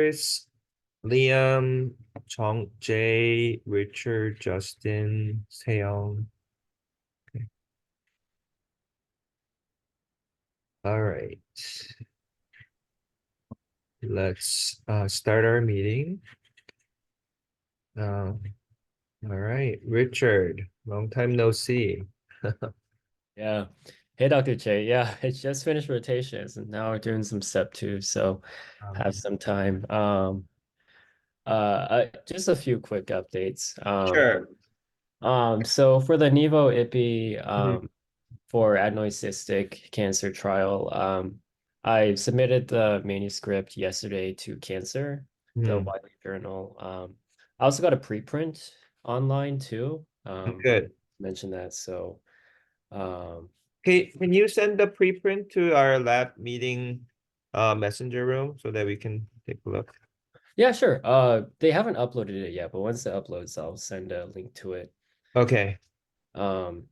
Chris, Liam, Dr.Chae, Richard, Justin, Seong. Okay. All right. Let's start our meeting. All right, Richard, long time no see. Yeah. Hey, Dr. Chae. Yeah, it's just finished rotations and now we're doing some step two, so have Um, some time. Just a few quick updates. sure. So for the Nivo IPI Mhm, for adenoid cystic cancer trial, I submitted the manuscript yesterday to Cancer, the mhm. Wiley journal. I also got a preprint online too. Good. Mentioned that, so um Okay, can you send the preprint to our lab meeting messenger room so that we can take a look? Yeah, sure. They haven't uploaded it yet, but once it uploads, I'll send a link to it. Okay. Um,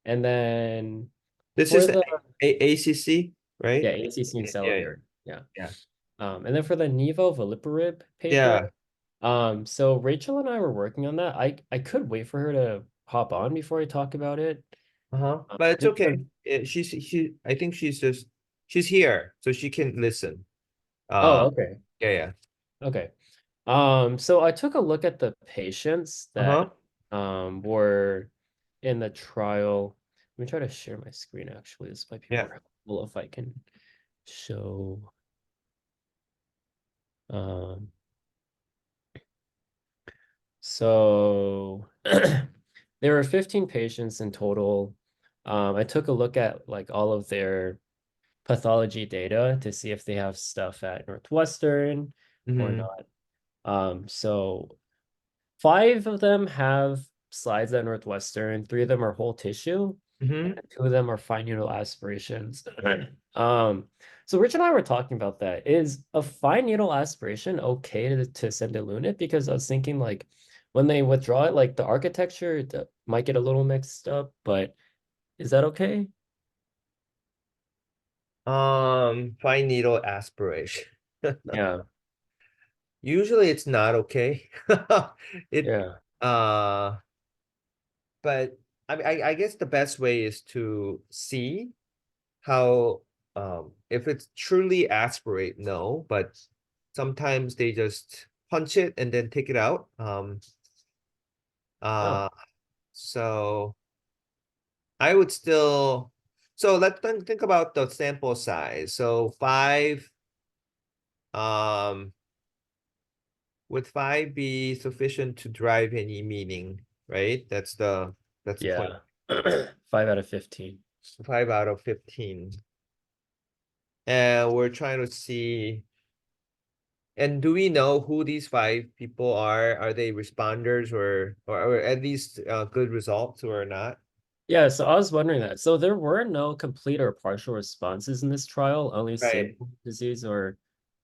and then This for is the ACC, right? yeah, ACC and Yeah, Salivir. Yeah. yeah. And then for the Nevo veliparib paper, Yeah. so Rachel and I were working on that. I could wait for her to hop on before I talk about it. Uh-huh. But it's Just okay. 'cause- She I think she's here so she can listen. oh, Uh okay. yeah, yeah. Okay. So I took a look at the patients Uh-huh. that were in the trial. Let me try to share my screen actually. This might be Yeah. more helpful if I can show um so there were 15 patients in total. I took a look at like all of their pathology data to see if they have stuff at Northwestern or Mm-hmm. not. So five of them have slides at Northwestern, three of them are whole tissue, and Mm-hmm. two of them are fine needle aspirations. Um, so Rich and I were talking about that. Is a fine needle aspiration okay to send to Lunit? Because I was thinking like when they withdraw it, like the architecture might get a little mixed up, but is that okay? Fine needle aspiration. Yeah, Usually it's not okay. It yeah. uh but I guess the best way is to see how if it's truly aspirate, no, but sometimes they just punch it and then take it out. Oh, Uh so I would still, so let's think about the sample size. So five, um would five be sufficient to drive any meaning, right? That's the point. yeah. 5 out of 15. 5 out of 15. And we're trying to see, and do we know who these five people are? Are they responders or at least good results or not? Yeah, so I was wondering that. So there were no complete or partial responses in this trial, only Right. stable disease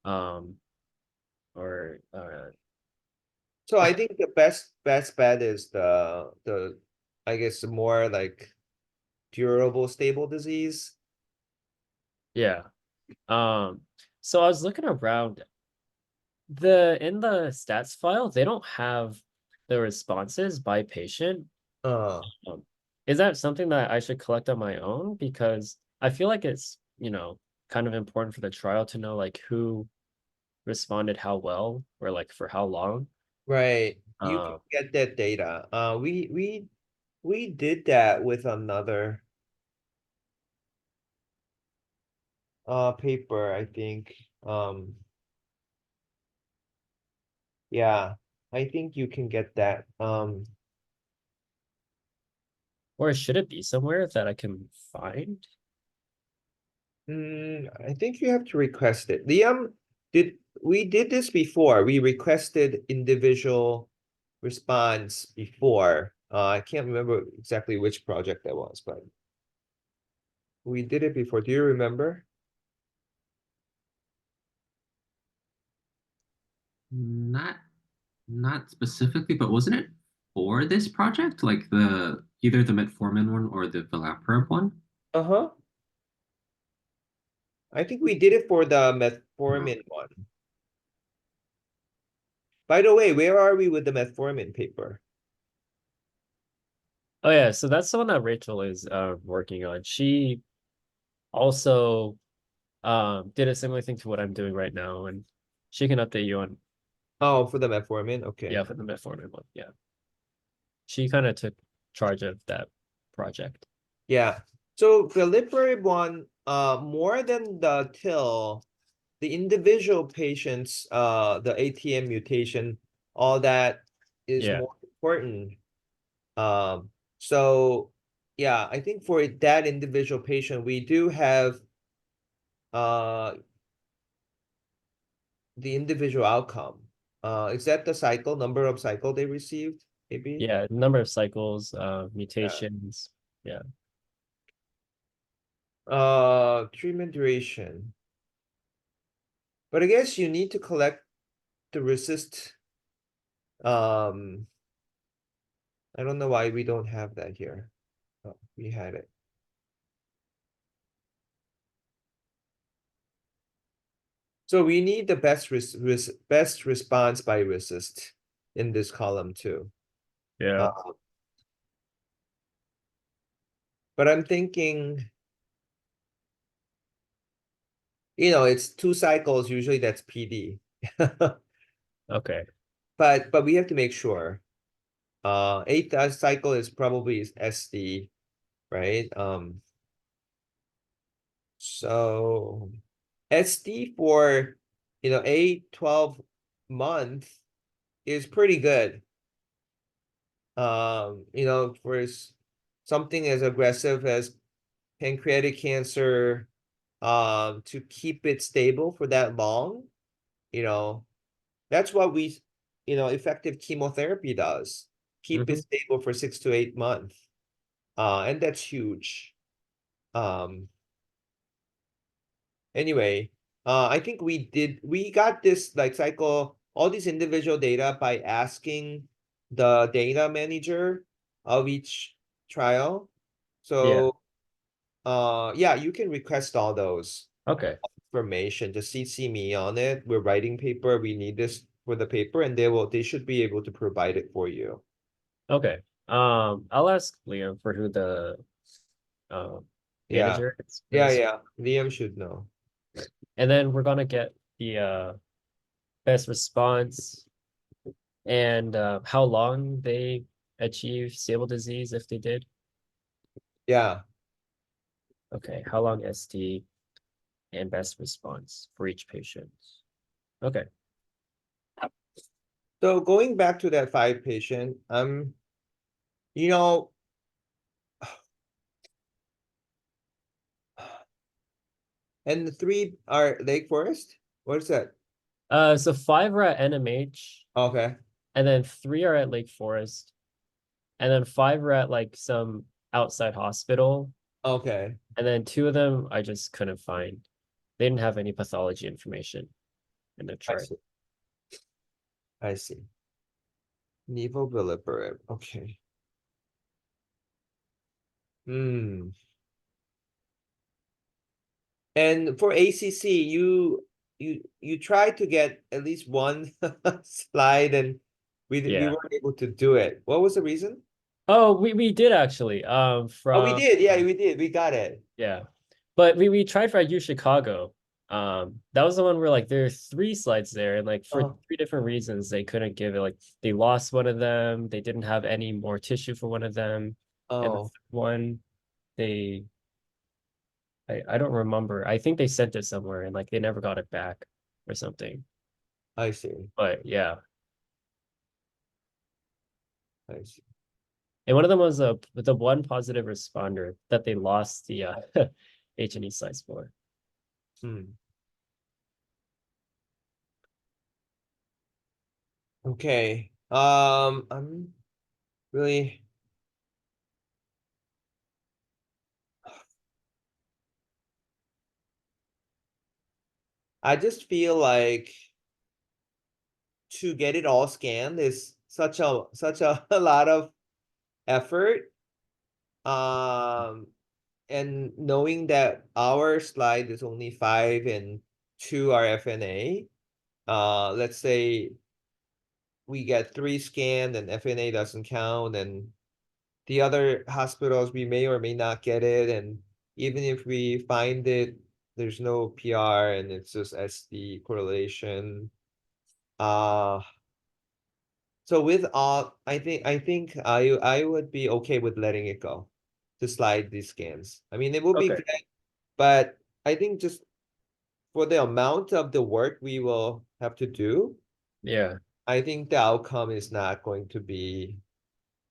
um or So I think the best bet is the I guess the more like durable stable disease. yeah. Um so I was looking around the in the stats file, they don't have the responses by patient. Uh Um, is that something that I should collect on my own? Because I feel like it's, kind of important for the trial to know like who responded how well or like for how long. right. You can Um, get that data. We did that with another paper, I think. Yeah, I think you can get that. or should it be somewhere that I can find? I think you have to request it. Liam, did we did this before? We requested individual response before. I can't remember exactly which project that was, but we did it before. Do you remember? Not not specifically, but wasn't it for this project? Like the either the metformin one or the vilaprib one? Uh-huh. I think we did it for the No. metformin one. By the way, where are we with the metformin paper? Oh yeah, so that's the one that Rachel is working on. She also did a similar thing to what I'm doing right now, and she can update you on, Oh, for the metformin? yeah, Okay. for the metformin one. Yeah. She kind of took charge of that project. Yeah. So the veliparib one, more than the TIL, the individual patients, the ATM mutation, all that is Yeah. more important. So yeah, I think for that individual patient, we do have uh the individual outcome. Is that the cycle, number of cycle they received? Maybe? Yeah, number of cycles, Yeah. mutations. Yeah. Treatment duration. But I guess you need to collect the resist. Um, I don't know why we don't have that here. Oh, we had it. So we need the best response by resist in this column too. Yeah. Uh, but I'm thinking, it's 2 cycles, usually that's PD. Okay. But we have to make sure. Eighth cycle is probably SD, right? So SD for 8-12 month is pretty good. For something as aggressive as pancreatic cancer, to keep it stable for that long, you know, that's what effective chemotherapy does. Keep it Hmm. stable for 6 to 8 months. And that's huge. Um, anyway, I think we got this like cycle, all these individual data by asking the data manager of each trial. Yeah. So, yeah, you can request all those Okay. information. Just CC me on it. We're writing paper. We need this for the paper, and they should be able to provide it for you. Okay. I'll ask Liam for who the um Yeah. manager is for Yeah, this. yeah. Liam should know. And then we're gonna get the best response and how long they achieve stable disease if they did. Yeah. Okay, how long ST and best response for each patient. Okay. So going back to that 5 patient, you know, and the 3 are Lake Forest? What is that? So 5 are at NMH, Okay. and then 3 are at Lake Forest, and then 5 are at like some outside hospital, Okay. and then 2 of them I just couldn't find. They didn't have any pathology information in the I chart. see. I see. Nivolumab. Okay. Hmm. And for ACC, you tried to get at least one slide, and we Yeah. weren't able to do it. What was the reason? Oh, we did actually. Oh, we From did. Yeah, we did. We got it. yeah, but we tried for U Chicago. That was the one where like there are 3 slides there, and like for Oh, 3 different reasons they couldn't give it. Like they lost one of them, they didn't have any more tissue for one of them, and the oh, third one they I don't remember. I think they sent it somewhere and like they never got it back or something. I see. But yeah, I see. and one of them was the one positive responder that they lost the H&E slides for. Hmm. Okay. I'm really. I just feel like to get it all scanned is such a a lot of effort. Um, and knowing that our slide is only 5 and 2 are FNA, let's say we get 3 scanned and FNA doesn't count, and the other hospitals, we may or may not get it, and even if we find it, there's no PR and it's just SD correlation. So with all, I would be okay with letting it go to slide these scans. I mean, it would be Okay. great, but I think just for the amount of the work we will have to do, Yeah. I think the outcome is not going to be,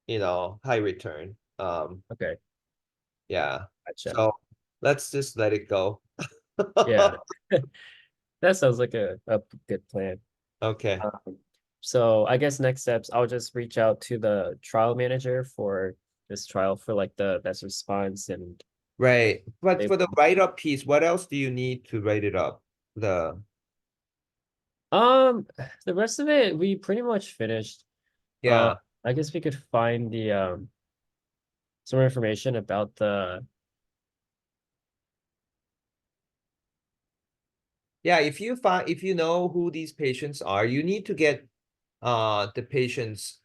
high return. Okay. Yeah. Gotcha. So let's just let it go. Yeah. That sounds like a good plan. Okay. So I guess next steps, I'll just reach out to the trial manager for this trial for like the best response and Right. But for the label. write-up piece, what else do you need to write it up? Um, the rest of it we pretty much finished. Uh, Yeah. I guess we could find the some information about the Yeah, if you know who these patients are, you need to get the patients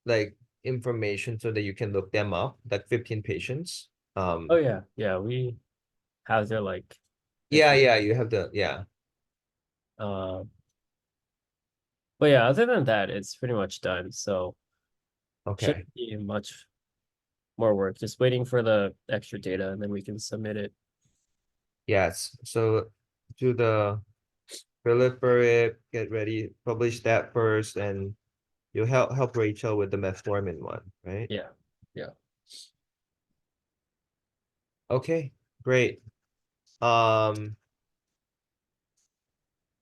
like information so that you can look them up, like 15 patients. oh yeah, we have their like Yeah, information. yeah, you have the yeah. Uh, but yeah, other than that, it's pretty much done. So Okay. shouldn't be much more work. Just waiting for the extra data and then we can submit it. Yes. So do the proliferate, get ready, publish that first, and you help Rachel with the metformin one, right? Yeah. Yeah. Okay, great. Um,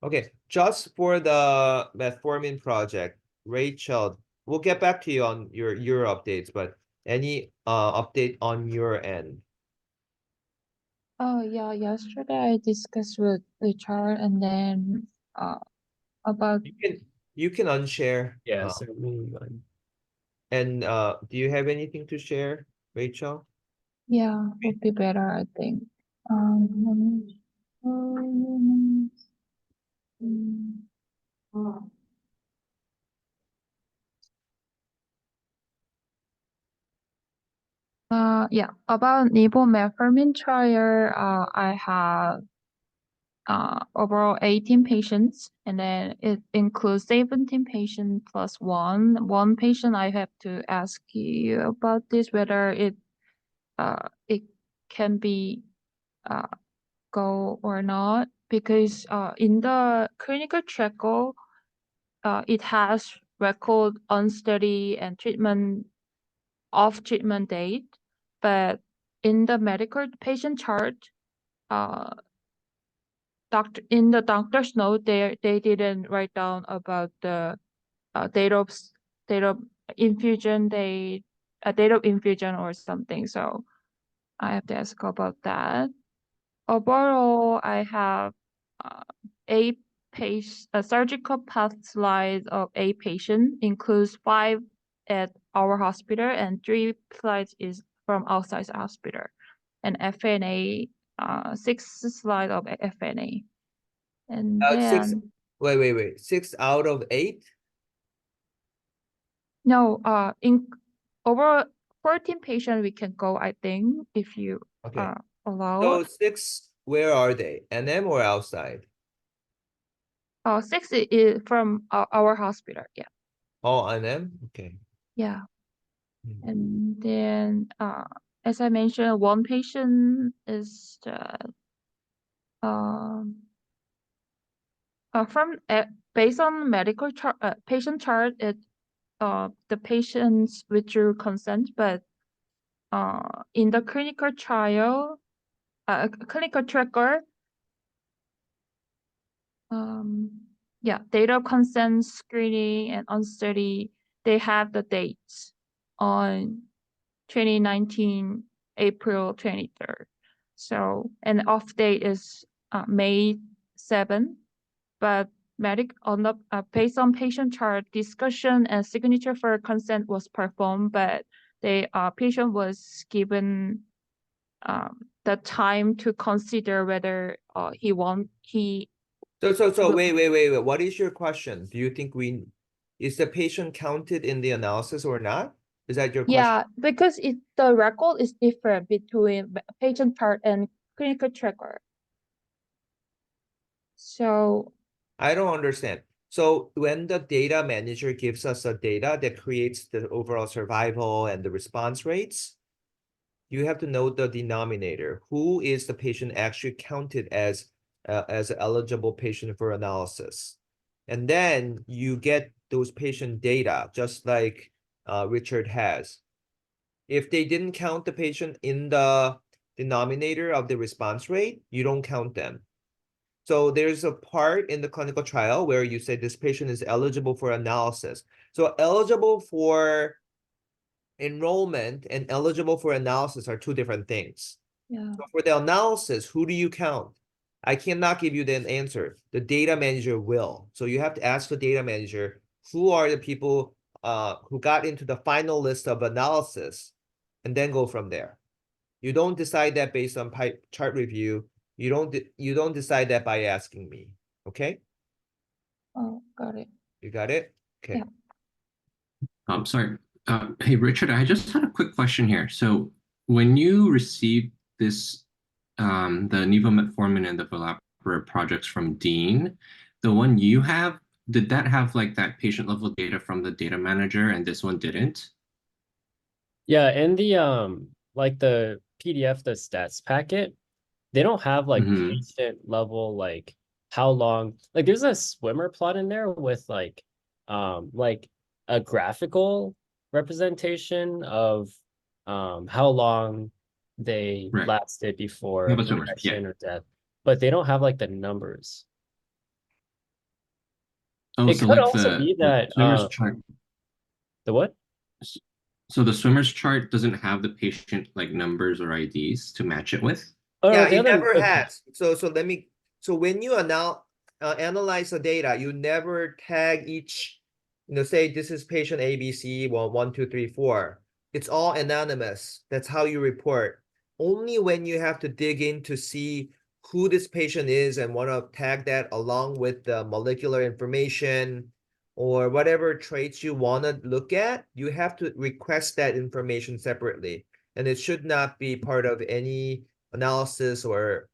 okay, just for the metformin project, Rachel, we'll get back to you on your updates, but any update on your end? Oh yeah, yesterday I discussed with Richard and then about You can unshare. Yeah, certainly. And do you have anything to share, Rachel? yeah, would be better I think. Let me show you. Yeah, about metformin trial, I have overall 18 patients, and then it includes 17 patients plus one patient. I have to ask you about this whether it can be go or not, because in the clinical trial it has record on study and treatment off treatment date, but in the medical patient chart, uh, in the doctor's note, they didn't write down about the date of date of infusion date, a date of infusion or something. So I have to ask about that. Overall, I have uh, 8 a surgical path slides of 8 patients, includes 5 at our hospital and 3 slides is from outside the hospital, and FNA, 6 slides of FNA. And Six. then, Wait. 6 out of 8? no, in over 14 patients we can go, I think, if you Okay. allow. So 6, where are they? NM or outside? 6 is from our hospital, yeah. Oh, NM? Okay. Yeah. Hmm. And then, as I mentioned, one patient is um from based on medical chart, patient chart. The patients withdrew consent, but in the clinical trial, clinical tracker, um, yeah, data consent screening and on study, they have the dates on 2019 April 23rd. So, and off date is May 7th, but based on patient chart, discussion and signature for consent was performed, but the patient was given the time to consider whether he So will. wait. What is your question? Do you think is the patient counted in the analysis or not? Is that your question? Yeah, because the record is different between patient chart and clinical tracker. So I don't understand. So when the data manager gives us a data that creates the overall survival and the response rates, you have to know the denominator. Who is the patient actually counted as an eligible patient for analysis? And then you get those patient data, just like Richard has. If they didn't count the patient in the denominator of the response rate, you don't count them. So there's a part in the clinical trial where you say this patient is eligible for analysis. So eligible for enrollment and eligible for analysis are two different things. yeah, So for the analysis, who do you count? I cannot give you the answer. The data manager will. So you have to ask the data manager, who are the people who got into the final list of analysis, and then go from there. You don't decide that based on chart review. You don't decide that by asking me. Okay? oh, got it. You got it? Okay. Yeah. Sorry. Hey, Richard, I just had a quick question here. So when you received this, the Nivo Metformin and the Velapro projects from Dean, the one you have, did that have like that patient level data from the data manager and this one didn't? Yeah, in the like the PDF, the stats packet, they don't have like Mhm. patient level, like how long, like there's a swimmer plot in there with like a graphical representation of how long they Right. lasted You before have a swimmer. Yeah. infection or death, but they don't have like the numbers. Oh, It so could like also be the that swimmer's chart. the what? So the swimmer's chart doesn't have the patient like numbers or IDs to match it with? Oh no, Yeah, the it other never has. So when you analyze the data, you never tag each, say this is patient ABC, well, 1, 2, 3, 4. It's all anonymous. That's how you report. Only when you have to dig in to see who this patient is and want to tag that along with the molecular information or whatever traits you want to look at, you have to request that information separately. And it should not be part of any analysis or,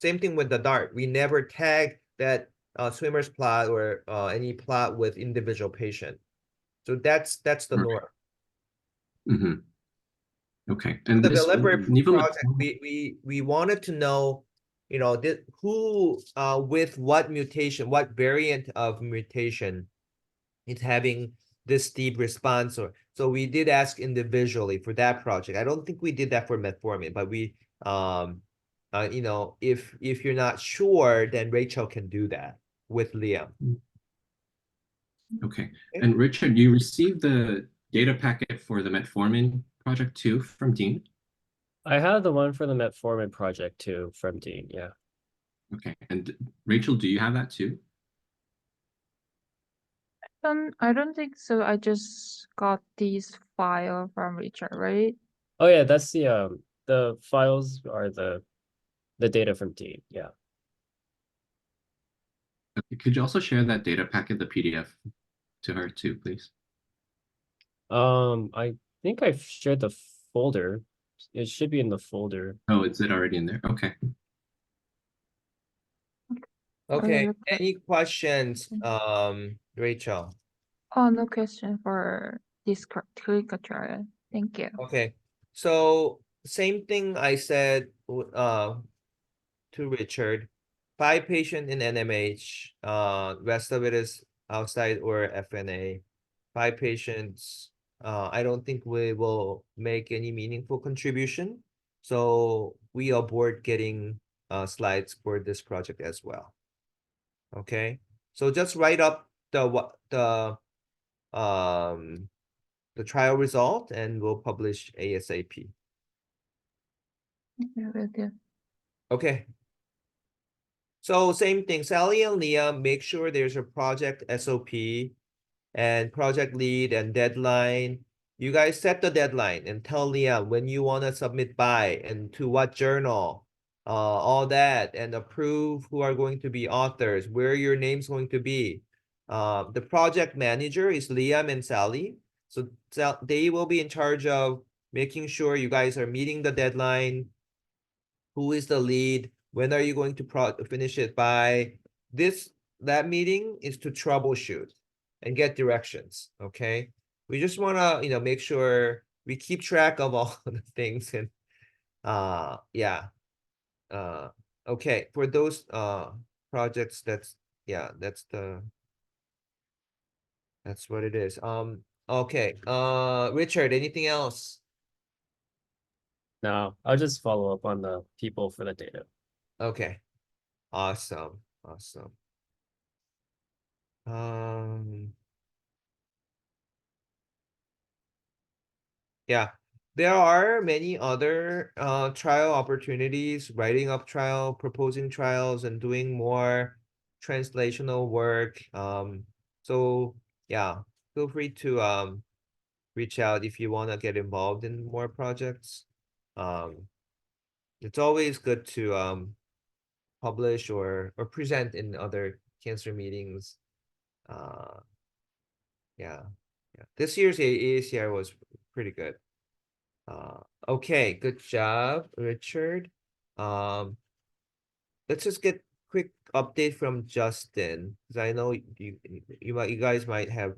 same thing with the dart. We never tag that swimmer's plot or any plot with individual patient. So that's the Right. norm. Mm-hmm. Okay. For And the this Velipro Nivo project, we wanted to know, who with what mutation, what variant of mutation is having this steep response. Or so we did ask individually for that project. I don't think we did that for metformin, but we if you're not sure, then Rachel can do that with Liam. Okay. Okay. And Richard, you received the data packet for the metformin project too from Dean? I have the one for the metformin project too from Dean, yeah. Okay. And Rachel, do you have that too? I don't think so. I just got this file from Richard, right? Oh yeah, that's the files are the data from Dean, yeah. Okay. Could you also share that data packet, the PDF, to her too, please? I think I've shared the folder. It should be in the folder. Oh, is it already in there? Okay. Okay. look at- Any questions, Rachel? Oh, no question for this clinical trial. Thank you. Okay. So same thing I said to Richard. 5 patient in NMH, rest of it is outside or FNA. 5 patients, I don't think we will make any meaningful contribution. So we abort getting slides for this project as well. Okay, so just write up the trial result and we'll publish ASAP. Yeah, will do. Okay. So same thing, Sally and Liam, make sure there's a project SOP and project lead and deadline. You guys set the deadline and tell Liam when you want to submit by and to what journal, all that, and approve who are going to be authors, where your name's going to be. The project manager is Liam and Sally. So they will be in charge of making sure you guys are meeting the deadline. Who is the lead? When are you going to finish it by? That meeting is to troubleshoot and get directions. Okay. We just want to, make sure we keep track of all the things and yeah. Okay. For those projects, that's what it is. Okay. Richard, anything else? No, I'll just follow up on the people for the data. Okay. Awesome. Awesome. Yeah, there are many other trial opportunities, writing up trial, proposing trials, and doing more translational work. So yeah, feel free to reach out if you want to get involved in more projects. It's always good to publish or present in other cancer meetings. Yeah, yeah. This year's AACR was pretty good. Okay, good job, Richard. Um, let's just get quick update from Justin, because I know you guys might have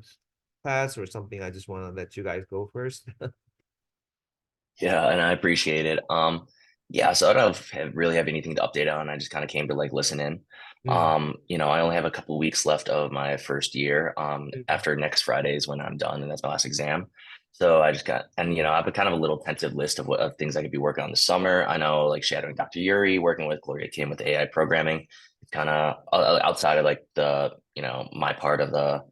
class or something. I just want to let you guys go first. Yeah, and I appreciate it. Yeah, so I don't really have anything to update on. I just kind of came to like listen in. Mm, I only have a couple weeks left of my first year. mm, After next Friday is when I'm done, and that's my last exam. So I just got, and I have a kind of a little tentative list of things I could be working on this summer. I know like shadowing Dr. Yuri, working with Gloria Kim with AI programming. It's kind of outside of like my part of the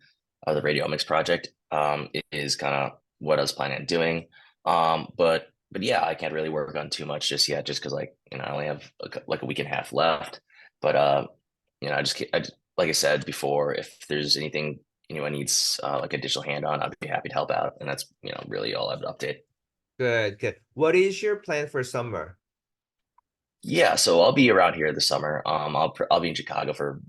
radiomics project. It is kind of what I was planning on doing. But yeah, I can't really work on too much just yet, just because I only have like a week and a half left. But like I said before, if there's anything anyone needs like additional hand on, I'd be happy to help out. And that's really all I would update. good, good. What is your plan for summer? Yeah, so I'll be around here this summer. I'll be in Chicago for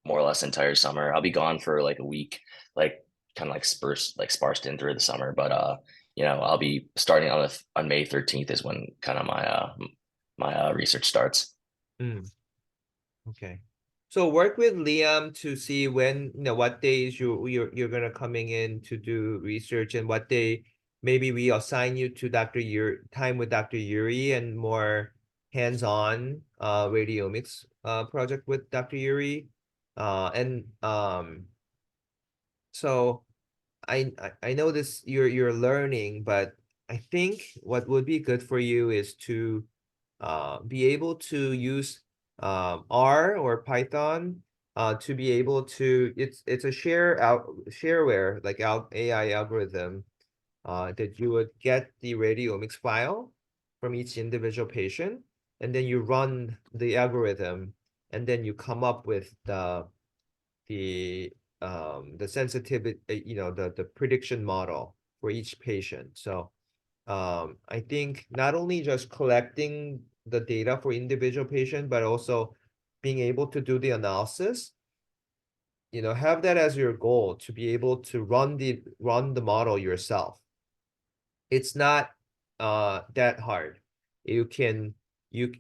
more or less the entire summer. I'll be gone for like a week, like kind of sparsed in through the summer. But I'll be starting on May 13th is when kind of my research starts. Mm, okay. So work with Liam to see when, what days you're gonna coming in to do research and what day maybe we assign you to time with Dr. Yuri and more hands-on radiomics project with Dr. Yuri. And so I know this you're learning, but I think what would be good for you is to be able to use R or Python to be able to it's a shareware like AI algorithm that you would get the radiomics file from each individual patient, and then you run the algorithm, and then you come up with the sensitivity, the prediction model for each patient. So I think not only just collecting the data for individual patient, but also being able to do the analysis, have that as your goal to be able to run the model yourself. It's not that hard. And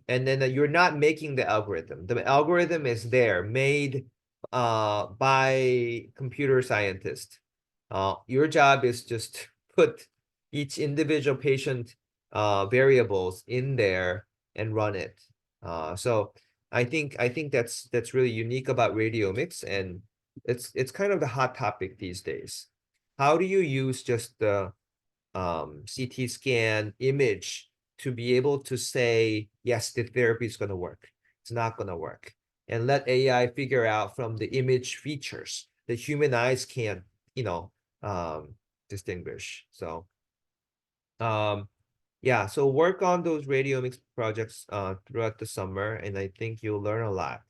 then you're not making the algorithm. The algorithm is there, made by computer scientists. Your job is just to put each individual patient variables in there and run it. So I think that's really unique about radiomics, and it's kind of the hot topic these days. How do you use just the CT scan image to be able to say, yes, the therapy is going to work. It's not going to work. And let AI figure out from the image features that human eyes can't, distinguish. So, yeah, so work on those radiomics projects throughout the summer, and I think you'll learn a lot.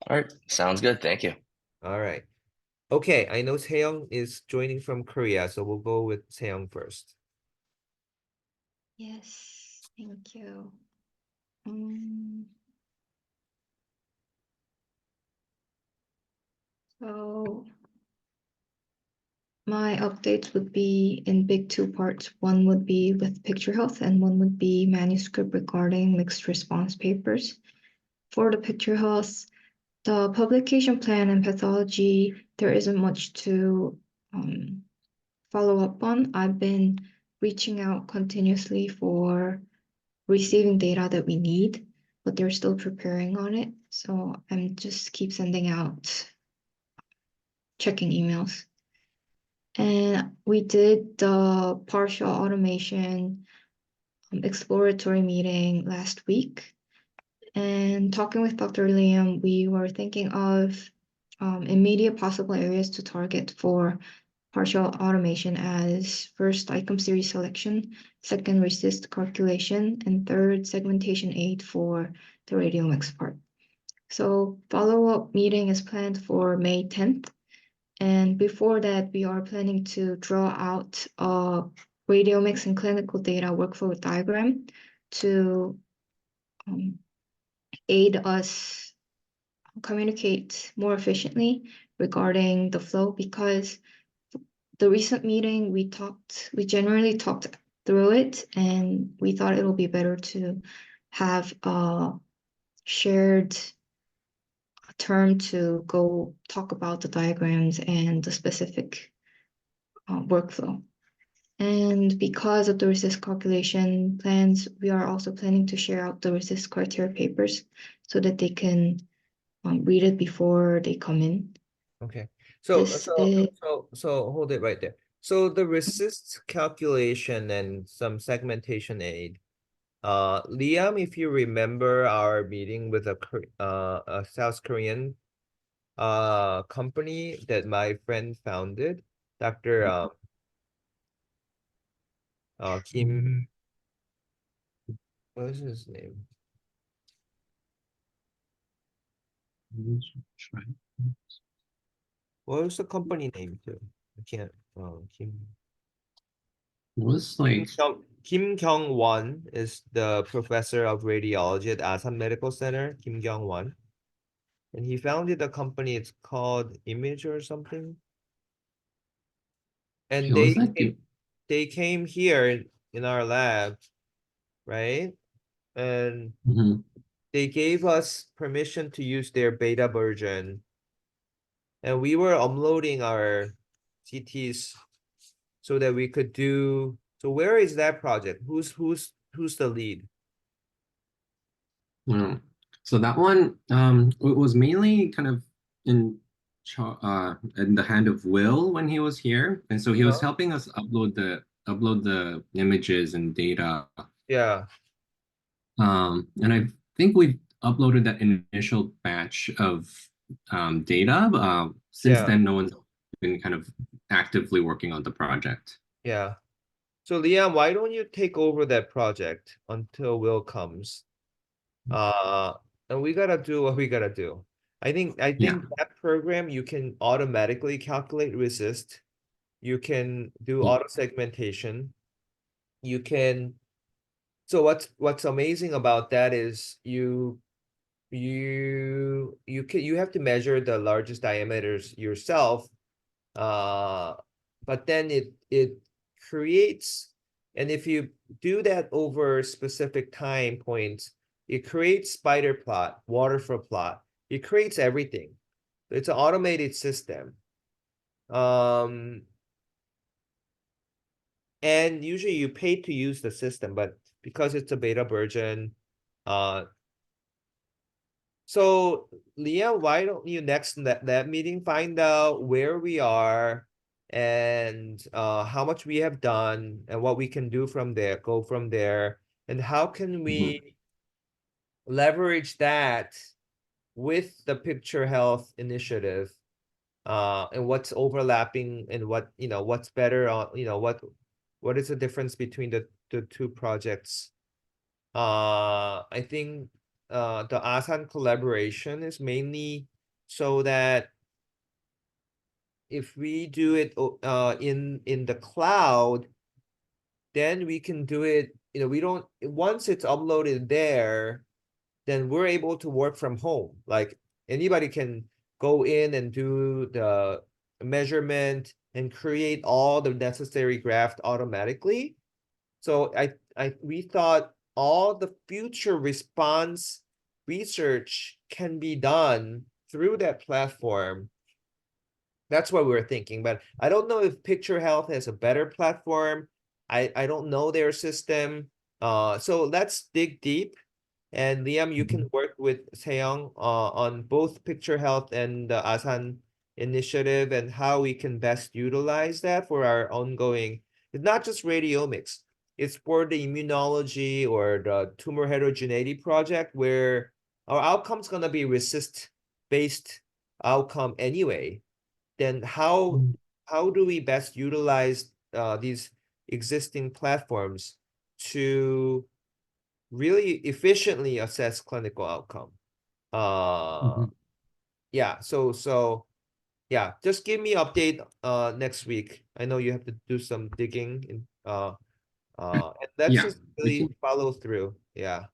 All right, sounds good. Thank you. All right. Okay, I know Seong is joining from Korea, so we'll go with Seong first. Yes, thank you. Mm, So my updates would be in big two parts. One would be with picture health and one would be manuscript regarding mixed response papers. For the picture health, the publication plan and pathology, there isn't much to follow up on. I've been reaching out continuously for receiving data that we need, but they're still preparing on it. So I'm just keep sending out, checking emails. And we did the partial automation exploratory meeting last week. And talking with Dr. Liam, we were thinking of immediate possible areas to target for partial automation as first item series selection, second resist calculation, and third segmentation aid for the radiomics part. So follow-up meeting is planned for May 10th. And before that, we are planning to draw out a radiomics and clinical data workflow diagram to aid us communicate more efficiently regarding the flow, because the recent meeting we generally talked through it, and we thought it'll be better to have a shared term to go talk about the diagrams and the specific workflow. And because of the resist calculation plans, we are also planning to share out the resist criteria papers so that they can read it before they come in. Okay. So This is hold it right there. So the resist calculation and some segmentation aid. Liam, if you remember our meeting with a South Korean company that my friend founded, Dr. Kim, what is his name? What was the company name too? I can't. Kim. Was like Kim Kyung-won is the professor of radiology at Asan Medical Center. Kim Kyung-won, and he founded a company. It's called Image or something. And it was like the they came here in our lab, right? And Mhm. they gave us permission to use their beta version. And we were uploading our CTs so that we could do. So where is that project? Who's the lead? So that one it was mainly kind of in the hand of Will when he was here, and so he was helping us upload the images and data. Yeah. And I think we've uploaded that initial batch of data. Since Yeah. then, no one's been kind of actively working on the project. Yeah. So Liam, why don't you take over that project until Will comes? And we gotta do what we gotta do. I think Yeah. that program you can automatically calculate resist. You can do Yeah. auto segmentation. You can. So what's amazing about that is you have to measure the largest diameters yourself. But then it creates, and if you do that over specific time points, it creates spider plot, waterfall plot. It creates everything. It's an automated system. And usually you pay to use the system, but because it's a beta version, so Leah, why don't you next that meeting find out where we are and how much we have done and what we can do from there, go from there, and how can we leverage that with the picture health initiative, and what's overlapping and what's better on, what is the difference between the two projects. I think the ASAN collaboration is mainly so that if we do it in the cloud, then we can do it, we don't, once it's uploaded there, then we're able to work from home. Like anybody can go in and do the measurement and create all the necessary graft automatically. So we thought all the future response research can be done through that platform. That's what we were thinking, but I don't know if Picture Health has a better platform. I don't know their system. So let's dig deep. And Liam, you can work with Seong on both Picture Health and the ASAN initiative and how we can best utilize that for our ongoing. It's not just radiomics. It's for the immunology or the tumor heterogeneity project where our outcome's gonna be RECIST-based outcome anyway. Then how do we best utilize these existing platforms to really efficiently assess clinical outcome? Yeah, so yeah, just give me update next week. I know you have to do some digging and let's Yeah, just we really can, follow through. Yeah.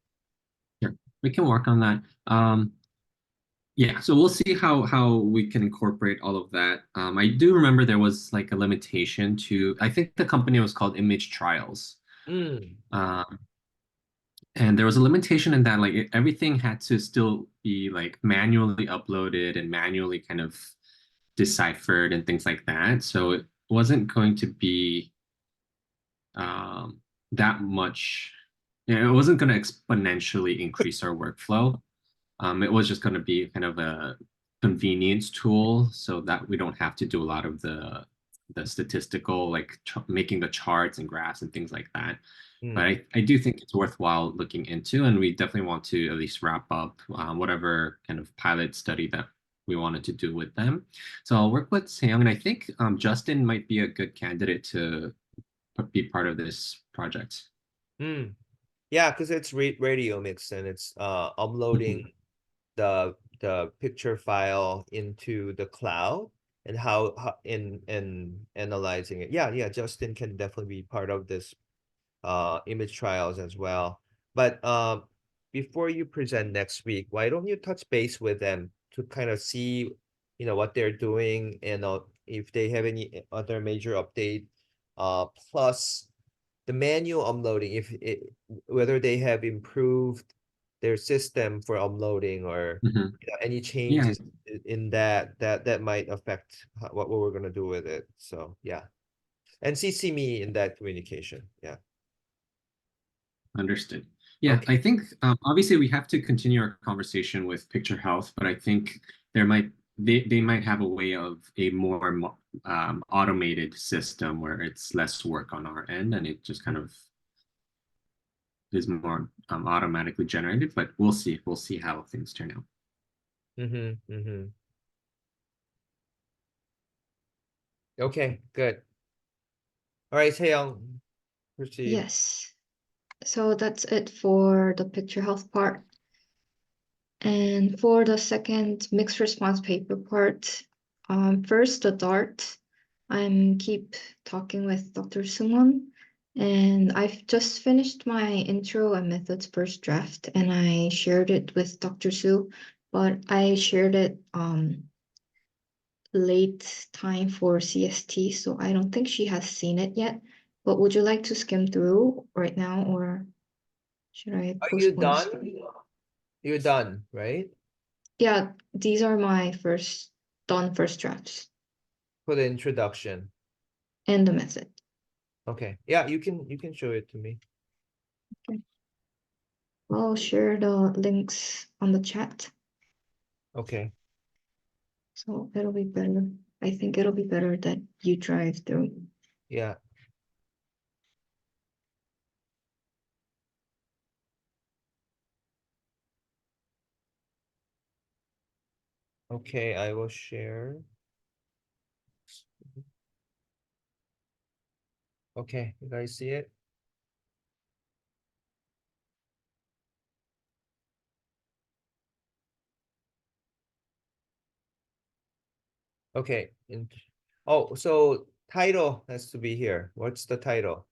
yeah, we can work on that. Yeah, so we'll see how we can incorporate all of that. I do remember there was like a limitation to, I think the company was called Image Trials. Mm. Um, and there was a limitation in that like everything had to still be like manually uploaded and manually kind of deciphered and things like that. So it wasn't going to be um, that much, it wasn't going to exponentially increase our workflow. It was just going to be kind of a convenience tool so that we don't have to do a lot of the statistical, like making the charts and graphs and things like that. But Mm. I do think it's worthwhile looking into, and we definitely want to at least wrap up whatever kind of pilot study that we wanted to do with them. So I'll work with Seong, and I think Justin might be a good candidate to be part of this project. Mm. Yeah, because it's radiomics and it's uploading the picture file into the cloud and how in analyzing it. Yeah, Justin can definitely be part of this image trials as well. But before you present next week, why don't you touch base with them to kind of see, what they're doing and if they have any other major update, plus the manual uploading, whether they have improved their system for uploading or Mhm. any Yeah, changes in that might affect what we're gonna do with it. So yeah, and CC me in that communication. Yeah. understood. Yeah, Okay. I think obviously we have to continue our conversation with Picture Health, but I think they might have a way of a more automated system where it's less work on our end and it just kind of is more automatically generated. But we'll see. We'll see how things turn out. Okay, good. All right, Taeyong, proceed. Yes. So that's it for the picture health part. And for the second mixed response paper part, first the DART. I'm keep talking with Dr. Sungwon, and I've just finished my intro and methods first draft, and I shared it with Dr. Su, but I shared it late time for CST, so I don't think she has seen it yet. But would you like to skim through right now, or should I Are you postpone done? this? You're done, right? Yeah, these are my first drafts For the introduction. and the method. Okay. Yeah, you can show it to me. I'll share the links on the chat, Okay. so it'll be better. I think it'll be better that you drive through. Yeah. Okay, I will share. Okay, you guys see it? Okay. Oh, so title has to be here. What's the title?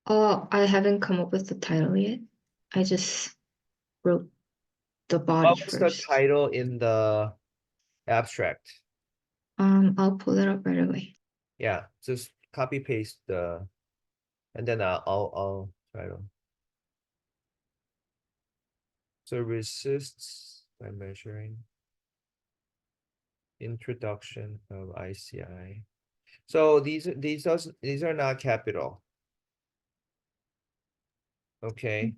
Oh, I haven't come up with the title yet. I just wrote the body What was the first. title in the abstract. I'll pull it up right away. Yeah, just copy paste and then I'll try to. So resists by measuring introduction of ICI. So these are not capital. Okay.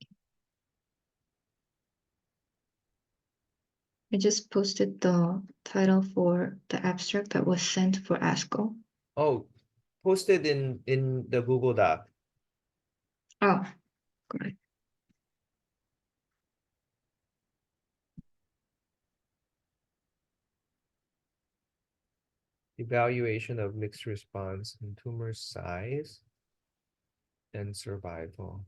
I just posted the title for the abstract that was sent for ASCO. Oh, posted in the Google Doc. Oh, great. Evaluation of mixed response in tumor size and survival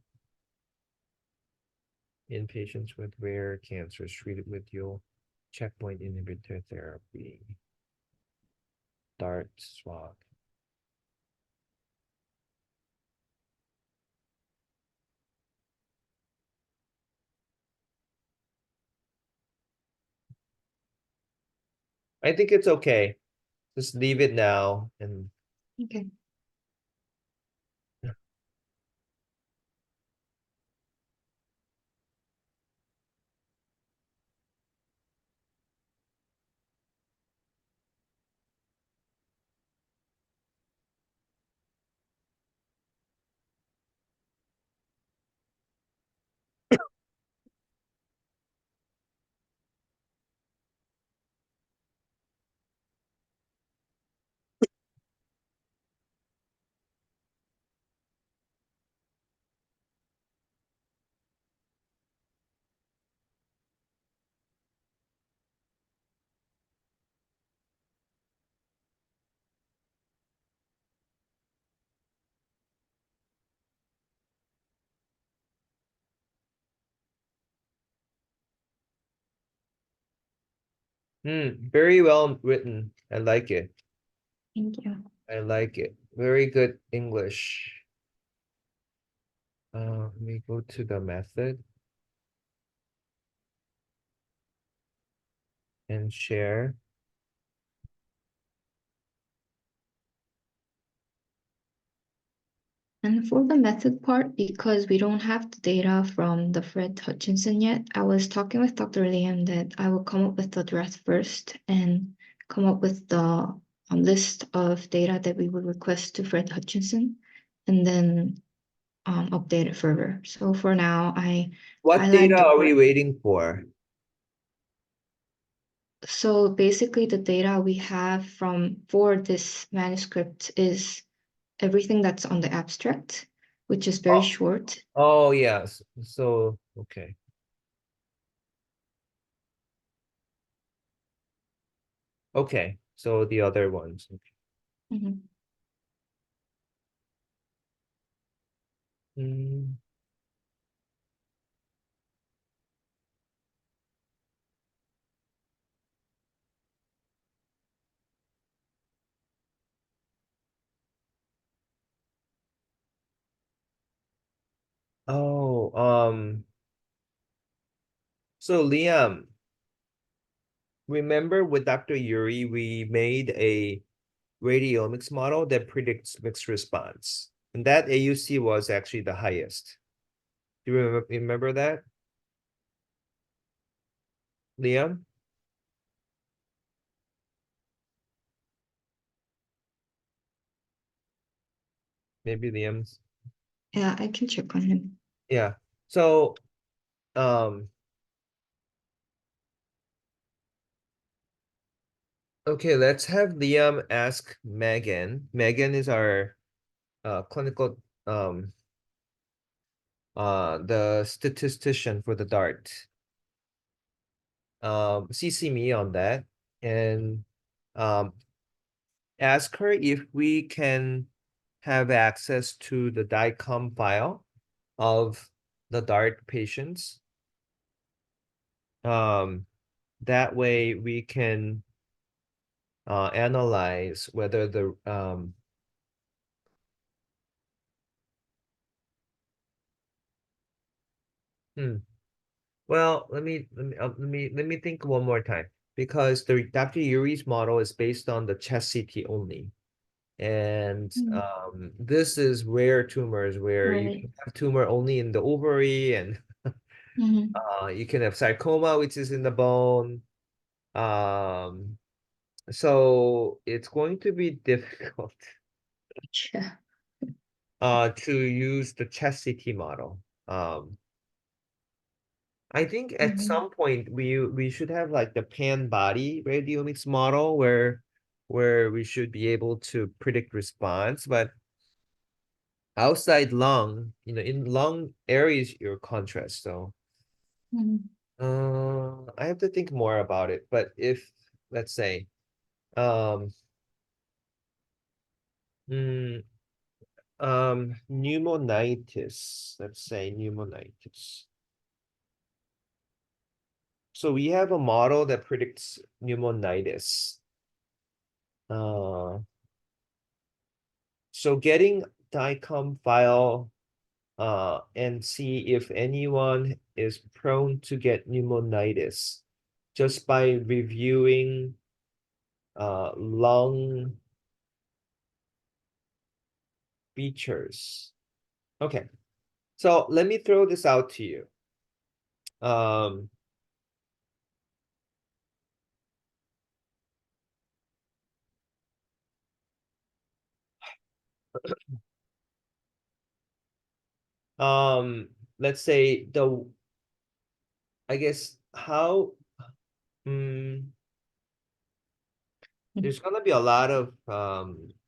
in patients with rare cancers treated with dual checkpoint inhibitor therapy. DART swab. I think it's okay. Just leave it now and Okay. very well written. I like it. Thank you. I like it. Very good English. Let me go to the method and share. And for the method part, because we don't have the data from the Fred Hutchinson yet, I was talking with Dr. Liam that I will come up with the draft first and come up with the list of data that we would request to Fred Hutchinson, and then update it further. So for now, I What highlight data the are we waiting for? So basically, the data we have for this manuscript is everything that's on the abstract, which is very Oh. short. Oh, yes. So, okay. Okay. So the other ones. Mhm. Mm, oh, so Liam, remember with Dr. Yuri, we made a radiomics model that predicts mixed response. And that AUC was actually the highest. Do you remember that? Liam? Maybe Liam's. Yeah, I can check on him. Yeah. So, um, okay, let's have Liam ask Megan. Megan is our clinical the statistician for the DART. CC me on that and um ask her if we can have access to the DICOM file of the DART patients. That way we can analyze whether the well, let me think one more time. because the Dr. Yuri's model is based on the chest CT only. And this is rare tumors where you Right. can have tumor only in the ovary, and you can have sarcoma, which is in the bone. So it's going to be difficult Yeah. to use the chest CT model. I think at some point we should have like the pan body radiomics model where we should be able to predict response, but outside lung, in lung areas your contrast. So I have to think more about it. But if let's say um mm, pneumonitis, let's say pneumonitis. So we have a model that predicts pneumonitis. So getting DICOM file and see if anyone is prone to get pneumonitis just by reviewing lung features. Okay, so let me throw this out to you. Let's say I guess how there's gonna be a lot of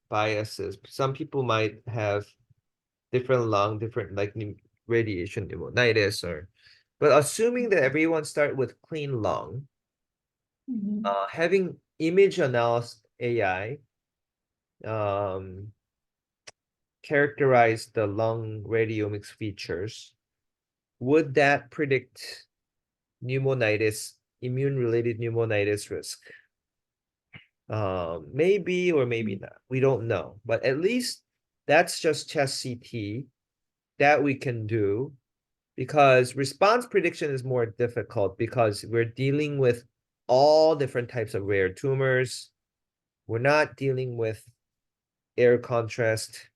biases. Some people might have different lung, different like radiation pneumonitis, but assuming that everyone start with clean lung, having image analysis AI characterize the lung radiomics features, would that predict pneumonitis, immune-related pneumonitis risk? Maybe or maybe not. We don't know, but at least that's just chest CT that we can do, because response prediction is more difficult because we're dealing with all different types of rare tumors. We're not dealing with air contrast.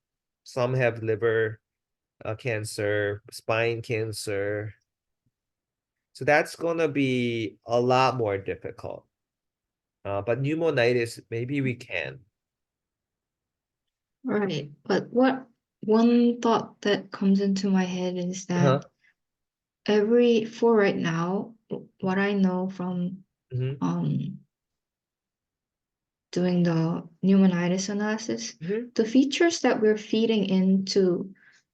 Some have liver cancer, spine cancer. So that's gonna be a lot more difficult. But pneumonitis, maybe we can. Right. But one thought that comes into my head is that for right now, what I know from doing the pneumonitis analysis, the features that we're feeding in to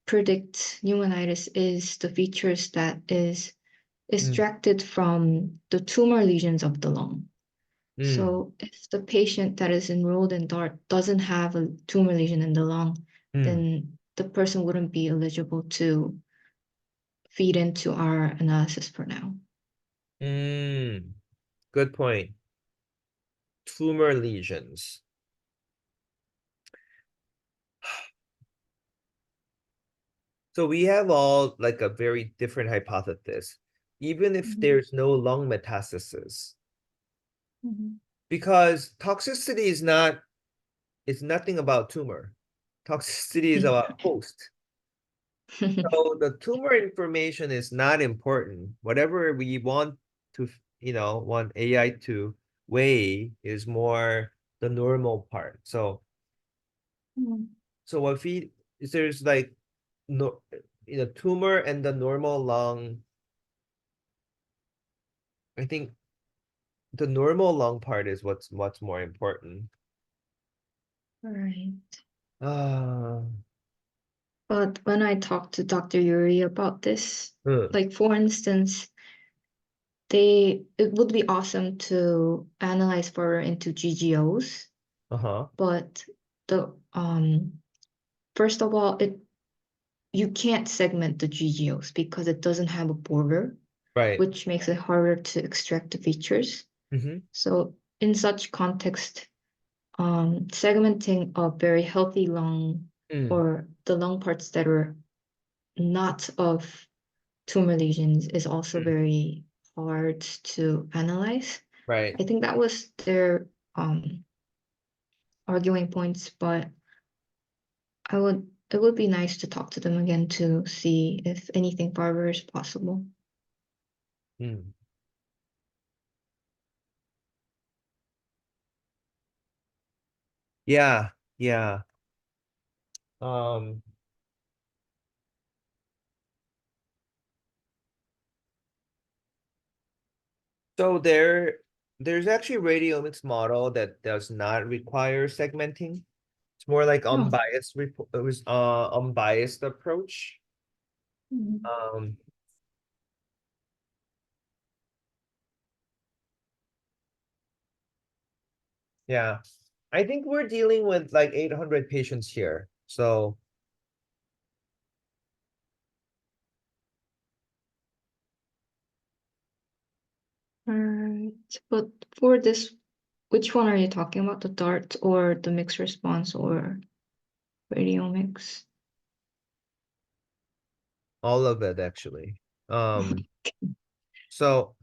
predict pneumonitis is the features that is extracted from the tumor lesions of the lung. So if the patient that is enrolled in DART doesn't have a tumor lesion in the lung, then the person wouldn't be eligible to feed into our analysis for now. Good point. Tumor lesions. So we have all like a very different hypothesis, even if there's no lung metastasis, because toxicity is not, it's nothing about tumor. Toxicity is about host. So the tumor information is not important. Whatever we want to, want AI to weigh is more the normal part. So what we is there's like no, tumor and the normal lung. I think the normal lung part is what's much more important. Right. Uh, But when I talked to Dr. Yuri about this, like for instance, it would be awesome to analyze further into GGOs. But the first of all, you can't segment the GGOs because it doesn't have a border, right. which makes it harder to extract the features. So in such context, segmenting a very healthy lung or the lung parts that are not of tumor lesions is also very hard to analyze. Right. I think that was their arguing points, but it would be nice to talk to them again to see if anything farther is possible. Hmm. Yeah, yeah. Um, so there's actually radiomics model that does not require segmenting. It's more like Oh. unbiased approach. Mhm. Yeah. I think we're dealing with like 800 patients here. So Alright, but for this, which one are you talking about? The DART or the mixed response or radiomics? all of it actually. So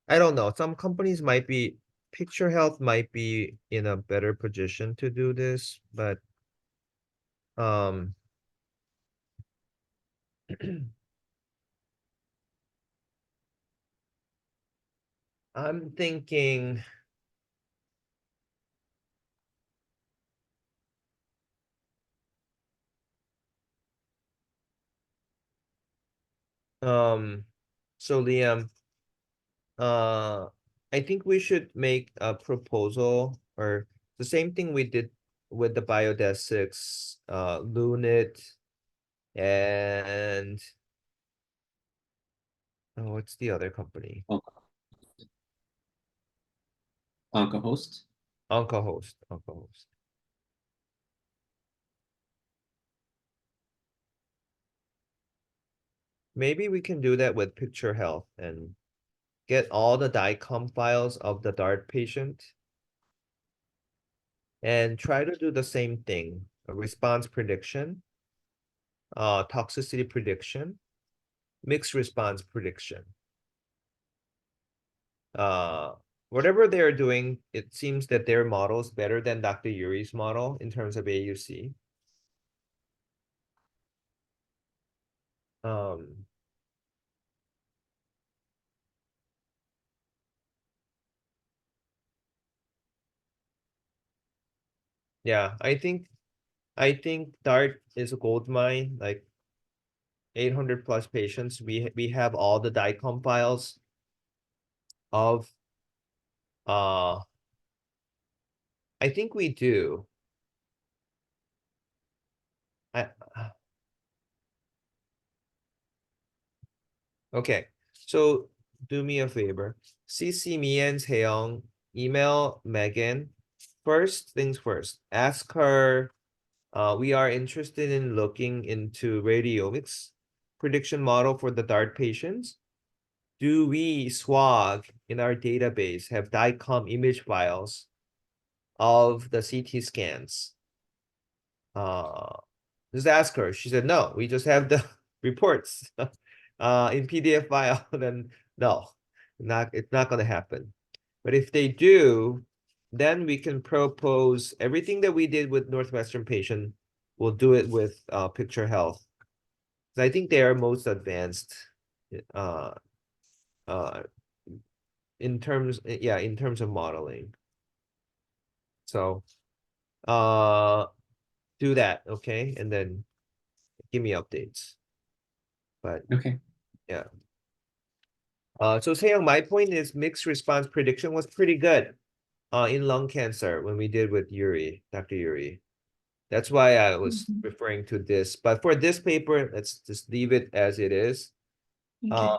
I don't know. Some companies might be Picture Health might be in a better position to do this, but um I'm thinking so Liam, uh I think we should make a proposal or the same thing we did with the biodesics, Lunit and oh, what's the other company? OncoHost. OncoHost. Maybe we can do that with Picture Health and get all the DICOM files of the DART patient and try to do the same thing, a response prediction, toxicity prediction, mixed response prediction. Whatever they're doing, it seems that their model is better than Dr. Yuri's model in terms of AUC. Yeah, I think DART is a gold mine, like 800 plus patients. We have all the DICOM files of I think we do. I okay. So do me a favor. CC me and Taeyong, email Megan. First things first, ask her we are interested in looking into radiomics prediction model for the DART patients. Do we SWOG in our database have DICOM image files of the CT scans? Just ask her. She said, no, we just have the reports in PDF file. Then no, it's not gonna happen. But if they do, then we can propose everything that we did with Northwestern patient. We'll do it with Picture Health. I think they are most advanced uh, uh, in terms of modeling. So do that, okay? And then give me updates. But Okay. yeah. So Seyoung, my point is mixed response prediction was pretty good in lung cancer when we did with Dr. Yuri. That's why I was Mhm. referring to this. But for this paper, let's just leave it as it is. Okay.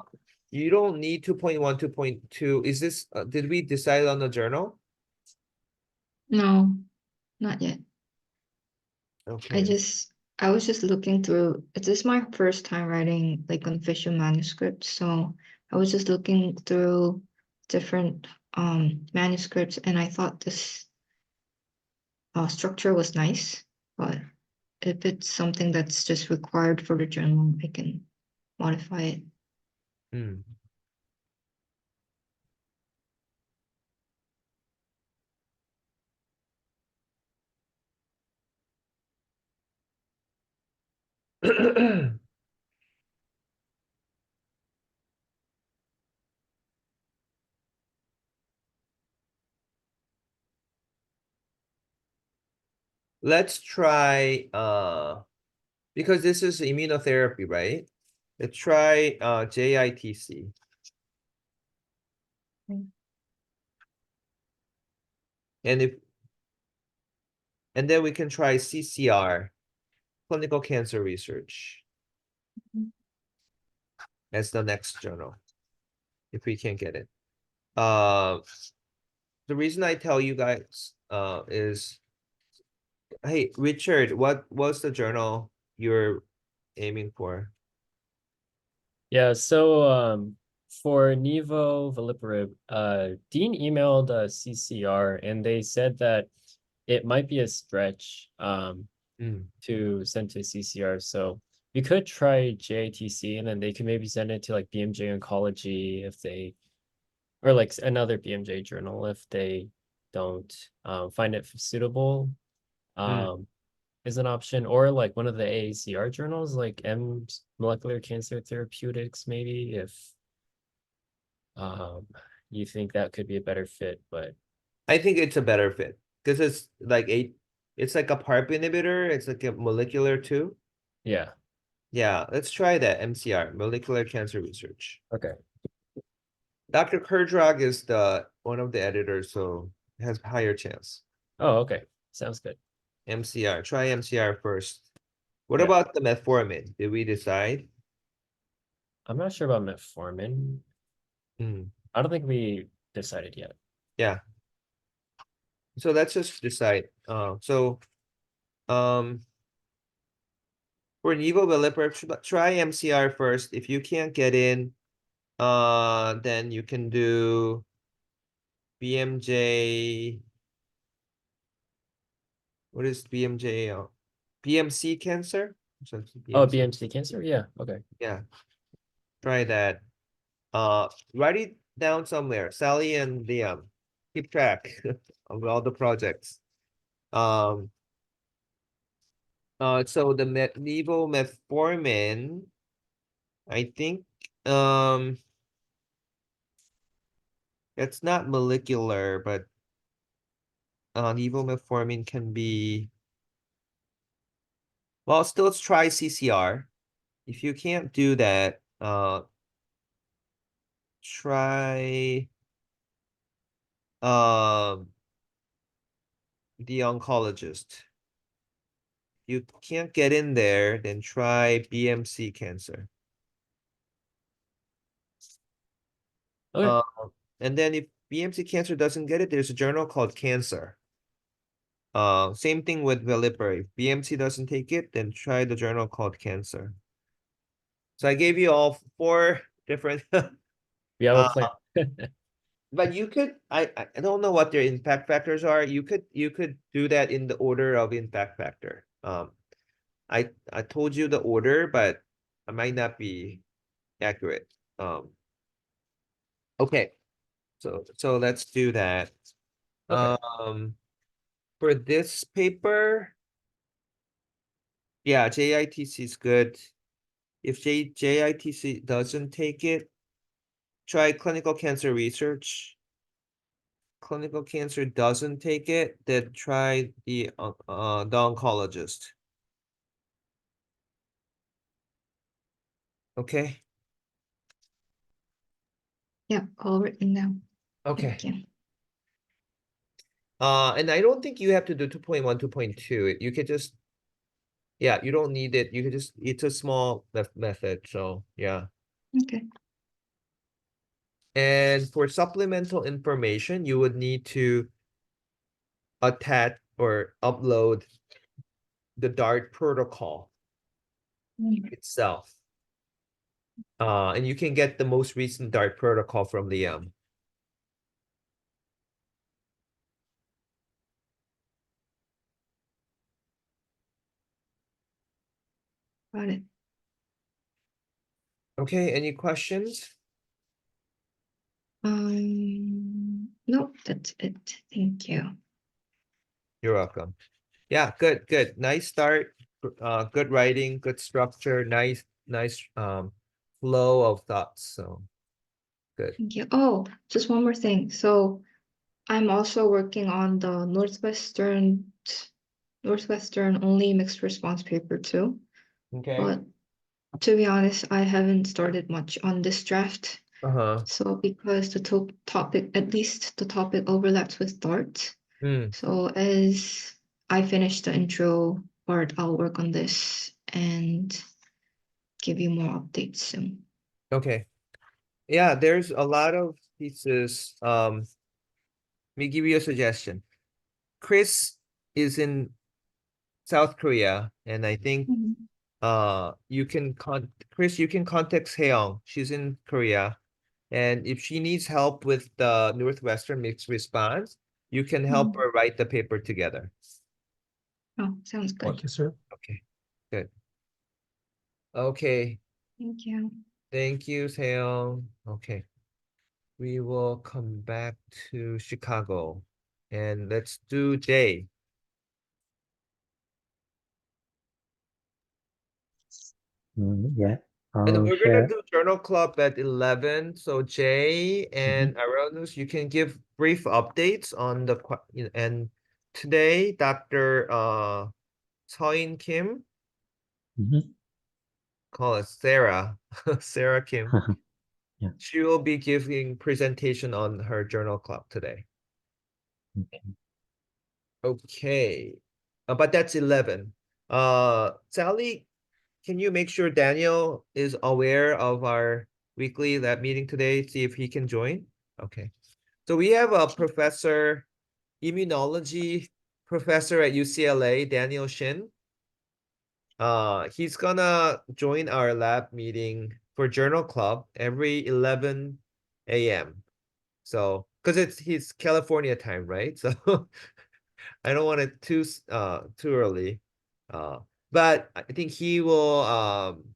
You don't need 2.1, 2.2. Is this, did we decide on the journal? No, not yet. Okay. I was just looking through. It is my first time writing like an official manuscript, so I was just looking through different manuscripts, and I thought this structure was nice. But if it's something that's just required for the journal, I can modify it. Hmm. Let's try because this is immunotherapy, right? Let's try JITC. Mm. And then we can try CCR, clinical cancer research, Mhm. as the next journal, if we can get it. The reason I tell you guys is, hey, Richard, what was the journal you're aiming for? Yeah, so for Nivo Veliparib, Dean emailed CCR and they said that it might be a stretch Mm. to send to CCR. So we could try JATC and then they could maybe send it to like BMJ Oncology if they, or like another BMJ journal if they don't find it suitable. Is an option, or like one of the AACR journals, like M Molecular Cancer Therapeutics, maybe if um you think that could be a better fit, but I think it's a better fit because it's like a PARP inhibitor. It's like a molecular too. yeah. Yeah, let's try that MCR, molecular cancer research. Okay. Dr. Kurdrog is the one of the editors, so it has higher chance. Oh, okay. Sounds good. MCR, try MCR first. What Yeah. about the metformin? Did we decide? I'm not sure about metformin. Hmm. I don't think we decided yet. Yeah. So let's just decide. Um, for Nivo Veliparib, try MCR first. If you can't get in, then you can do BMJ. What is BMJ? BMC cancer? So it's Oh, BMC. BMC cancer? Yeah. Okay. Yeah, try that. Write it down somewhere. Sally and Liam, keep track of all the projects. Um, so the Nivo metformin, I think, it's not molecular, but Nivo metformin can be. Well, still let's try CCR. If you can't do that, try the oncologist. You can't get in there, then try BMC cancer. Okay. And then if BMC cancer doesn't get it, there's a journal called Cancer. Same thing with Veliparib. If BMC doesn't take it, then try the journal called Cancer. So I gave you all 4 different We have a plan. but you could I don't know what their impact factors are. You could do that in the order of impact factor. I told you the order, but I might not be accurate. Okay. So let's do that. Okay. For this paper, yeah, JITC is good. If JITC doesn't take it, try clinical cancer research. Clinical cancer doesn't take it, then try the oncologist. Okay. Yeah, all written down. Okay. Thank you. And I don't think you have to do 2.1, 2.2. You could just, yeah, you don't need it. You could just, it's a small method. So yeah. Okay. And for supplemental information, you would need to attach or upload the DART protocol itself. And you can get the most recent DART protocol from Liam. Got it. Okay, any questions? Nope, that's it. Thank you. You're welcome. Yeah, good. Nice start. good writing, good structure, nice flow of thoughts. So good. Thank you. Oh, just one more thing. So I'm also working on the Northwestern only mixed response paper too. Okay. But to be honest, I haven't started much on this draft. Uh-huh. So because the topic, at least the topic overlaps with Dart. Mm, So as I finish the intro part, I'll work on this and give you more updates soon. okay. Yeah, there's a lot of pieces. Let me give you a suggestion. Chris is in South Korea, and I think you can Chris, you can contact Seong. She's in Korea. And if she needs help with the Northwestern mixed response, you can help her write the paper together. Oh, sounds good. Okay, sir. Okay, good. Okay, Thank you. thank you, Seong. Okay, we will come back to Chicago and let's do Jay. Yeah, And I'll we're gonna share. do journal club at 11. So Jay and Aronus, you can give brief updates on the and today Dr. Chae Kim, Mhm. call it Sarah, Sarah Kim. Yeah. She will be giving presentation on her journal club today. Okay. Okay, but that's 11. Sally, can you make sure Daniel is aware of our weekly lab meeting today? See if he can join. Okay. So we have a professor, immunology professor at UCLA, Daniel Shin. He's gonna join our lab meeting for journal club every 11 a.m. So, because it's his California time, right? So I don't want it too early. Uh, but I think he will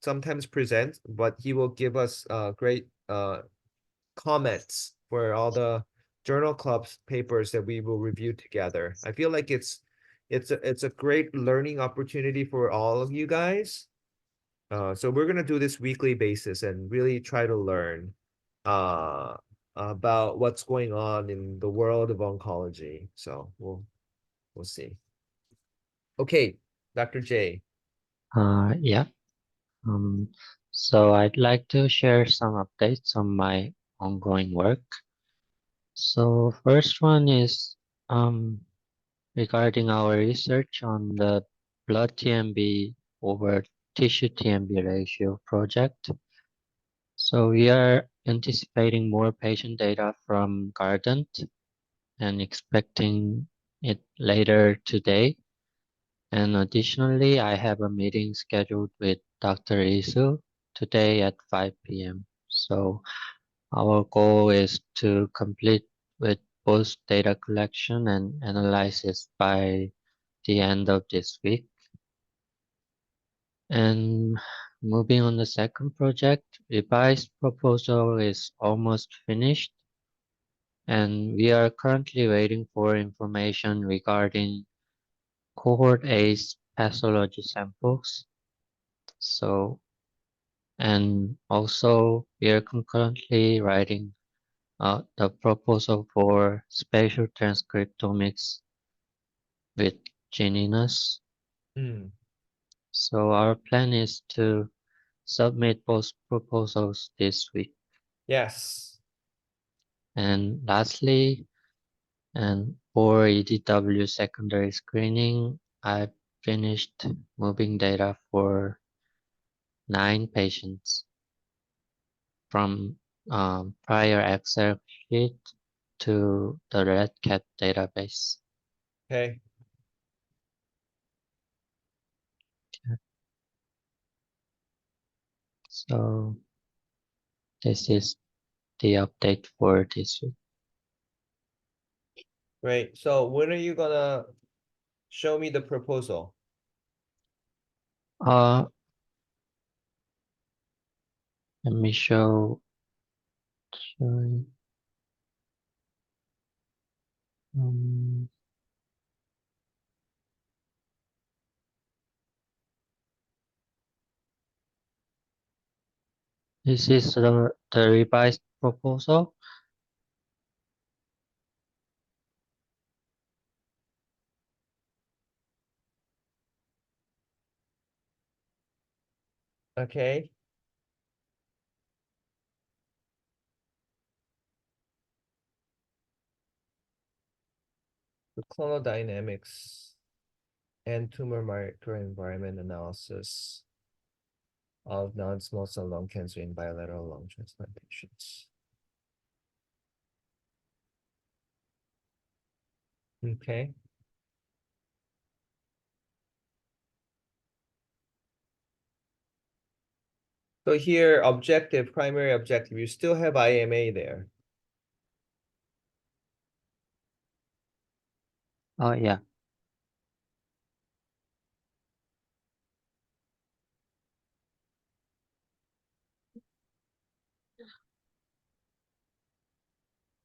sometimes present, but he will give us great comments for all the journal clubs papers that we will review together. I feel like it's a great learning opportunity for all of you guys. So we're gonna do this weekly basis and really try to learn uh about what's going on in the world of oncology. So we'll see. Okay, Dr. J. Yeah. Um, so I'd like to share some updates on my ongoing work. So first one is regarding our research on the blood TMB over tissue TMB ratio project. So we are anticipating more patient data from Guardant and expecting it later today. And additionally, I have a meeting scheduled with Dr. Isu today at 5 p.m. So our goal is to complete with both data collection and analysis by the end of this week. And moving on the second project, revised proposal is almost finished. And we are currently waiting for information regarding cohort A's pathology samples. So, and also we are concurrently writing the proposal for spatial transcriptomics with Geninus. Mm, So our plan is to submit both proposals this week. yes. And lastly, and for EDW secondary screening, I've finished moving data for 9 patients from prior Excel sheet to the Red Cat database. Okay. So this is the update for this week. Great. So when are you gonna show me the proposal? Uh, let me show um, This is the revised proposal. Okay. The clonal dynamics and tumor microenvironment analysis of non-small cell lung cancer in bilateral lung transplant patients. Okay. So here, objective, primary objective, you still have IMA there. Oh yeah.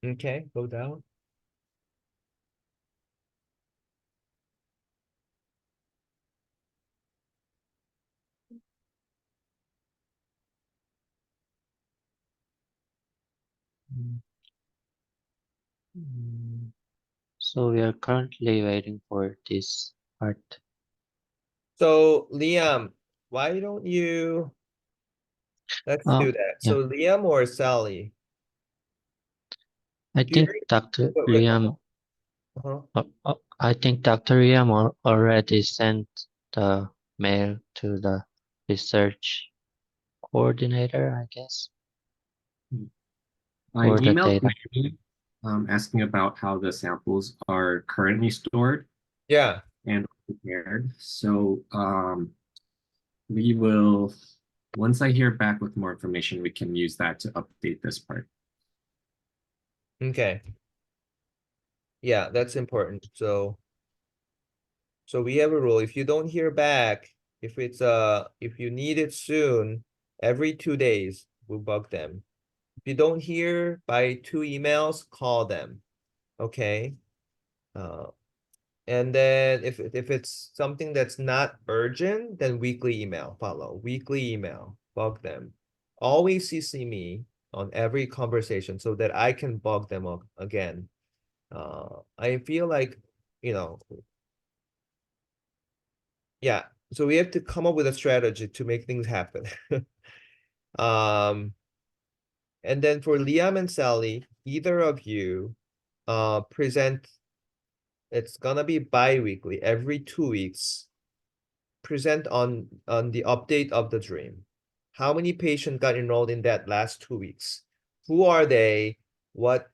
Okay, go down. So we are currently waiting for this part. So Liam, why don't you, let's do that. Yeah. So Liam or Sally? I Do you, think Dr. wait, Liam, uh-huh. I think Dr. Liam already sent the mail to the research coordinator, I guess, I for the emailed data. Mary, asking about how the samples are currently stored Yeah, and prepared. So we will, once I hear back with more information, we can use that to update this part. okay. Yeah, that's important. So we have a rule. If you don't hear back, if if you need it soon, every 2 days, we'll bug them. If you don't hear by 2 emails, call them. Okay. And then if it's something that's not urgent, then weekly email, follow. Weekly email, bug them. Always CC me on every conversation so that I can bug them up again. I feel like, you know, yeah. So we have to come up with a strategy to make things happen. Um, and then for Liam and Sally, either of you present, it's gonna be bi-weekly, every 2 weeks. Present on the update of the dream. How many patients got enrolled in that last 2 weeks? Who are they? What,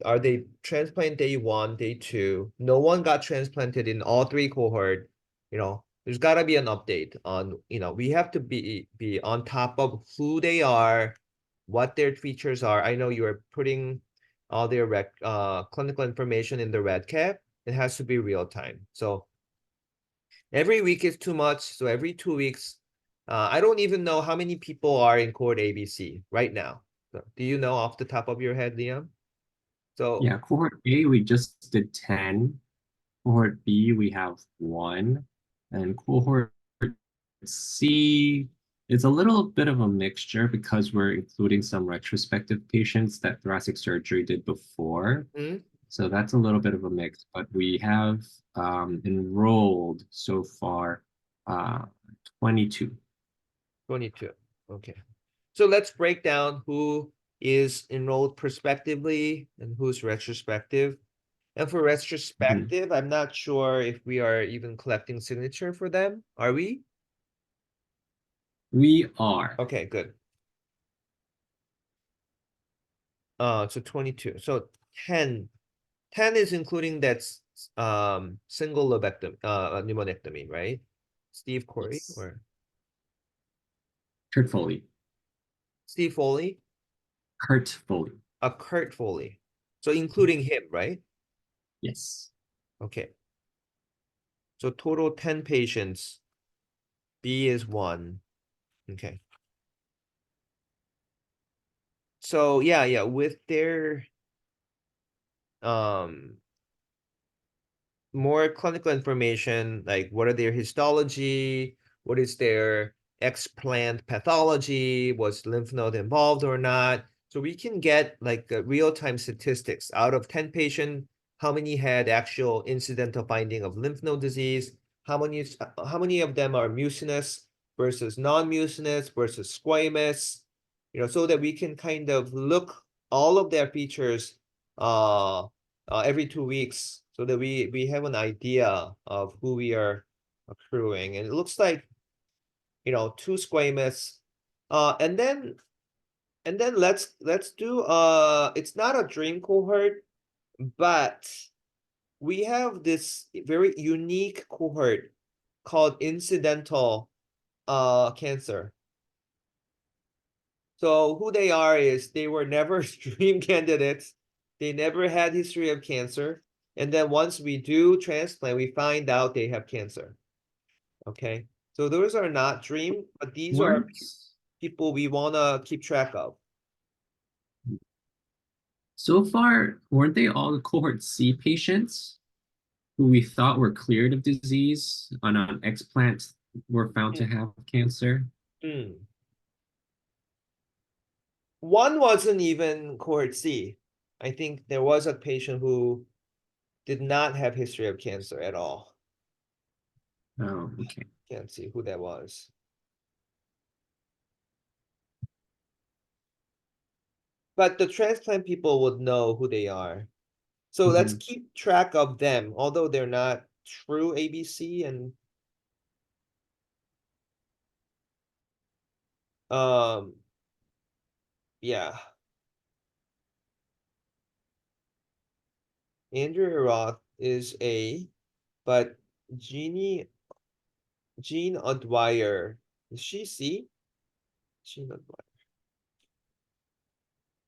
are they transplant day 1, day 2? No one got transplanted in all 3 cohort. There's got to be an update on, we have to be on top of who they are, what their features are. I know you're putting all their clinical information in the red cap. It has to be real time. So every week is too much. So every 2 weeks, I don't even know how many people are in cohort ABC right now. So, do you know off the top of your head, Liam? So Yeah, cohort A, we just did 10. Cohort B, we have 1. And cohort C, it's a little bit of a mixture because we're including some retrospective patients that thoracic surgery did before. So that's a little bit of a mix, but we have enrolled so far 22. 22. Okay. So let's break down who is enrolled prospectively and who's retrospective. And for retrospective, I'm not sure if we are even collecting signature for them. Are we? We are. Okay, good. So 22. So 10 is including that single lobectomy, pneumonectomy, right? Steve Corey Yes. or Kurt Foley. Steve Foley? Kurt Foley. Kurt Foley. So including him, right? Yes. Okay. So total 10 patients. B is 1. Okay. So yeah, with their more clinical information, like what are their histology, what is their explant pathology, was lymph node involved or not. So we can get like real-time statistics out of 10 patients, how many had actual incidental finding of lymph node disease, how many of them are mucinous versus non-mucinous versus squamous, so that we can kind of look all of their features every 2 weeks, so that we have an idea of who we are accruing. And it looks like, 2 squamous. And then let's do it's not a dream cohort, but we have this very unique cohort called incidental cancer. So who they are is they were never dream candidates. They never had history of cancer. And then once we do transplant, we find out they have cancer. Okay. So those are not dream, but these are Weren't people we want to keep track of. so far, weren't they all cohort C patients who we thought were cleared of disease on an explant were found to have cancer? Hmm. One wasn't even cohort C. I think there was a patient who did not have history of cancer at all. Oh, okay. Can't see who that was. But the transplant people would know who they are. So let's keep track of them, although they're not true ABC. And yeah. Andrew Roth is A, but Jean O'Dwyer, is she C? Jean O'Dwyer.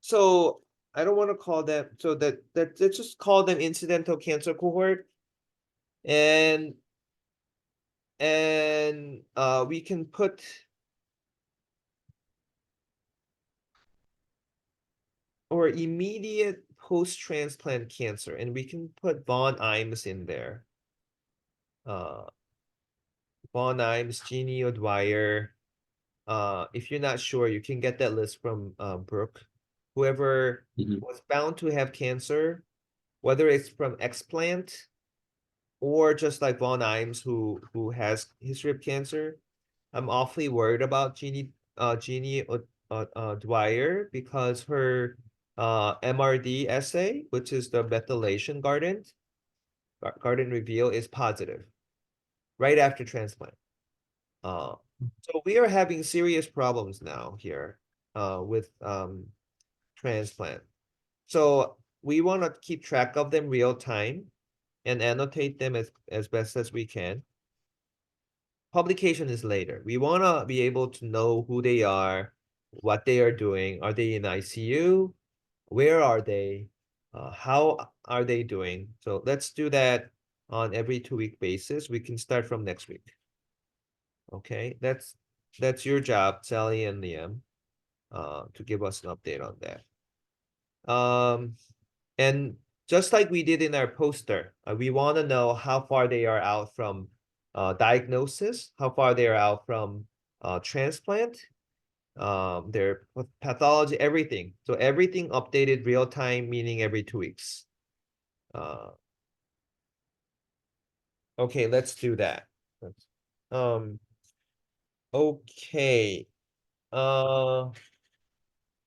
So I don't want to call them, so let's just call them incidental cancer cohort. And we can put or immediate post-transplant cancer, and we can put Von Imes in there. Von Imes, Jeannie O'Dwyer. If you're not sure, you can get that list from Brooke. Whoever was found to have cancer, whether it's from explant or just like Von Imes who has history of cancer. I'm awfully worried about Jeannie Dwyer, because her MRD assay, which is the methylation garden reveal, is positive right after transplant. So we are having serious problems now here with transplant. So we want to keep track of them real time and annotate them as best as we can. Publication is later. We want to be able to know who they are, what they are doing. Are they in ICU? Where are they? How are they doing? So let's do that on every 2-week basis. We can start from next week. Okay, that's your job, Sally and Liam, to give us an update on that. And just like we did in our poster, we want to know how far they are out from diagnosis, how far they are out from transplant, their pathology, everything. So everything updated real time, meaning every 2 weeks. Okay, let's do that. Okay.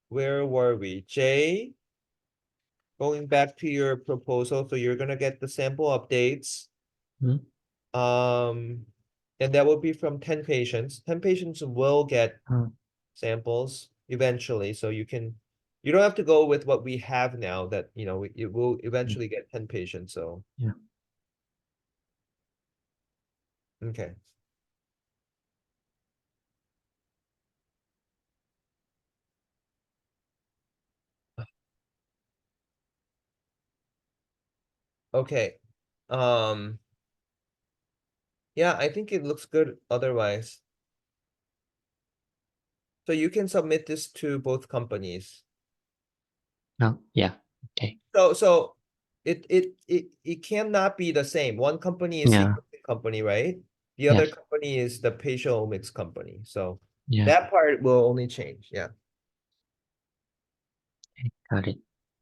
Where were we? Jay, going back to your proposal, so you're gonna get the sample updates. Hmm. And that will be from 10 patients. 10 patients will get Hmm. samples eventually, so you don't have to go with what we have now, that it will eventually get 10 patients. So Yeah. okay. Okay. Yeah, I think it looks good otherwise. So you can submit this to both companies. No. Yeah. Okay. So it cannot be the same. One company is Yeah. sequencing company, right? The other company is the Spatial Omics company. So Yeah, that part will only change. Yeah. got it.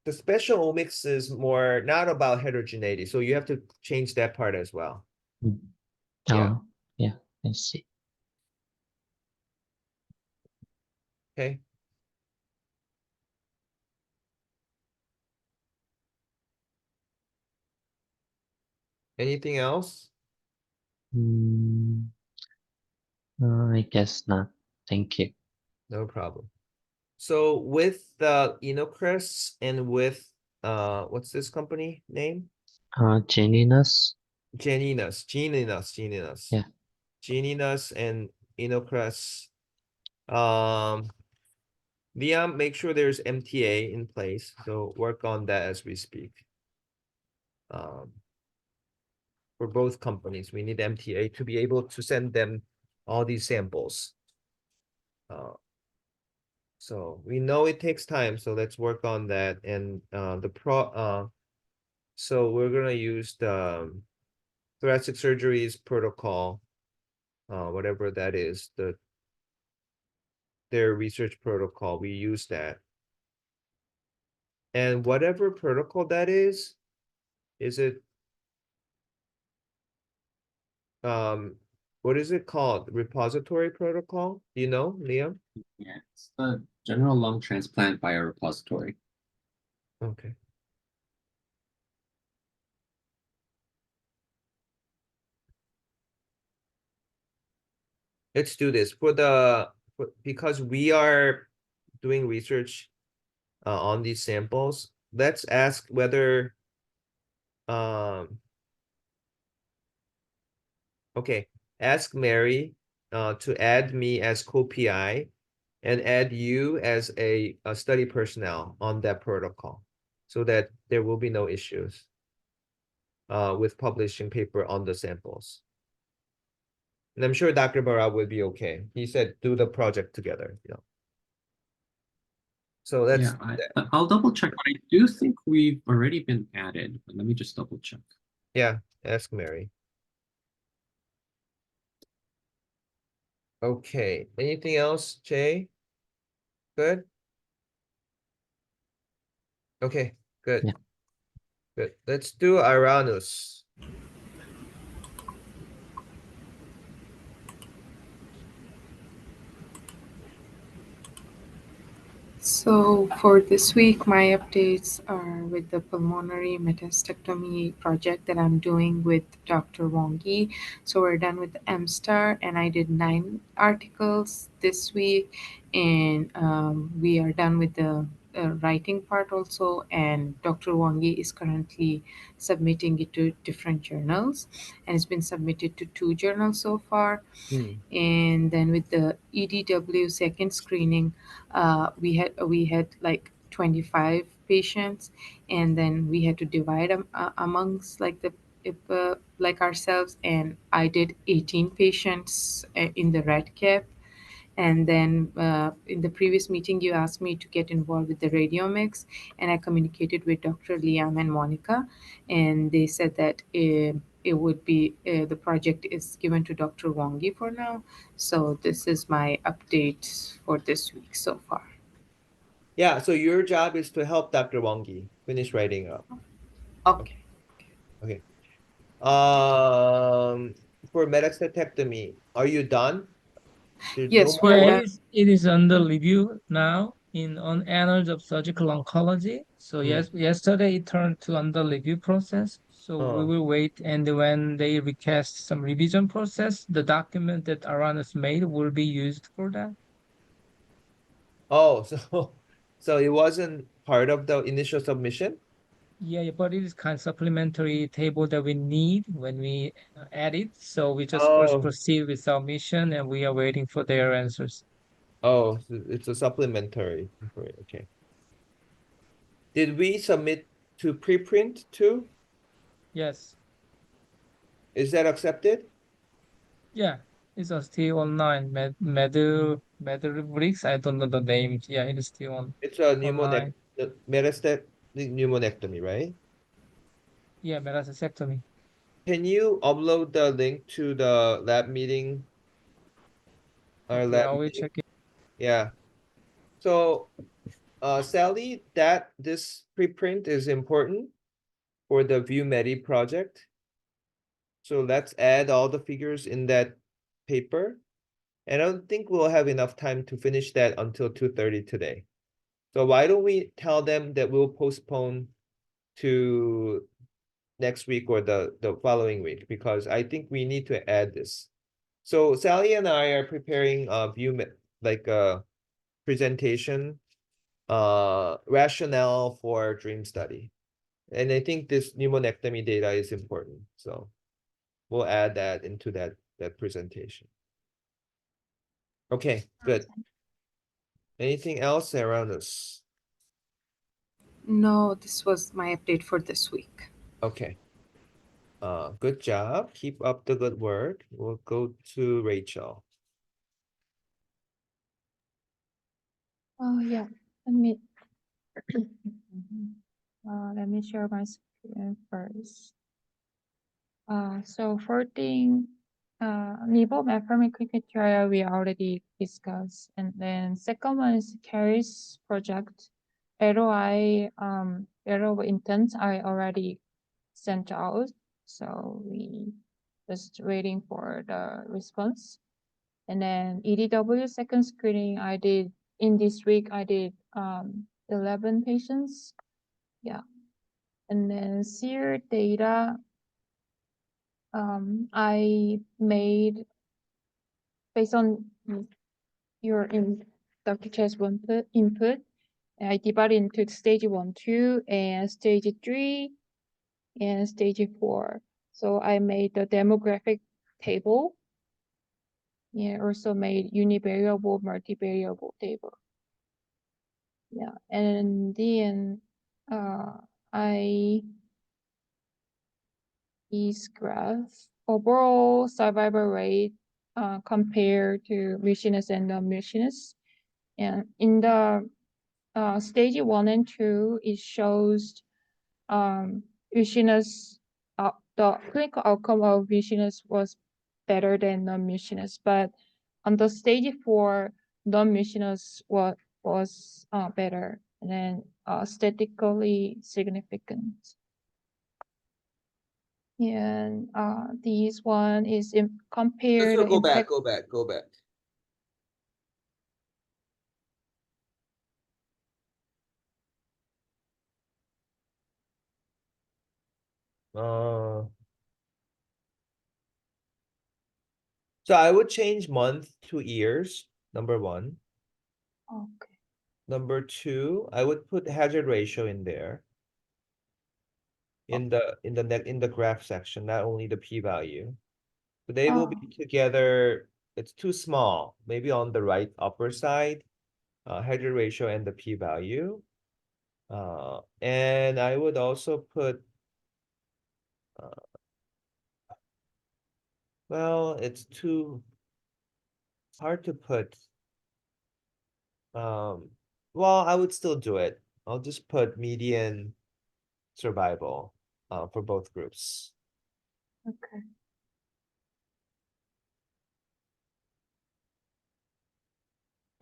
The Spatial Omics is more not about heterogeneity. So you have to change that part as well. Mm. Yeah. Oh, yeah, I see. Okay. Anything else? Mm, I guess not. Thank you. No problem. So with the Inocrest and with what's this company name? Geninus? Geninas. Yeah. Geninas and Inocrest. Liam, make sure there's MTA in place. So work on that as we speak. For both companies, we need MTA to be able to send them all these samples. So we know it takes time, so let's work on that. And so we're gonna use the thoracic surgeries protocol, whatever that is, their research protocol. We use that. And whatever protocol that is it what is it called? Repository protocol? Do you know, Liam? Yeah, it's the general lung transplant biorepository. Okay. Let's do this because we are doing research on these samples. Let's ask whether okay, ask Mary to add me as co-PI and add you as a study personnel on that protocol so that there will be no issues with publishing paper on the samples. And I'm sure Dr. Barra would be okay. He said do the project together, you know. So let's I'll double check, but I do think we've already been added, but let me just double check. yeah, ask Mary. Okay, anything else, Jay? Good? Okay, good. Yeah. Good. Let's do Iranus. So for this week, my updates are with the pulmonary metastectomy project that I'm doing with Dr. Wongi. So we're done with the MSTAR, and I did 9 articles this week, and we are done with the writing part also. And Dr. Wongi is currently submitting it to different journals, and it's been submitted to 2 journals so far. And then with the EDW second screening, we had like 25 patients, and then we had to divide them amongst like the if, like ourselves, and I did 18 patients in the red cap. And then in the previous meeting, you asked me to get involved with the radiomics, and I communicated with Dr. Liam and Monica, and they said that it would be the project is given to Dr. Wongi for now. So this is my update for this week so far. Yeah, so your job is to help Dr. Wongi finish writing up. Okay. Okay. For metastectomy, are you done? There's no Yes, more we're Yeah, done. work? it is under review now in on Annals of Surgical Oncology. So yes, yesterday it turned to under review process. So we Oh. will wait, and when they request some revision process, the document that Aranis made will be used for that. Oh, so it wasn't part of the initial submission? Yeah, but it is kind of supplementary table that we need when we add it. So we just first Oh, proceed with submission, and we are waiting for their answers. oh, so it's a supplementary. Okay. Did we submit to preprint too? Yes. Is that accepted? Yeah, it's still online. Medrubrix. I don't know the name. Yeah, it is still It's a online. metastatic pneumonectomy, right? Yeah, metasectomy. Can you upload the link to the lab meeting? Our Okay, lab I will meeting? check it. Yeah. So, Sally, this preprint is important for the ViewMedi project. So let's add all the figures in that paper. And I don't think we'll have enough time to finish that until 2:30 today. So why don't we tell them that we'll postpone to next week or the following week, because I think we need to add this. So Sally and I are preparing a like a presentation, rationale for dream study. And I think this pneumonectomy data is important. So we'll add that into that presentation. Okay, good. Anything else around us? No, this was my update for this week. Okay. Good job. Keep up the good work. We'll go to Rachel. Oh yeah, let me let me share my screen first. So for the Nivo metformin clinical trial we already discussed, and then second one is Carrie's project. LOI letter of intent I already sent out, so we just waiting for the response. And then EDW second screening I did in this week. I did 11 patients. Yeah. And then SEER data I made based on your Dr. Chae's input. I divided into stage 1, 2, and stage 3, and stage 4. So I made the demographic table. Yeah, also made univariable, multivariable table. Yeah, and then I these graph overall survival rate compared to mucinous and non-mucinous. And in the stage 1 and 2, it shows mucinous, the clinical outcome of mucinous was better than non-mucinous, but on the stage 4, non-mucinous was better and then statistically significant. And this one is compared Go back, impact. go back. So I would change month to years, number 1. Okay. Number 2, I would put hazard ratio in there. In the graph section, not only the p-value. So they will be together. It's too small, maybe on the right upper side, hazard ratio and the p-value. And I would also put, well, it's too hard to put. Well, I would still do it. I'll just put median survival for both groups. Okay.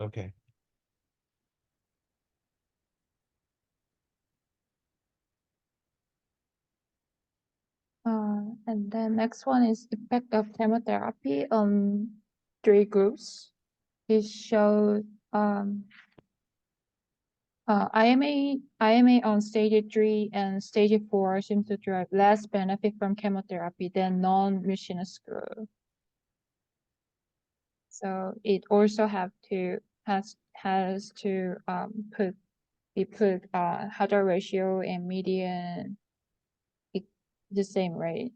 Okay. And then next one is effect of chemotherapy on 3 groups. It showed IMA on stage 3 and stage 4 seems to derive less benefit from chemotherapy than non-mucinous group. So it also has to put hazard ratio and median the same rate.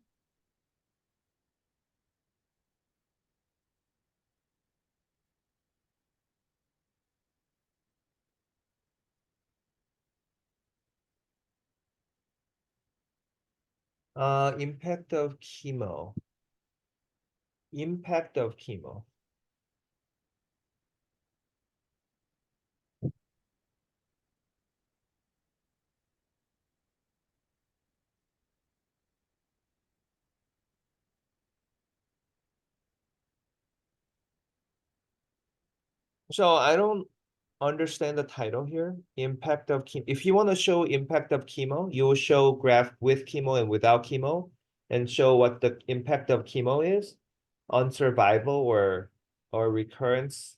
Impact of chemo. Impact of chemo. So I don't understand the title here. Impact of chemo. If you want to show impact of chemo, you will show graph with chemo and without chemo and show what the impact of chemo is on survival or recurrence.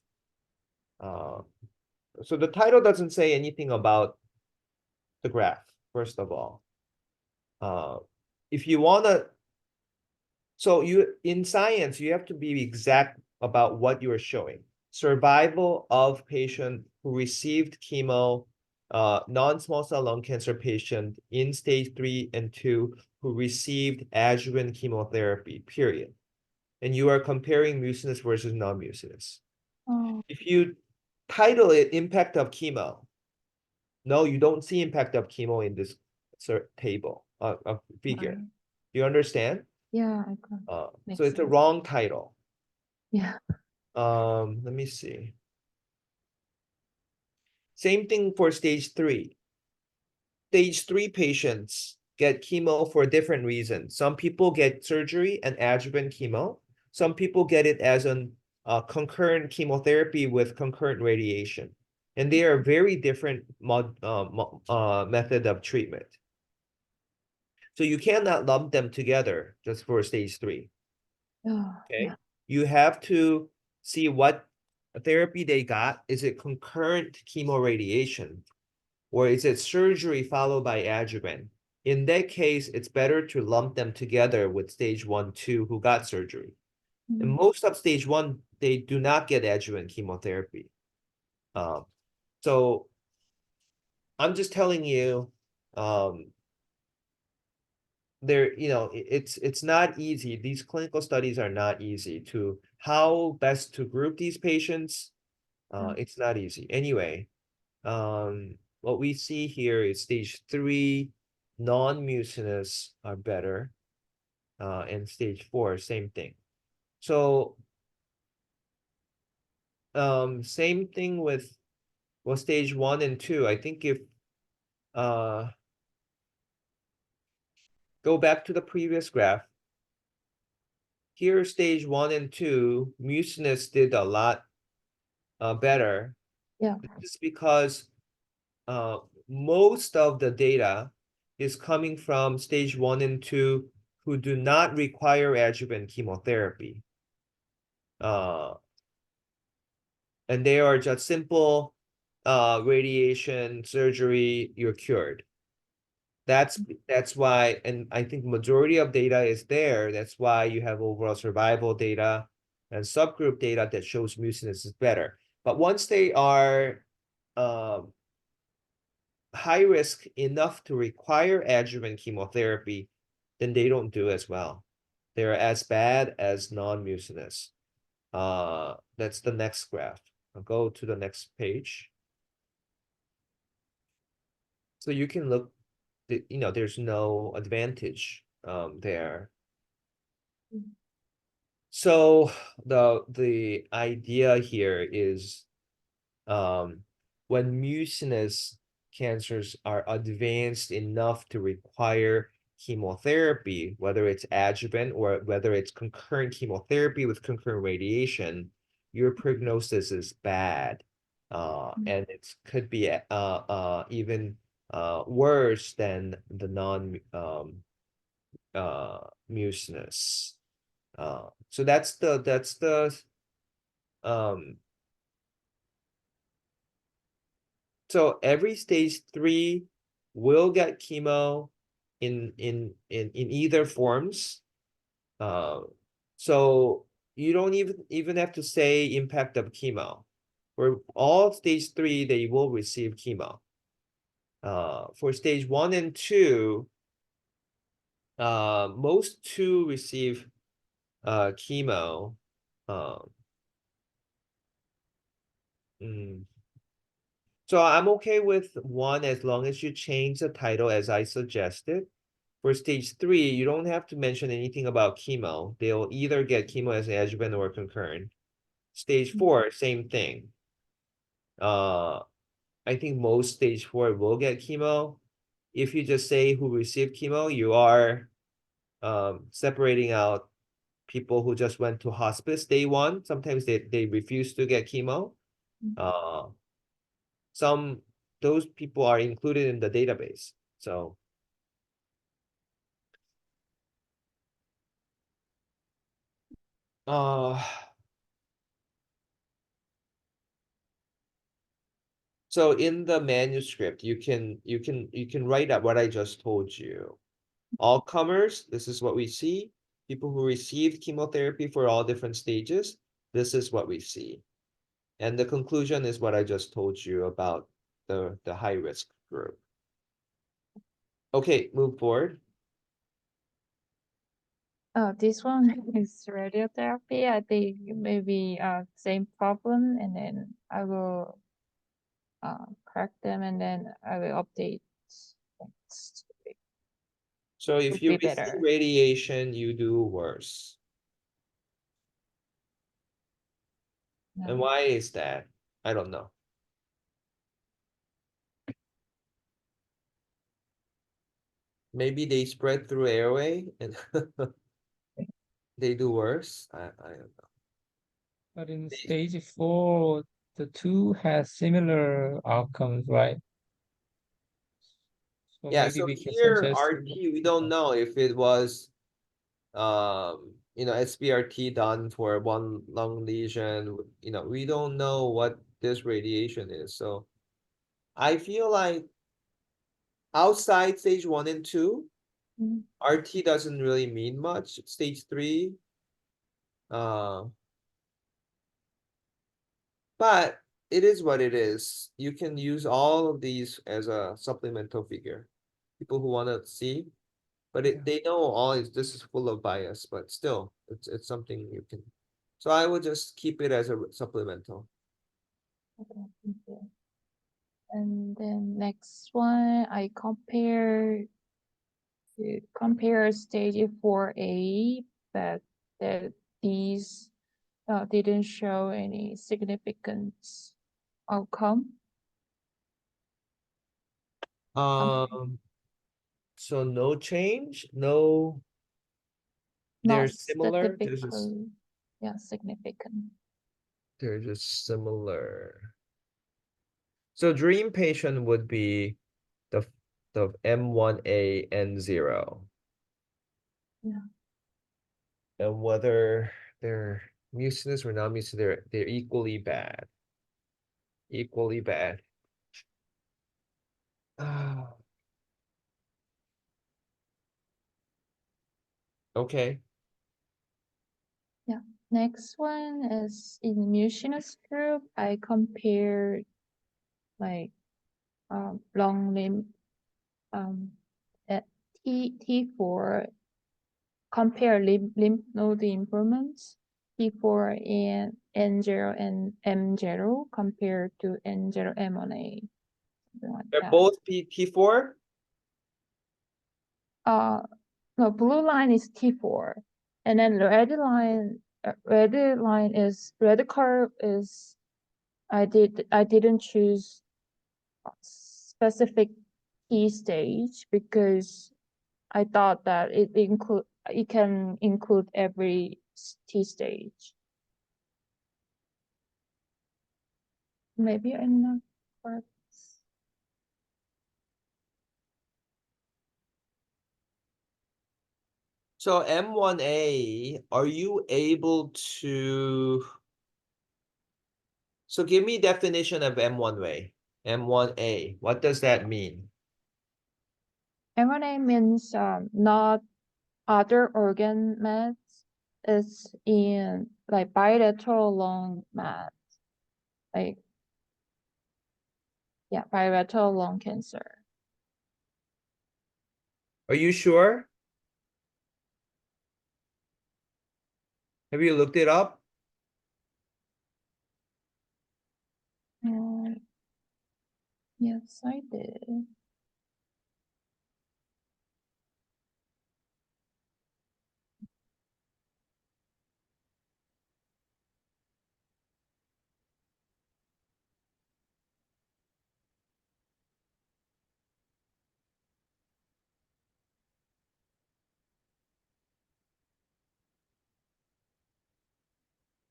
So the title doesn't say anything about the graph, first of all. If you want to, so you in science, you have to be exact about what you are showing. Survival of patient who received chemo, non-small cell lung cancer patient in stage 3 and 2 who received adjuvant chemotherapy, period. And you are comparing mucinous versus non-mucinous. Oh, If you title it impact of chemo, no, you don't see impact of chemo in this table, figure. right. You understand? Yeah, I got So makes it's a sense. wrong title. Yeah. Let me see. Same thing for stage 3. Stage 3 patients get chemo for different reasons. Some people get surgery and adjuvant chemo. Some people get it as an concurrent chemotherapy with concurrent radiation. And they are very different method of treatment. So you cannot lump them together just for stage 3. Oh, Okay. yeah. You have to see what therapy they got. Is it concurrent chemoradiation or is it surgery followed by adjuvant? In that case, it's better to lump them together with stage 1, 2 who got surgery. And most of stage 1, they do not get adjuvant chemotherapy. So I'm just telling you, it's not easy. These clinical studies are not easy to how best to group these patients. It's not easy. Anyway, what we see here is stage 3 non-mucinous are better, and stage 4 same thing. So same thing with stage 1 and 2. I think if go back to the previous graph. Here, stage 1 and 2, mucinous did a lot better. Yeah. This is because most of the data is coming from stage 1 and 2 who do not require adjuvant chemotherapy. And they are just simple radiation, surgery, you're cured. That's why, and I think majority of data is there. That's why you have overall survival data and subgroup data that shows mucinous is better. But once they are high risk enough to require adjuvant chemotherapy, then they don't do as well. They're as bad as non-mucinous. That's the next graph. I'll go to the next page. So you can look, there's no advantage there. So the idea here is when mucinous cancers are advanced enough to require chemotherapy, whether it's adjuvant or whether it's concurrent chemotherapy with concurrent radiation, your prognosis is bad. And it could be even worse than the mucinous. So that's the so every stage 3 will get chemo in either forms. So you don't even have to say impact of chemo. For all stage 3, they will receive chemo. For stage 1 and 2, most 2 receive chemo. So I'm okay with 1 as long as you change the title as I suggested. For stage 3, you don't have to mention anything about chemo. They'll either get chemo as adjuvant or concurrent. Stage 4, same thing. I think most stage 4 will get chemo. If you just say who received chemo, you are separating out people who just went to hospice day 1. Sometimes they refuse to get chemo. some those people are included in the database. So so in the manuscript, you can write out what I just told you. All comers, this is what we see. People who received chemotherapy for all different stages, this is what we see. And the conclusion is what I just told you about the high risk group. Okay, move forward. This one is radiotherapy. I think maybe same problem, and then I will correct them, and then I will update next week. So if Would you be receive better. radiation, you do worse. And No. why is that? I don't know. Maybe they spread through airway and they do worse. I don't know. But in stage 4, the two has similar outcomes, right? So Yeah, maybe so we can here suggest. RT, we don't know if it was SBRT done for one lung lesion. We don't know what this radiation is. So I feel like outside stage 1 and 2, Mm. RT doesn't really mean much. Stage 3, but it is what it is. You can use all of these as a supplemental figure. People who want to see, but they know all this is full of bias, but still, it's something you can. So I would just keep it as a supplemental. Okay, thank you. And then next one, I compare stage 4A, that these didn't show any significant outcome. So no change, no. They're Not similar. statistically, yeah, significant. They're just similar. So dream patient would be the M1A N0. Yeah. And whether they're mucinous or non-mucinous, they're equally bad. Equally bad. Okay. Yeah. Next one is in mucinous group. I compared like long limb at T4, compare lymph node improvements, T4 and N0 and M0 compared to N0 M1A. Something like They're that. both T4? No, blue line is T4, and then red curve is I didn't choose a specific T stage because I thought that it can include every T stage. Maybe I'm not correct. So M1A, are you able to? So give me definition of M1A. M1A, what does that mean? M1A means not other organ mets. It's in like bilateral lung met. Like, yeah, bilateral lung cancer. Are you sure? Have you looked it up? Yes, I did.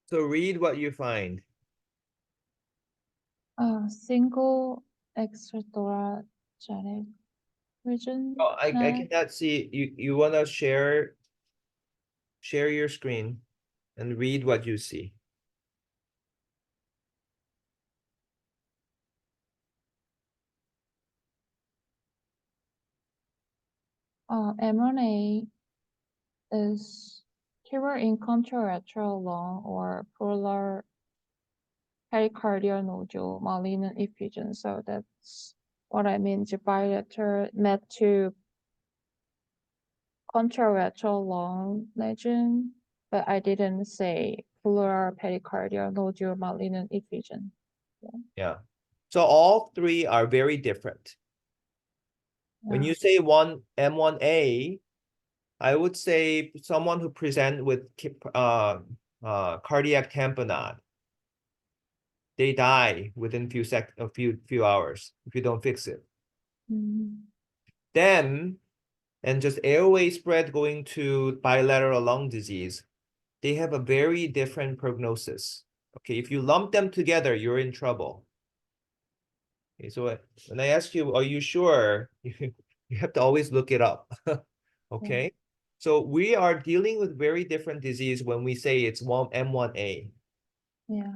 So read what you find. Single extrathoracic region. Oh, I cannot see. You wanna share your screen and read what you see. M1A is keyword in contralateral lung or pleural pericardial nodule malignant effusion. So that's what I mean. The bilateral met to contralateral lung lesion, but I didn't say pleural pericardial nodule malignant effusion. Yeah. So all three are very different. When you say one M1A, I would say someone who present with cardiac tamponade, they die within few hours if you don't fix it. Them and just airway spread going to bilateral lung disease, they have a very different prognosis. Okay, if you lump them together, you're in trouble. Okay, so when I ask you, are you sure? You have to always look it up. Okay, so we are dealing with very different disease when we say it's M1A. Yeah.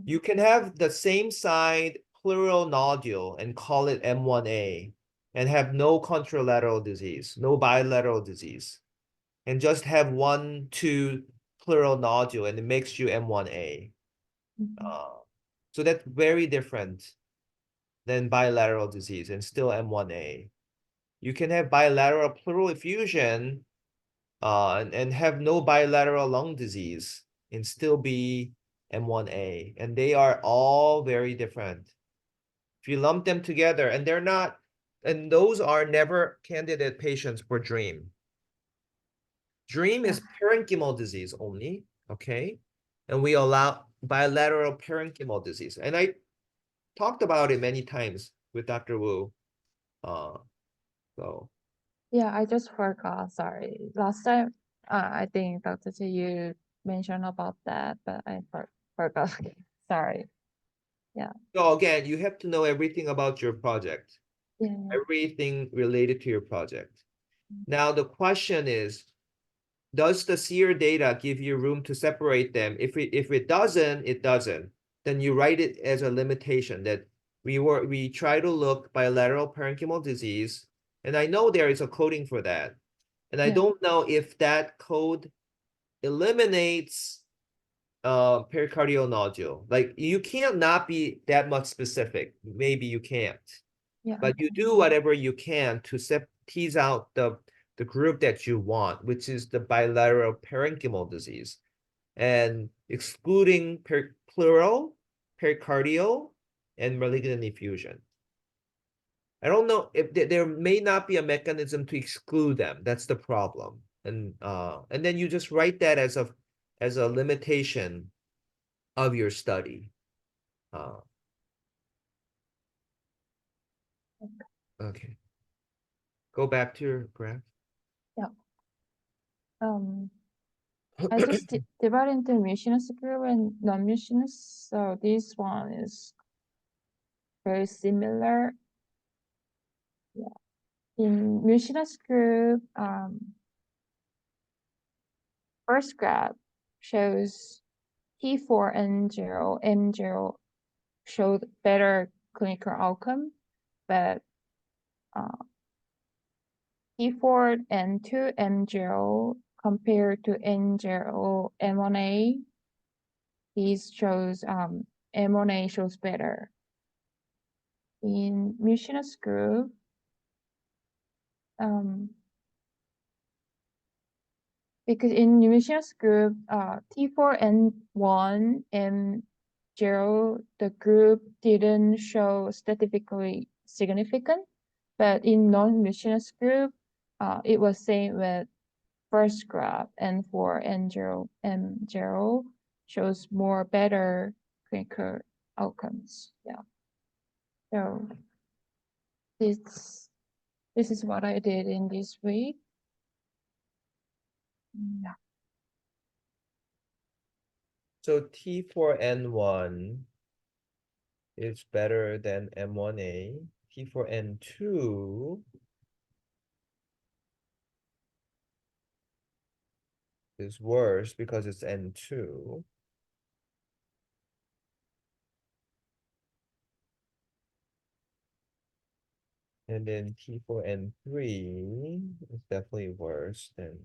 You can have the same side pleural nodule and call it M1A and have no contralateral disease, no bilateral disease, and just have 1-2 pleural nodule and it makes you M1A. So that's very different than bilateral disease and still M1A. You can have bilateral pleural effusion and have no bilateral lung disease and still be M1A. And they are all very different. If you lump them together, and they're not, and those are never candidate patients for DREAM. DREAM is parenchymal disease only, okay? And we allow bilateral parenchymal disease. And I talked about it many times with Dr. Wu. So Yeah, I just forgot. Sorry. Last time, I think Dr. Chae, you mentioned about that, but I forgot. Sorry. so again, you have to know everything about your project, Yeah. everything related to your project. Now the question is, does the SEER data give you room to separate them? If it doesn't, it doesn't. Then you write it as a limitation that we try to look bilateral parenchymal disease, and I know there is a coding for that, and I Yeah. don't know if that code eliminates pericardial nodule. Like you can't not be that much specific. Maybe you can't, Yeah. but you do whatever you can to tease out the group that you want, which is the bilateral parenchymal disease, and excluding pleural, pericardial, and malignant effusion. I don't know if there may not be a mechanism to exclude them. That's the problem. And then you just write that as a limitation of your study. Okay. Go back to your graph. I just divide into mucinous group and non-mucinous. So this one is very similar. Yeah. In mucinous group, first graph shows T4N0, M0 showed better clinical outcome, but T4 and 2 M0 compared to N0 M1A, these shows M1A shows better. In mucinous group, because in mucinous group, T4 and 1 and 0, the group didn't show statistically significant, but in non-mucinous group, it was same with first graph, N4 and 0 M0 shows more better clinical outcomes. Yeah. So this is what I did in this week. Yeah. So T4N1 is better than M1A. T4N2 is worse because it's N2. And then T4N3 is definitely worse than.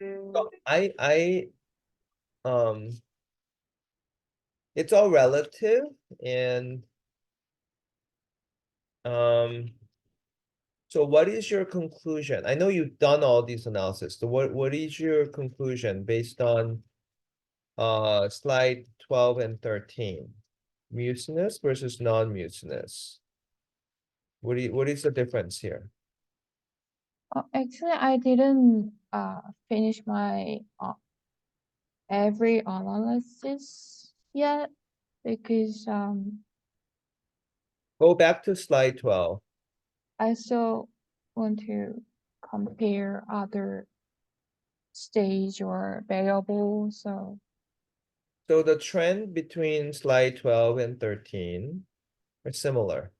So it's all relative, and so what is your conclusion? I know you've done all these analysis. So what is your conclusion based on slide 12 and 13? Mucinous versus non-mucinous. What is the difference here? Actually, I didn't finish my every analysis yet because Go back to slide 12. I still want to compare other stage or variable. So So the trend between slide 12 and 13 are similar.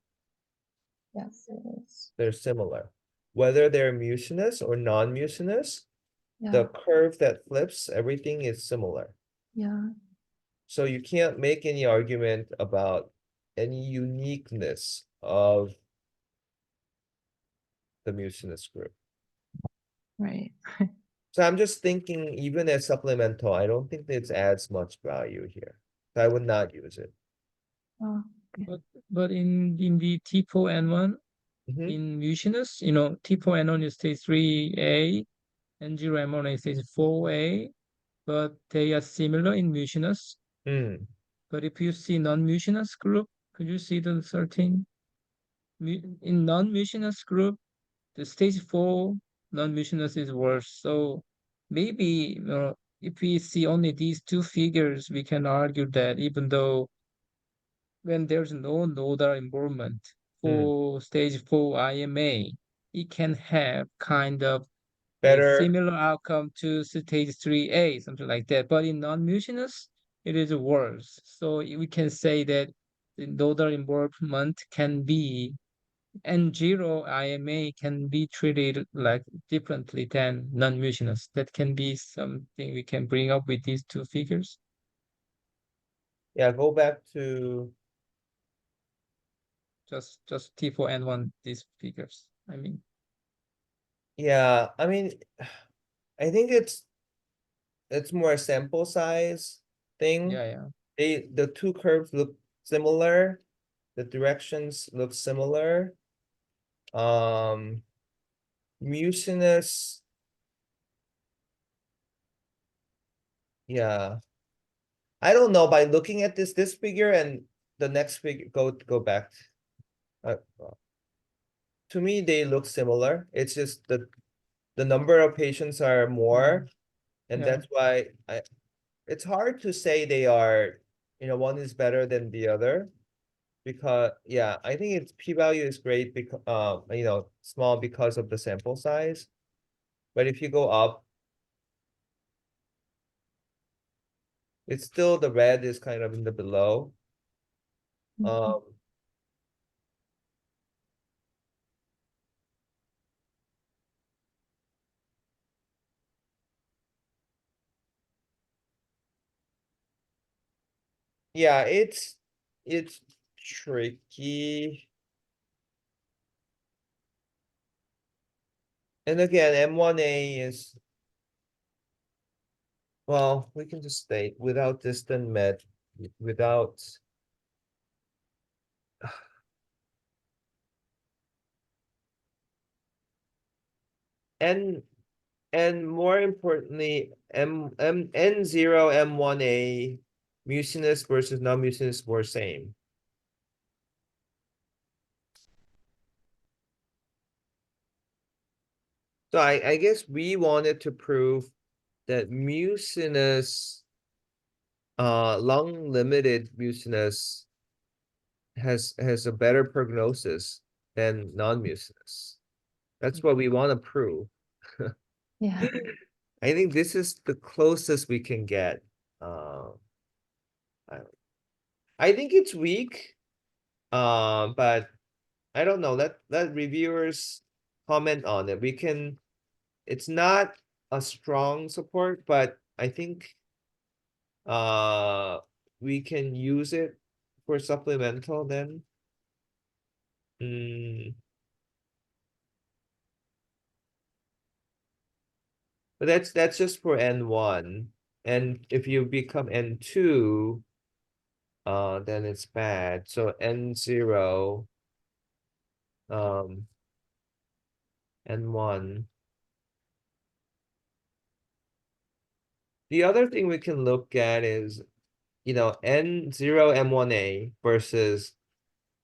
yes, it is. They're similar. Whether they're mucinous or non-mucinous, Yeah, the curve that flips, everything is similar. yeah, So you can't make any argument about any uniqueness of the mucinous group. right. So I'm just thinking, even as supplemental, I don't think it adds much value here. So I would not use it. Oh, But in the T4N1 Mhm. in mucinous, you know, T4N1 is stage 3A and G-RAMONA is stage 4A, but they are similar in mucinous. Mm. But if you see non-mucinous group, could you see the 13? In non-mucinous group, the stage 4 non-mucinous is worse. So maybe if we see only these two figures, we can argue that even though when there's no nodal involvement for stage 4 IMA, it can have kind of a Better. similar outcome to stage 3A, something like that. But in non-mucinous, it is worse. So we can say that the nodal involvement can be, and zero IMA can be treated like differently than non-mucinous. That can be something we can bring up with these two figures. Yeah, go back to. Just T4N1, these figures. I mean, Yeah, I mean, I think it's more a sample size thing. yeah. The two curves look similar, the directions look similar. Mucinous, yeah. I don't know, by looking at this figure and the next figure, go back. Uh, to me, they look similar. It's just the number of patients are more, and Yeah. that's why it's hard to say they are, one is better than the other. Because yeah, I think its p-value is great because small because of the sample size. But if you go up, it's still the red is kind of in the below. Um, yeah, it's tricky. And again, M1A is, well, we can just state without distant med, without. And more importantly, N0, M1A, mucinous versus non-mucinous were same. So I guess we wanted to prove that mucinous, lung-limited mucinous has a better prognosis than non-mucinous. That's what we want to prove. Yeah. I think this is the closest we can get. I think it's weak. But I don't know. Let reviewers comment on it. It's not a strong support, but I think we can use it for supplemental then. But that's just for N1. And if you become N2, then it's bad. So N0, N1. The other thing we can look at is, N0 M1A versus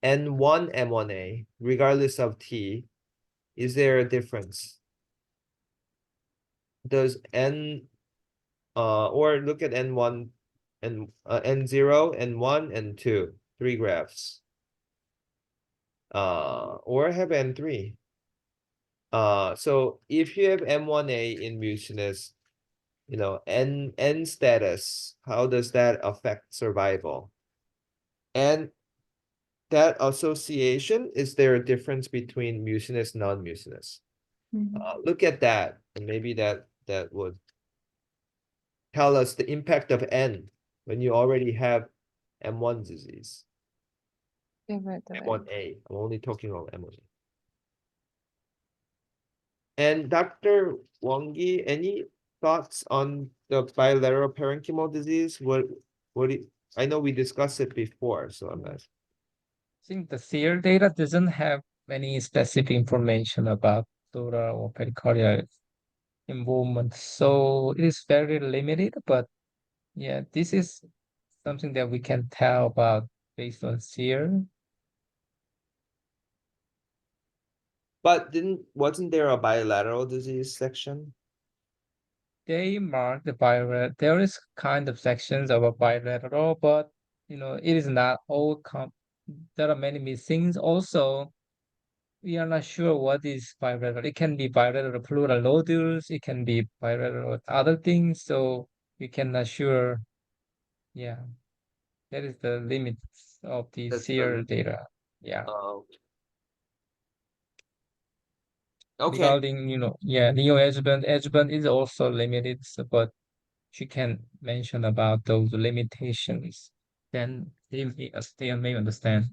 N1 M1A, regardless of T. Is there a difference? Does or look at N1 and N0, N1, N2, 3 graphs. Or have N3. So if you have M1A in mucinous, N status, how does that affect survival? And that association, is there a difference between mucinous, non-mucinous? Look at that, and maybe that would tell us the impact of N when you already have M1 disease. Yeah, right away. M1A. I'm only talking about M1A. And Dr. Wongi, any thoughts on the bilateral parenchymal disease? I know we discussed it before, so I'm asking. I think the SEER data doesn't have any specific information about pleural or pericardial involvement, so it is very limited. But yeah, this is something that we can tell about based on SEER. But wasn't there a bilateral disease section? They mark the bilateral. There is kind of sections of a bilateral, but it is not all. There are many missings. Also, we are not sure what is bilateral. It can be bilateral pleural nodules. It can be bilateral other things. So we cannot sure. Yeah, that is the limits of the That's SEER data. Yeah. Okay. Regarding, neoadjuvant, adjuvant is also limited, but she can mention about those limitations. Then they may understand.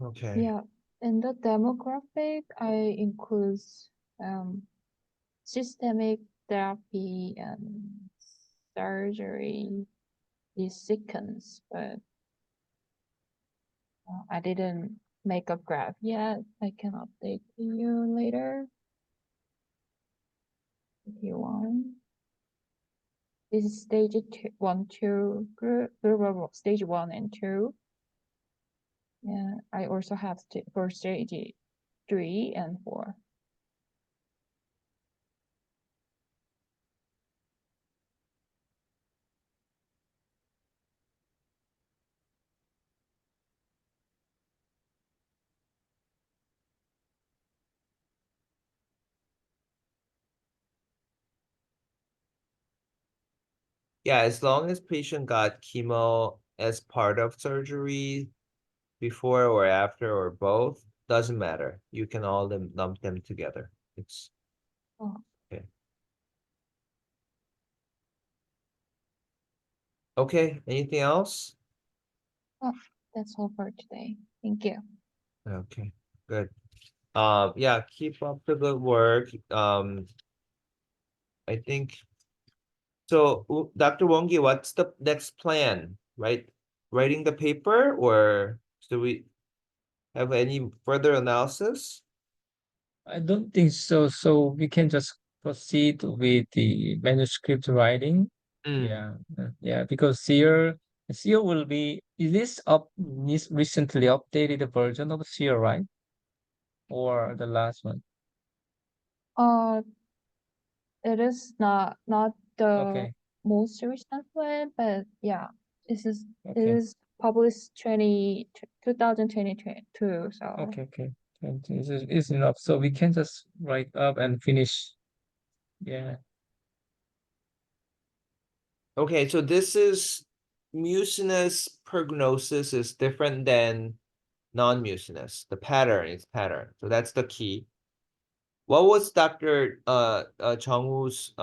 Okay. Yeah, in the demographic, I include systemic therapy and surgery is sequence, but I didn't make a graph yet. I can update you later if you want. This is stage 2, group, stage 1 and 2. Yeah, I also have for stage 3 and 4. Yeah, as long as patient got chemo as part of surgery before or after or both, doesn't matter. You can all lump them together. It's okay. Okay, anything else? Oh, that's all for today. Thank you. Okay, good. Yeah, keep up the good work. I think so. Dr. Wongi, what's the next plan? Right? Writing the paper, or do we have any further analysis? I don't think so. So we can just proceed with the manuscript writing. Yeah, because SEER will be, is this recently updated version of SEER, right? Or the last one? It is not the Okay. most recent one, but yeah, it Okay. is published 2022. So Okay. Is enough. So we can just write up and finish. Yeah. Okay, so this is mucinous prognosis is different than non-mucinous. The pattern is pattern. So that's the key. What was Dr. Chongwoo's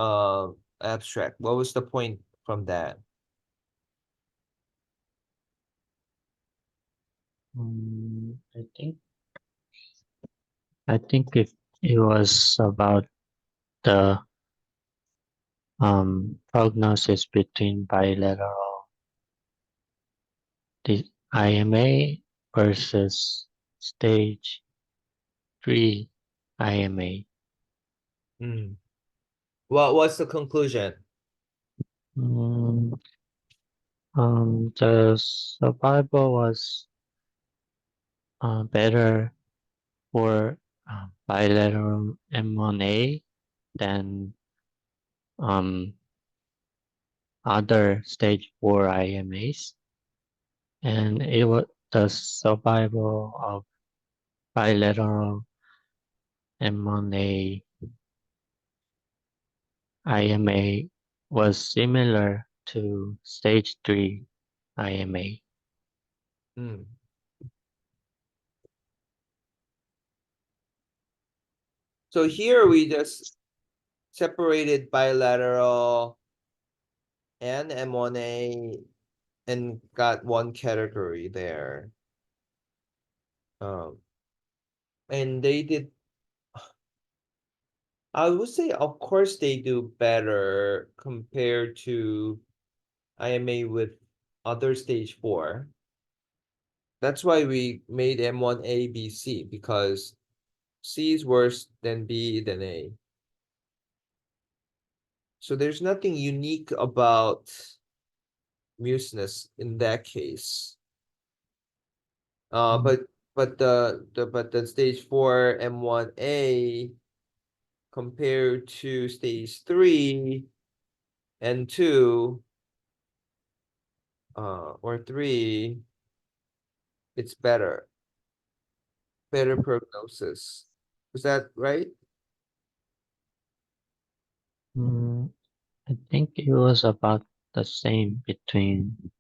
abstract? What was the point from that? I think it was about the prognosis between bilateral the IMA versus stage 3 IMA. What's the conclusion? The survival was better for bilateral M1A than other stage 4 IMAs, and it was the survival of bilateral M1A IMA was similar to stage 3 IMA. So here we just separated bilateral and M1A and got one category there. And they did, I would say, of course, they do better compared to IMA with other stage 4. That's why we made M1A, B, C, because C is worse than B than A. So there's nothing unique about mucinous in that case. But the stage 4 M1A compared to stage 3 and 2 or 3, it's better prognosis. Is that right? I think it was about the same between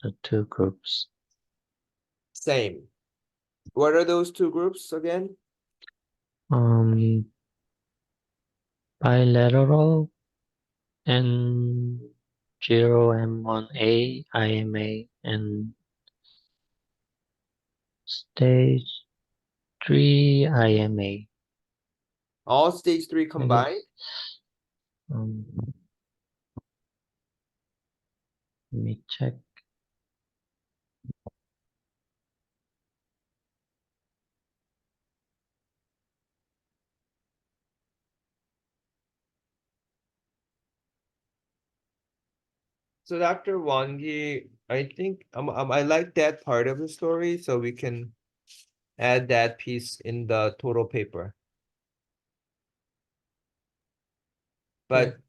the two groups. Same. What are those two groups again? Bilateral and 0M1A IMA and stage 3 IMA. All stage 3 combined? Let me check. So Dr. Wangi, I think I like that part of the story, so we can add that piece in the total paper. But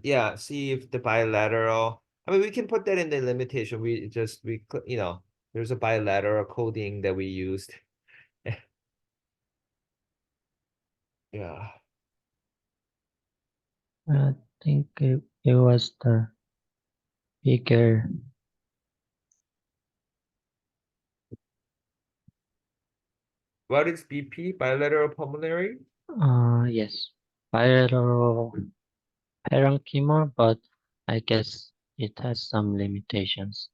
yeah, see if the bilateral. I mean, we can put that in the limitation. There's a bilateral coding that we used. Yeah. I think it was the bigger. What is BP? Bilateral pulmonary? Yes, bilateral parenchyma, but I guess it has some limitations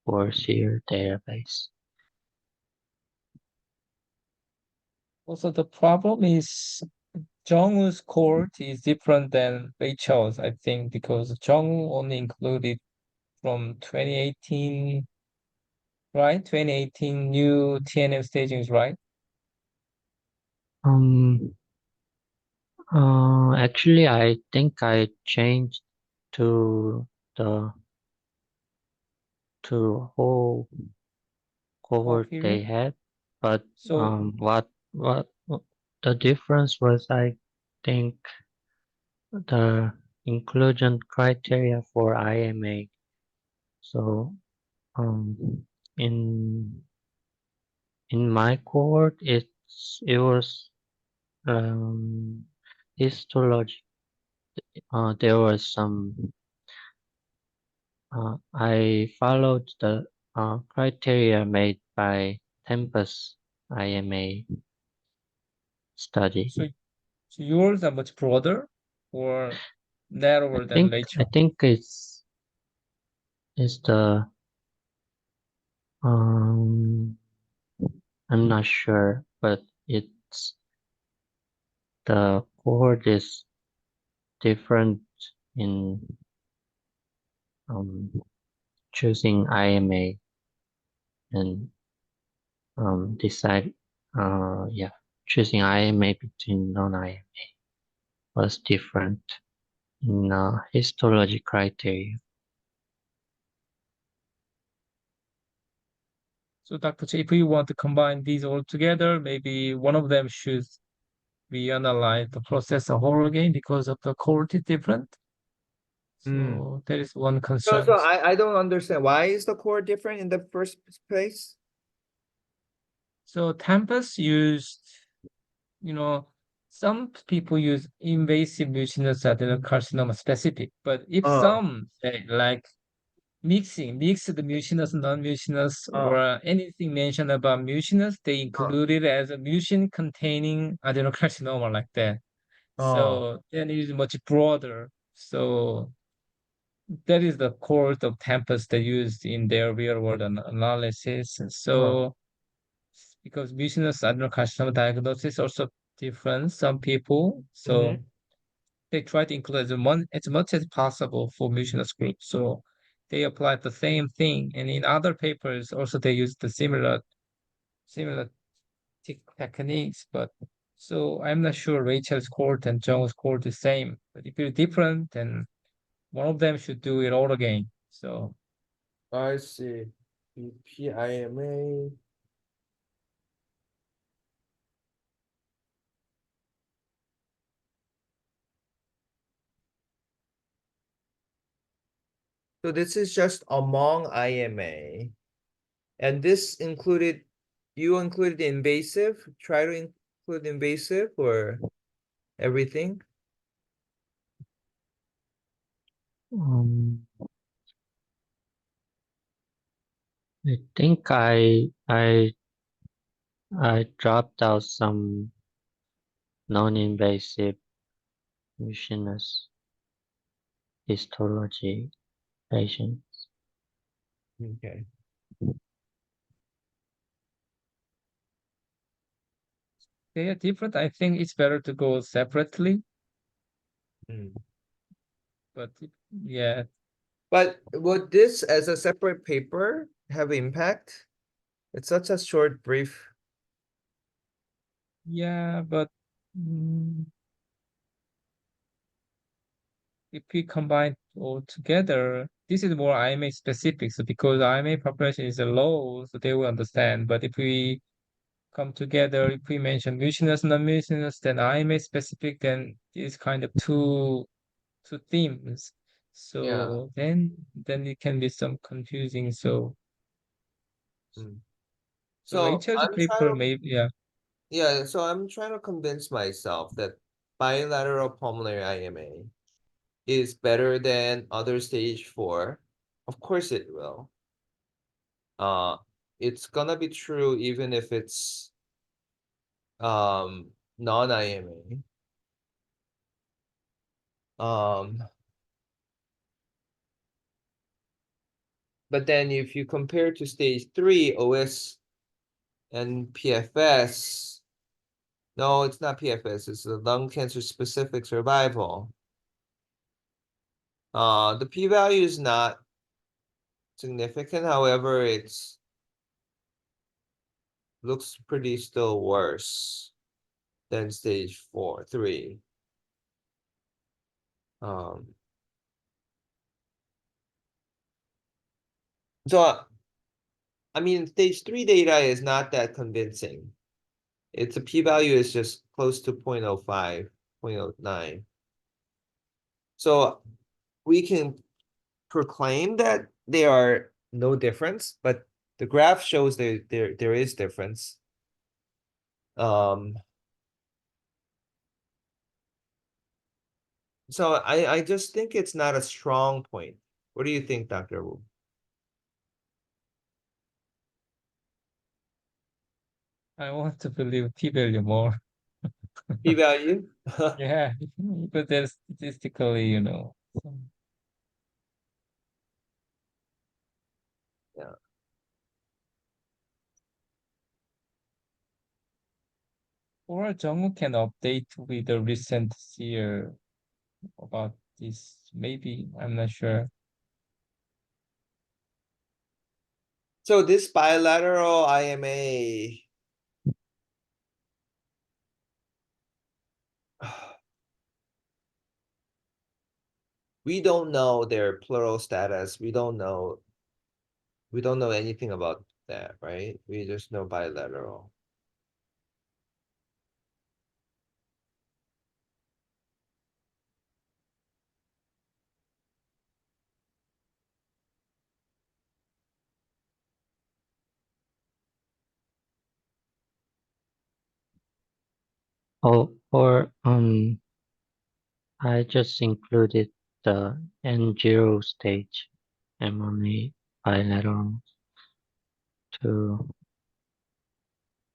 for sheer database. Also, the problem is Jungwoo's cohort is different than Rachel's, I think, because Jungwoo only included from 2018, right? 2018 new TNM stagings, right? Actually, I think I changed to the whole cohort they period. had, but So what the difference was, I think the inclusion criteria for IMA. So in my cohort, it was histology. There was some I followed the criteria made by Tempus IMA study. So yours are much broader or narrower than I Rachel? think it's the I'm not sure, but it's the cohort is different in choosing IMA and decide choosing IMA between non-IMA was different in histology criteria. So Dr. Chae, if we want to combine these all together, maybe one of them should be analyzed the process a whole again because of the cohort is different. So that is one concern. So I don't understand. Why is the core different in the first place? So Tempus used, some people use invasive mucinous adenocarcinoma specific, but if some say like mixed mucinous, non-mucinous, or anything mentioned about mucinous, they include it as a mucin containing adenocarcinoma like that. So then it is much broader. So that is the core of Tempest they used in their real world analysis. And so because mucinous adenocarcinoma diagnosis also different some people, so they try to include as much as possible for mucinous group. So they applied the same thing, and in other papers also they use the similar techniques. But so I'm not sure Rachel's court and John's court the same. But if it's different, then one of them should do it all again. So I see. PIMA. So this is just among IMA. And this included, you included invasive, try to include invasive or everything? I think I dropped out some non-invasive mucinous histology patients. Okay. they are different. I think it's better to go separately. But yeah, But would this as a separate paper have impact? It's such a short brief. yeah, but if we combine all together, this is more IMA specific. So because IMA population is low, so they will understand. But if we come together, if we mention mucinous, non-mucinous, then IMA specific, then it's kind of two themes. So then it can be some confusing. So So Rachel's I'm trying paper to, maybe, yeah. so I'm trying to convince myself that bilateral pulmonary IMA is better than other stage 4. Of course it will. It's gonna be true even if it's non-IMA. But then if you compare to stage 3 OS and PFS, no, it's not PFS, it's the lung cancer specific survival. The p-value is not significant, however, it's looks pretty still worse than stage 3. So I mean, stage 3 data is not that convincing. It's a p-value is just close to 0.05, 0.09. So we can proclaim that there are no difference, but the graph shows there is difference. So I just think it's not a strong point. What do you think, Dr. Wu? I want to believe p-value more. P-value? Yeah, but there's statistically, you know. Yeah. Or Jungwoo can update with the recent year about this. Maybe, I'm not sure. So this bilateral IMA, we don't know their plural status. We don't know anything about that, right? We just know bilateral. Oh, or I just included the N0 stage mRNA bilateral to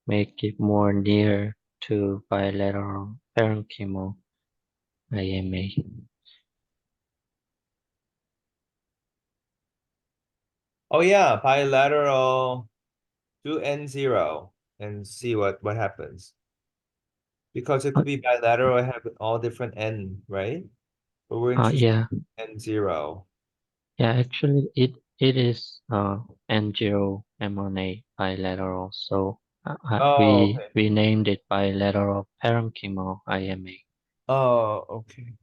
make it more near to bilateral parenchymal IMA. Oh yeah, bilateral, do N0 and see what happens. Because it could be bilateral and have all different N, right? But we're interested Yeah, in N0. yeah. Actually, it is N0 mRNA bilateral. So Oh, okay. we named it bilateral parenchymal IMA. Oh, okay.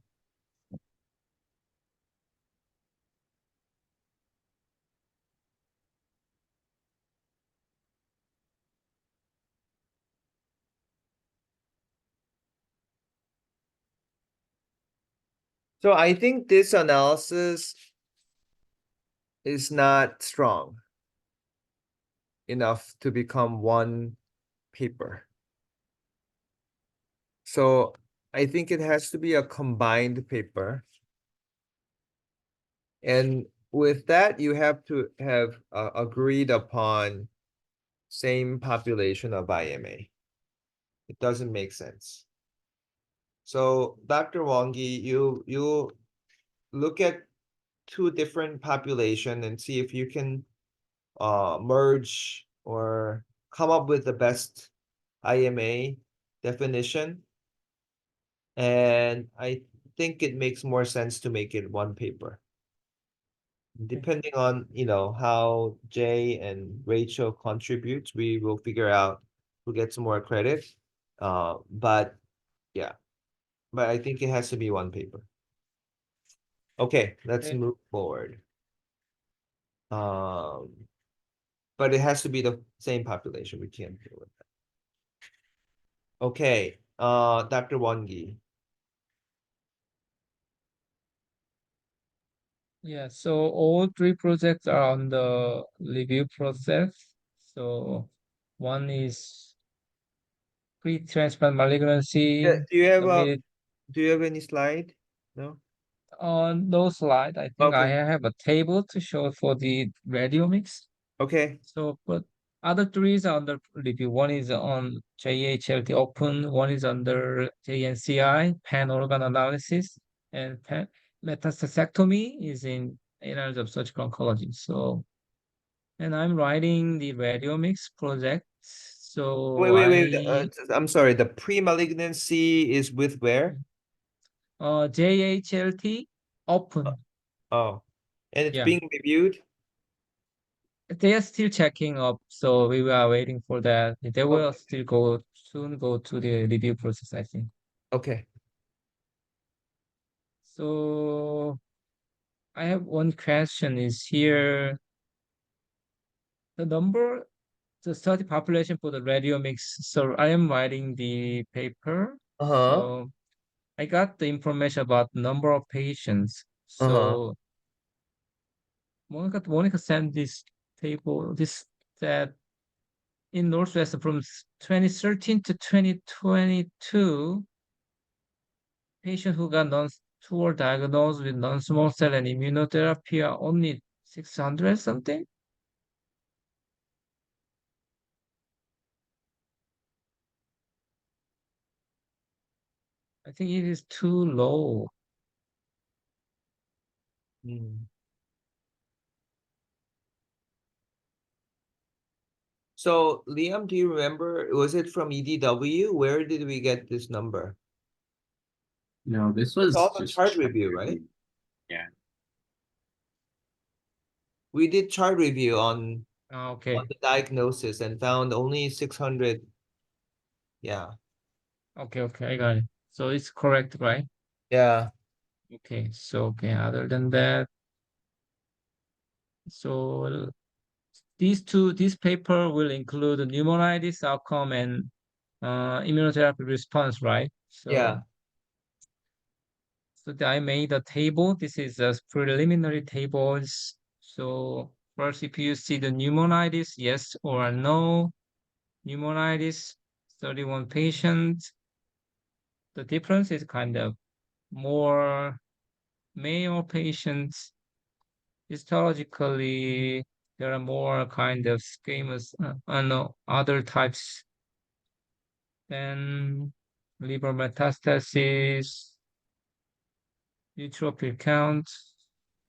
So I think this analysis is not strong enough to become one paper. So I think it has to be a combined paper. And with that, you have to have agreed upon same population of IMA. It doesn't make sense. So Dr. Wongi, you look at two different population and see if you can merge or come up with the best IMA definition. And I think it makes more sense to make it one paper. Depending on, how Jay and Rachel contribute, we will figure out who gets more credit. But yeah, but I think it has to be one paper. Okay, let's Okay. move forward. But it has to be the same population. We can't deal with that. Okay, Dr. Wongi. Yeah, so all three projects are on the review process. So one is pre-transplant malignancy. Do you have Submitted any slide? No? on those slides. I think I Okay, have a table to show for the radiomics. okay. So, but other three are under review. One is on JHLT open, one is under JNCI, pan organ analysis, and metastasectomy is in Annals of Surgical Oncology. So, and I'm writing the radiomics project. So Wait. I'm sorry. The pre-malignancy is with where? JHLT open. Oh, and it's Yeah. being reviewed? They are still checking up, so we are waiting for that. They will Okay. still soon go to the review process, I think. Okay. So I have one question is here. The number, the study population for the radiomics. So I am writing the paper. Uh-huh. So I got the information about number of patients. Uh-huh. So Monica sent this table, this that in Northwest from 2013 to 2022, patient who got who were diagnosed with non-small cell and immunotherapy are only 600 something. I think it is too low. So Liam, do you remember, was it from EDW? Where did we get this number? No, this It's was also just chart review, right? Yeah. We did chart review on Okay. the diagnosis and found only 600. Yeah. Okay, I got it. So it's correct, right? Yeah. Okay, so other than that, so this paper will include the pneumonitis outcome and immunotherapy response, right? Yeah. So I made a table. This is a preliminary tables. So first, if you see the pneumonitis, yes or no, pneumonitis, 31 patients. The difference is kind of more male patients. Histologically, there are more kind of squamous, no, other types than liver metastasis, neutrophil count.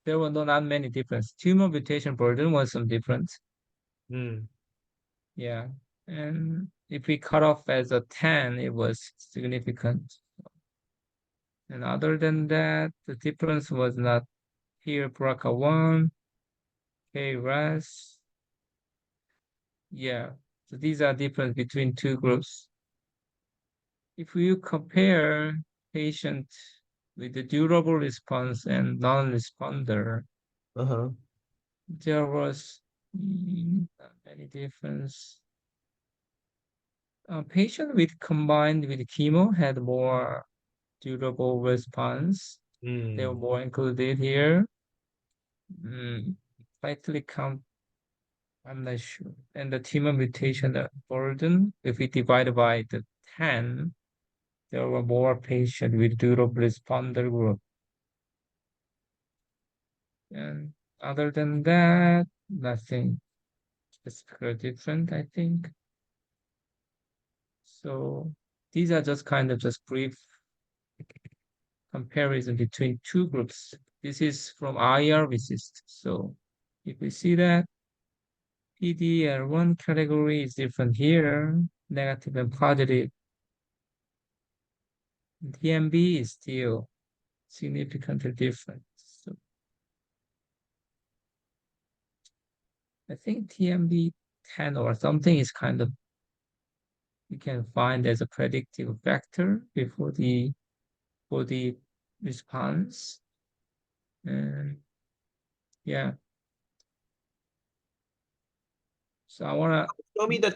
There were not many difference. Tumor mutation burden was some difference. Yeah. And if we cut off as a 10, it was significant. And other than that, the difference was not here, BRCA1, KRAS. Yeah. So these are different between two groups. If you compare patient with the durable response and non-responder, there was not any difference. A patient with combined with chemo had more durable response. They were more included here. Likely count, I'm not sure. And the tumor mutation burden, if we divide by the 10, there were more patients with durable responder group. And other than that, nothing specifically different, I think. So these are just kind of just brief comparison between two groups. This is from IR resist. So if we see that PDL1 category is different here, negative and positive. TMB is still significantly different. So I think TMB 10 or something is kind of, you can find as a predictive factor before for the response. And yeah. So I wanna Show me the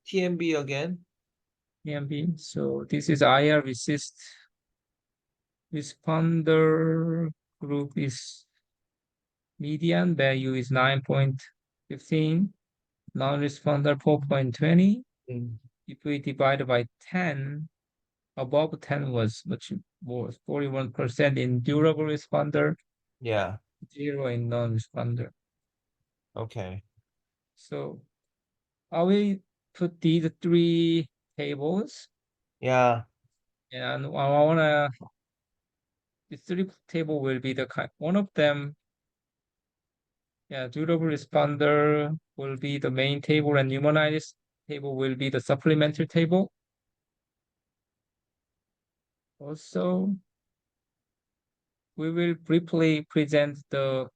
TMB again. TMB. So this is IR resist responder group is median value is 9.15, non-responder 4.20. If we divide by 10, above 10 was much more, 41% in durable responder, Yeah. 0 in non-responder. Okay. So I will put these three tables. Yeah. And I wanna, the three table will be the kind, one of them, yeah, durable responder will be the main table and pneumonitis table will be the supplementary table. Also, we will briefly present the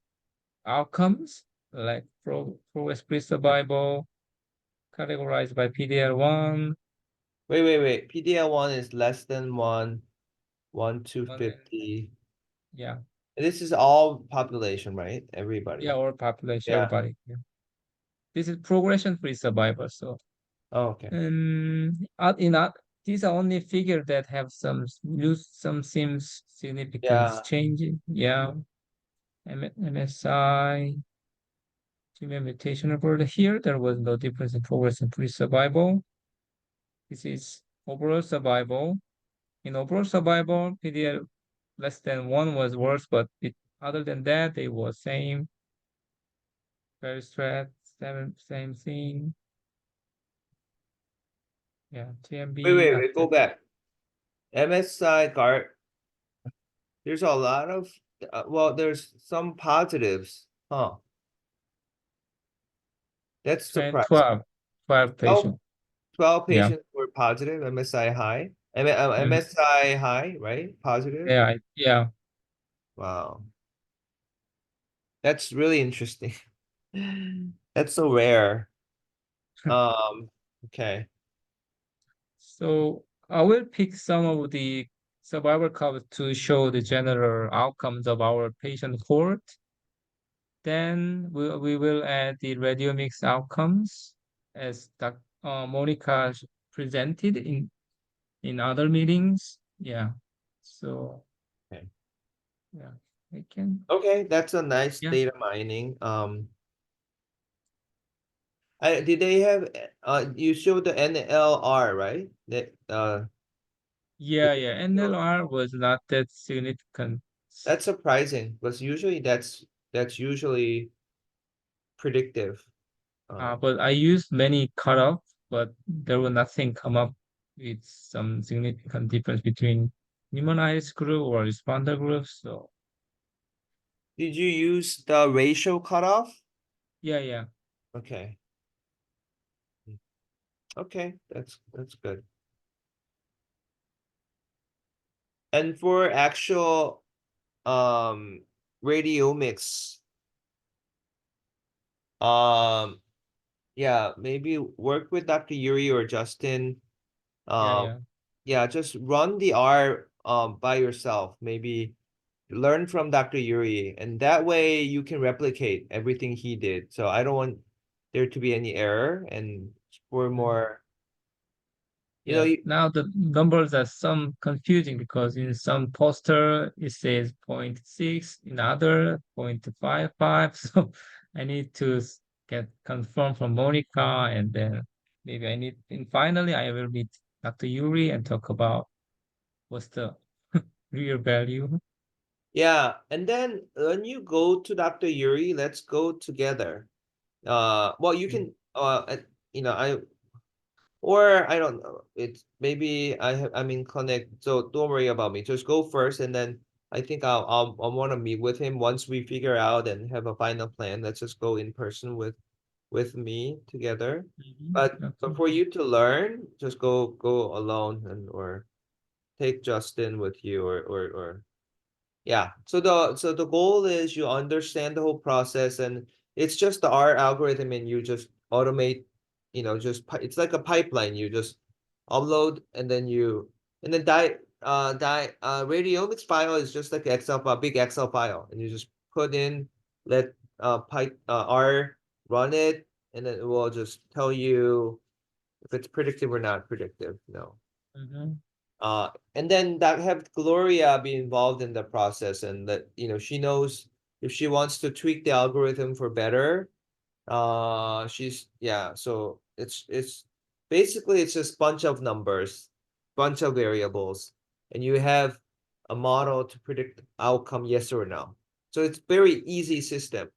outcomes like progress-free survival categorized by PDL1. Wait. PDL1 is less than 1 to 50. Yeah. This is all population, right? Everybody. Yeah, or population, Yeah. everybody. Yeah. This is progression-free survival. So, okay. These are only figures that have some seems significant Yeah. changing. Yeah. MSI, tumor mutational burden here. There was no difference in progression-free survival. This is overall survival. In overall survival, PDL less than one was worse, but other than that, they were same. Very straight, same thing. Yeah, TMB Wait, go after. back. MSI guard. There's a lot of, well, there's some positives, huh? That's surprising. 12 12, patients. 12 Yeah. patients were positive, MSI high. MSI high, right? Positive. Yeah. Wow. That's really interesting. That's so rare. Okay. So I will pick some of the survivor curves to show the general outcomes of our patient cohort. Then we will add the radiomics outcomes as Monica presented in other meetings. Yeah. So Okay. yeah, I can. Okay, that's a nice Yeah. data mining. Did they have you showed the NLR, right? That Yeah. NLR was not that significant. that's surprising because usually that's usually predictive. But I used many cutoff, but there was nothing come up with some significant difference between immunized group or responder groups. So Did you use the ratio cutoff? yeah. Okay. Okay, that's good. And for actual radiomics, yeah, maybe work with Dr. Yuri or Justin. Yeah. Yeah, just run the R by yourself. Maybe learn from Dr. Yuri, and that way you can replicate everything he did. So I don't want there to be any error, and for more, you know, Yeah. Now the numbers are some confusing because in some poster it says 0.6, in other 0.55. So I need to get confirmed from Monica, and then maybe and finally I will meet Dr. Yuri and talk about what's the real value. yeah. And then when you go to Dr. Yuri, let's go together. Well, you can you know, or I don't know. It's maybe I'm in connect, so don't worry about me. Just go first, and then I think I'll want to meet with him once we figure out and have a final plan. Let's just go in person with me together. But Okay. for you to learn, just go alone and or take Justin with you or yeah. So the goal is you understand the whole process and it's just the R algorithm and you just automate, it's like a pipeline. You just upload and then radiomics file is just like Excel file, big Excel file, and you just put in, let R run it, and then it will just tell you if it's predictive or not predictive. No. Mhm. And then that have Gloria be involved in the process and that, she knows if she wants to tweak the algorithm for better. So it's basically it's just bunch of numbers, bunch of variables, and you have a model to predict outcome yes or no. So it's very easy system.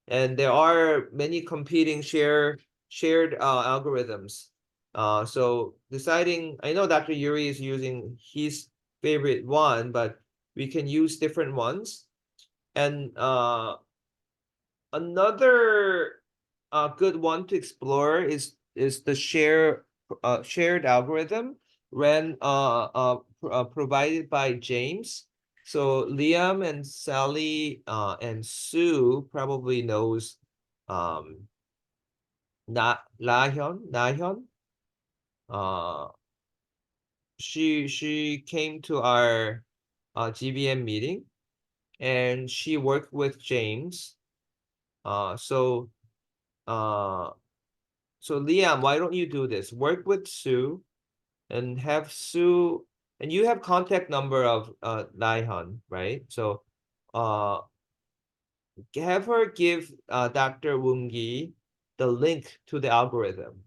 And there are many competing shared algorithms. So deciding, I know Dr. Yuri is using his favorite one, but we can use different ones. And another good one to explore is the shared algorithm provided by James. So Liam and Sally and Sue probably knows Nahyun. Uh she came to our GBM meeting and she worked with James. Uh so uh So Liam, why don't you do this? Work with Sue and have Sue, and you have contact number of Naihan, right? So have her give Dr. Woongi the link to the algorithm.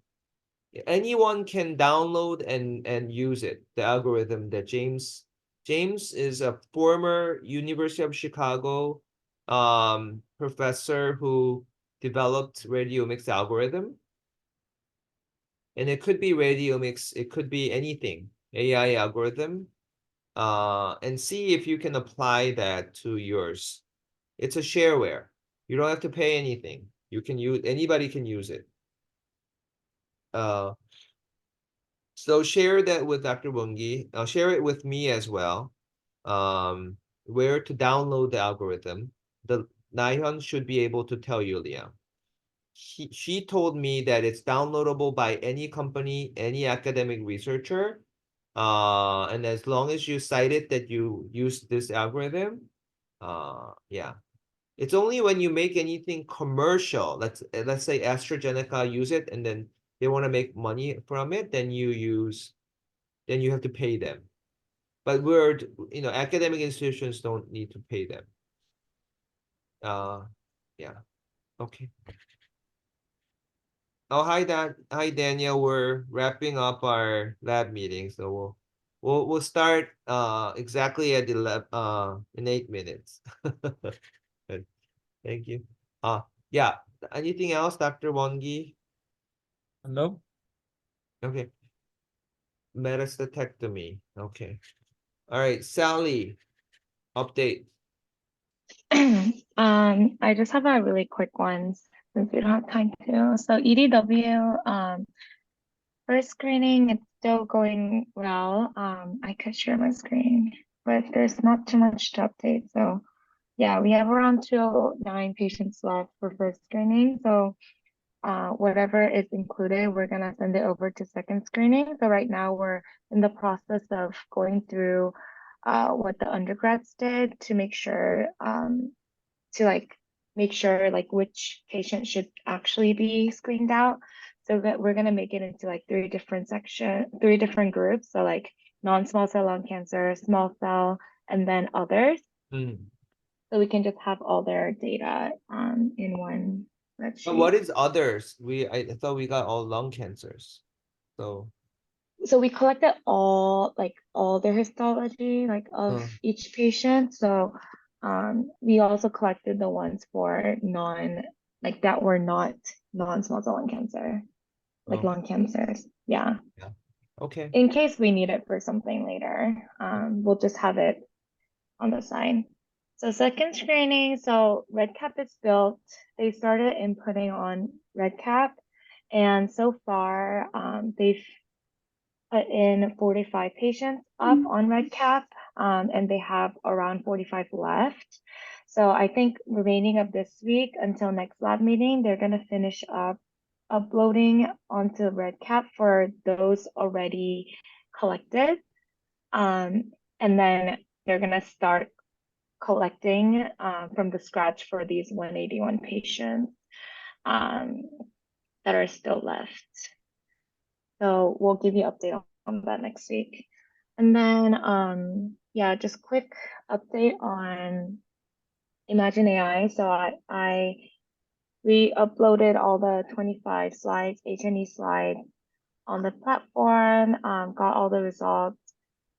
Anyone can download and use it, the algorithm that James James is a former University of Chicago professor who developed radiomics algorithm. And it could be radiomics, it could be anything, AI algorithm. And see if you can apply that to yours. It's a shareware. You don't have to pay anything. You can use, anybody can use it. So share that with Dr. Wongi. Share it with me as well. Where to download the algorithm. The Nahyun should be able to tell you, Liam. She told me that it's downloadable by any company, any academic researcher. And as long as you cite it that you use this algorithm, yeah. It's only when you make anything commercial, let's say AstraZeneca use it and then they want to make money from it, then you have to pay them. But academic institutions don't need to pay them. Yeah. Okay. Oh, hi Daniel. We're wrapping up our lab meeting, so we'll start exactly at 11 in 8 minutes. Good. Thank you. Yeah. Anything else, Dr. Wongi? Nope. Okay. Metastatectomy. Okay. All right, Sally, update. I just have a really quick one since we don't have time to. So EDW, first screening, it's still going well. I could share my screen, but there's not too much to update. So yeah, we have around 209 patients left for first screening. So whatever is included, we're gonna send it over to second screening. So right now we're in the process of going through what the undergrads did to make sure which patient should actually be screened out. So that we're gonna make it into like three different groups. So like non-small cell lung cancer, small cell, and then others. So we can just have all their data in one But spreadsheet. what is others? I thought we got all lung cancers. So we collected all their histology of each patient. So we also collected the ones for that were not non-small cell lung cancer, lung cancers. Yeah. Okay. In case we need it for something later, we'll just have it on the side. So second screening, so REDCap is built. They started inputting on REDCap, and so far they've put in 45 patients up on REDCap, and they have around 45 left. So I think remaining of this week until next lab meeting, they're going to finish up uploading onto REDCap for those already collected. And then they're going to start collecting from the scratch for these 181 patients that are still left. So we'll give you an update on that next week. And then, yeah, just quick update on Imagine AI. So we uploaded all the 25 slides, H&E slides on the platform, got all the results,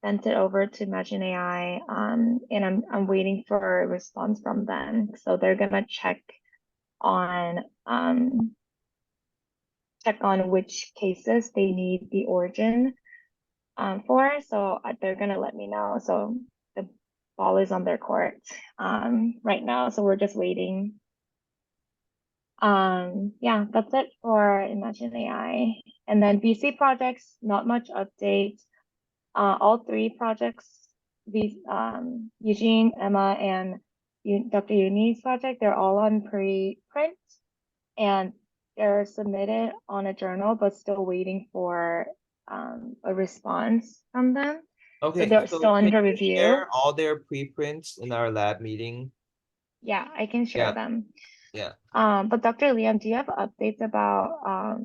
sent it over to Imagine AI, and I'm waiting for a response from them. So they're gonna check on which cases they need the origin for. So they're gonna let me know. So the ball is on their court right now. So we're just waiting. Yeah, that's it for Imagine AI. And then VC projects, not much update. All three projects, these Eugene, Emma, and Dr. Uni's project, they're all on preprint and they're submitted on a journal, but still waiting for a response from them. Okay, so they're still under review. Share all their preprints in our lab meeting. Yeah, I can share them. Yeah. But Dr. Liam, do you have updates about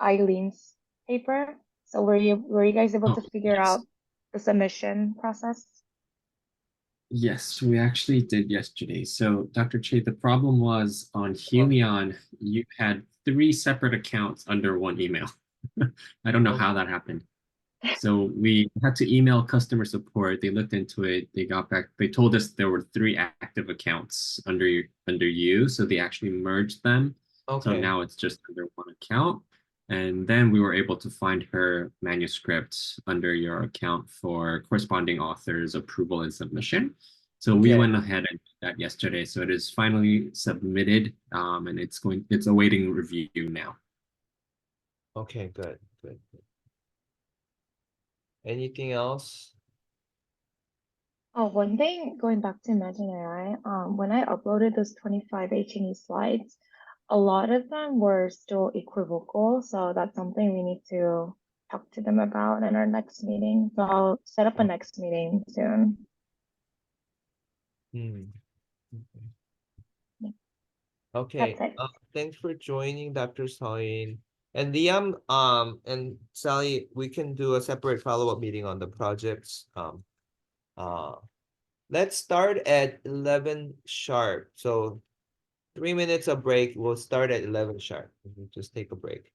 Eileen's paper? So were you guys able to figure out the submission process? Yes, we actually did yesterday. So Dr. Chae, the problem was on Helion, you had 3 separate accounts under one email. I don't know how that happened. So we had to email customer support. They looked into it. They got back. They told us there were 3 active accounts under you. So they actually merged them. So Okay. now it's just under one account. And then we were able to find her manuscript under your account for corresponding authors approval and submission. So we Okay. went ahead and did that yesterday. So it is finally submitted, and it's awaiting review now. Okay, good. Anything else? Oh, one thing going back to Imagine AI, when I uploaded those 25 H&E slides, a lot of them were still equivocal, so that's something we need to talk to them about in our next meeting. So I'll set up a next meeting soon. Hmm. Yeah. Okay. That's it. Thanks for joining, Dr. Soin. And Liam, and Sally, we can do a separate follow-up meeting on the projects. Uh, let's start at 11 sharp. So 3 minutes of break. We'll start at 11 sharp. Just take a break.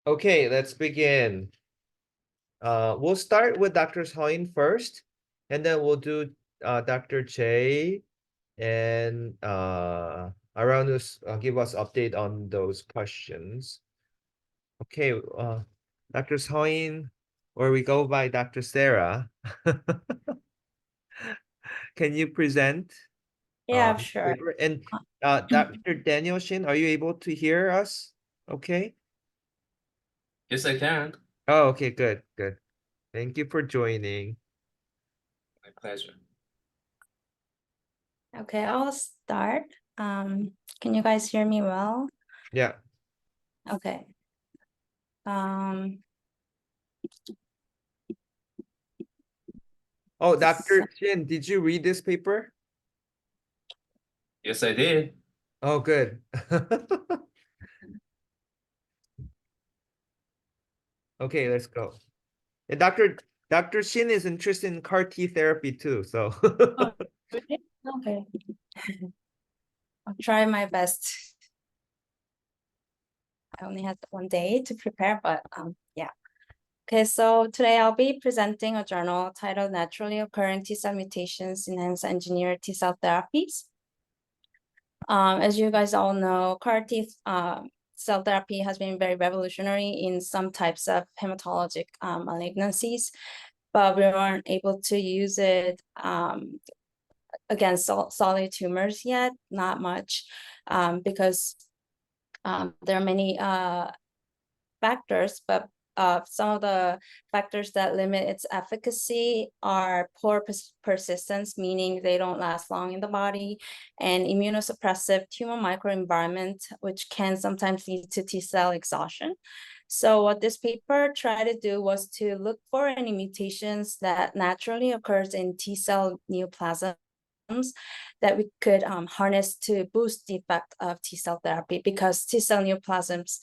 Okay, let's begin. We'll start with Dr. Chae first, and then we'll do Dr. Chae and around us give us update on those questions. Okay, Dr. Chae, or we go by Dr. Sarah. Can you present Yeah, sure. paper? And Dr. Daniel Shin, are you able to hear us? Okay. Yes, I can. Oh, okay, good, good. Thank you for joining. My pleasure. Okay, I'll start. Can you guys hear me well? Yeah. Okay. Oh, Dr. Shin, did you read this paper? Yes, I did. Oh, good. Okay, let's go. And Dr. Shin is interested in CAR T therapy too, so. Oh, really? Okay. I'll try my best. I only had one day to prepare, but yeah. Okay, so today I'll be presenting a journal titled Naturally Occurring T-cell Mutations in Hence Engineered T-cell Therapies. As you guys all know, CAR T cell therapy has been very revolutionary in some types of hematologic malignancies, but we weren't able to use it against solid tumors yet, not much, because there are many factors, but some of the factors that limit its efficacy are poor persistence, meaning they don't last long in the body, and immunosuppressive tumor microenvironment, which can sometimes lead to T-cell exhaustion. So what this paper tried to do was to look for any mutations that naturally occurs in T-cell neoplasms that we could harness to boost the effect of T-cell therapy, because T-cell neoplasms,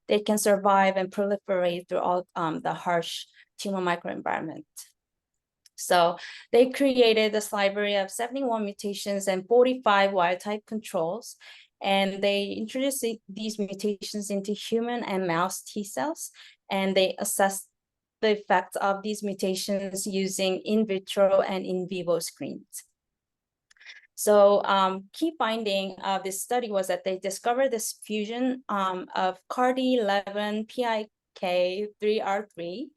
they can survive and proliferate throughout the harsh tumor microenvironment. So they created this library of 71 mutations and 45 wild-type controls, and they introduced these mutations into human and mouse T cells, and they assessed the effects of these mutations using in vitro and in vivo screens. So key finding of this study was that they discovered this fusion of CARD11 PIK3R3,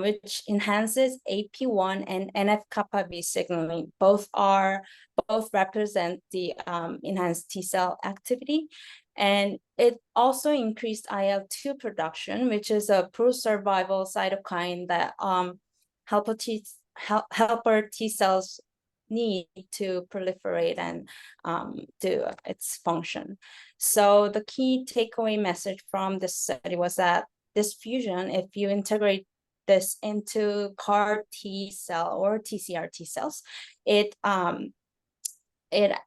which enhances AP1 and NF-kappa B signaling. Both represent the enhanced T cell activity. And it also increased IL-2 production, which is a pro-survival cytokine that helper T cells need to proliferate and do its function. So the key takeaway message from this study was that this fusion, if you integrate this into CAR T cell or TCR T cells, it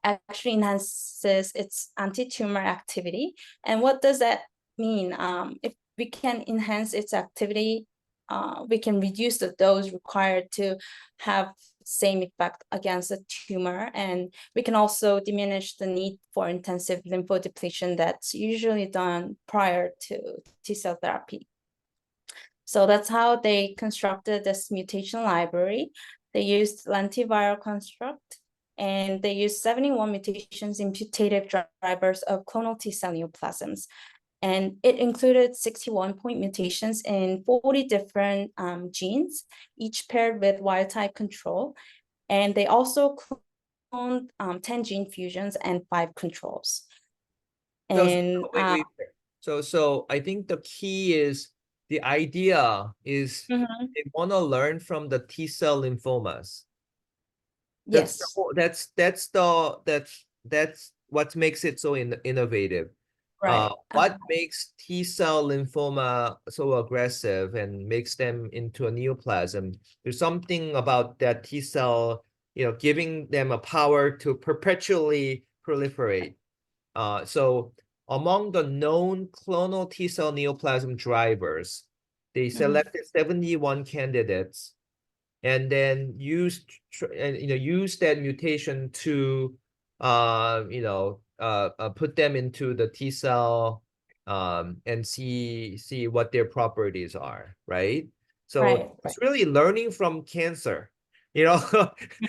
actually enhances its anti-tumor activity. And what does that mean? If we can enhance its activity, we can reduce the dose required to have same effect against the tumor, and we can also diminish the need for intensive lymphodepletion that's usually done prior to T-cell therapy. So that's how they constructed this mutation library. They used lentiviral construct, and they used 71 mutations in putative drivers of clonal T-cell neoplasms. And it included 61 point mutations in 40 different genes, each paired with wild-type control. And they also cloned 10 gene fusions and 5 controls. And wait. So I think the key is the idea is they want to learn from the T cell lymphomas. That's yes, that's what makes it so innovative. right. What makes T cell lymphoma so aggressive and makes them into a neoplasm? There's something about that T cell, giving them a power to perpetually proliferate. So among the known clonal T cell neoplasm drivers, they selected 71 candidates and then use that mutation to put them into the T cell and see what their properties are, right? So Right, it's really learning from cancer, you know,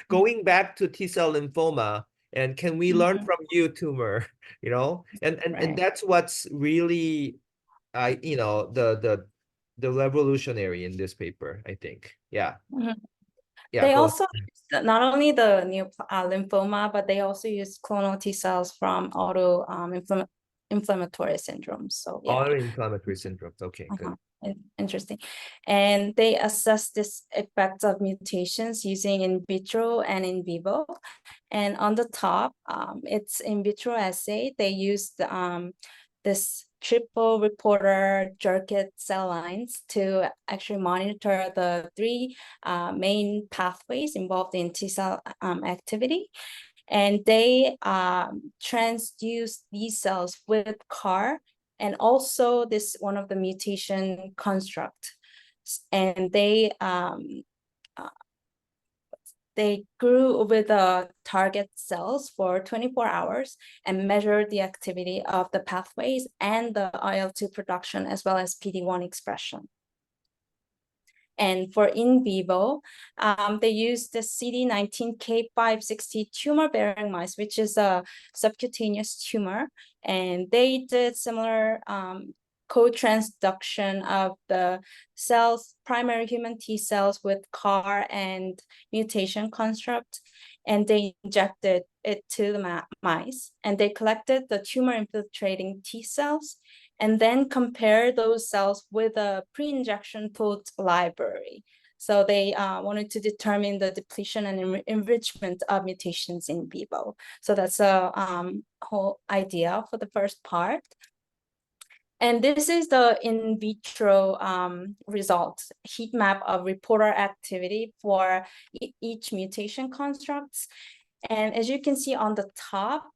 going back to T-cell lymphoma, and can we learn Mhm. from you, tumor, you know? And Right. that's what's really you know, the revolutionary in this paper, I think. Yeah. Mhm. Yeah, They go also use not only the lymphoma, but they also use clonal T cells from inflammatory syndromes. So yeah. autoinflammatory syndromes. Okay, good. Interesting. And they assess this effects of mutations using in vitro and in vivo. And on the top, it's in vitro assay. They used this triple reporter Jurkat cell lines to actually monitor the three main pathways involved in T cell activity. And they transduce these cells with CAR and also this one of the mutation construct. And they grew with the target cells for 24 hours and measured the activity of the pathways and the IL-2 production as well as PD-1 expression. And for in vivo, they used the CD19K560 tumor-bearing mice, which is a subcutaneous tumor. And they did similar co-transduction of the cells, primary human T cells with CAR and mutation construct. And they injected it to the mice. And they collected the tumor-infiltrating T cells and then compare those cells with a pre-injection pooled library. So they wanted to determine the depletion and enrichment of mutations in vivo. So that's a whole idea for the first part. And this is the in vitro results, heat map of reporter activity for each mutation constructs. And as you can see on the top,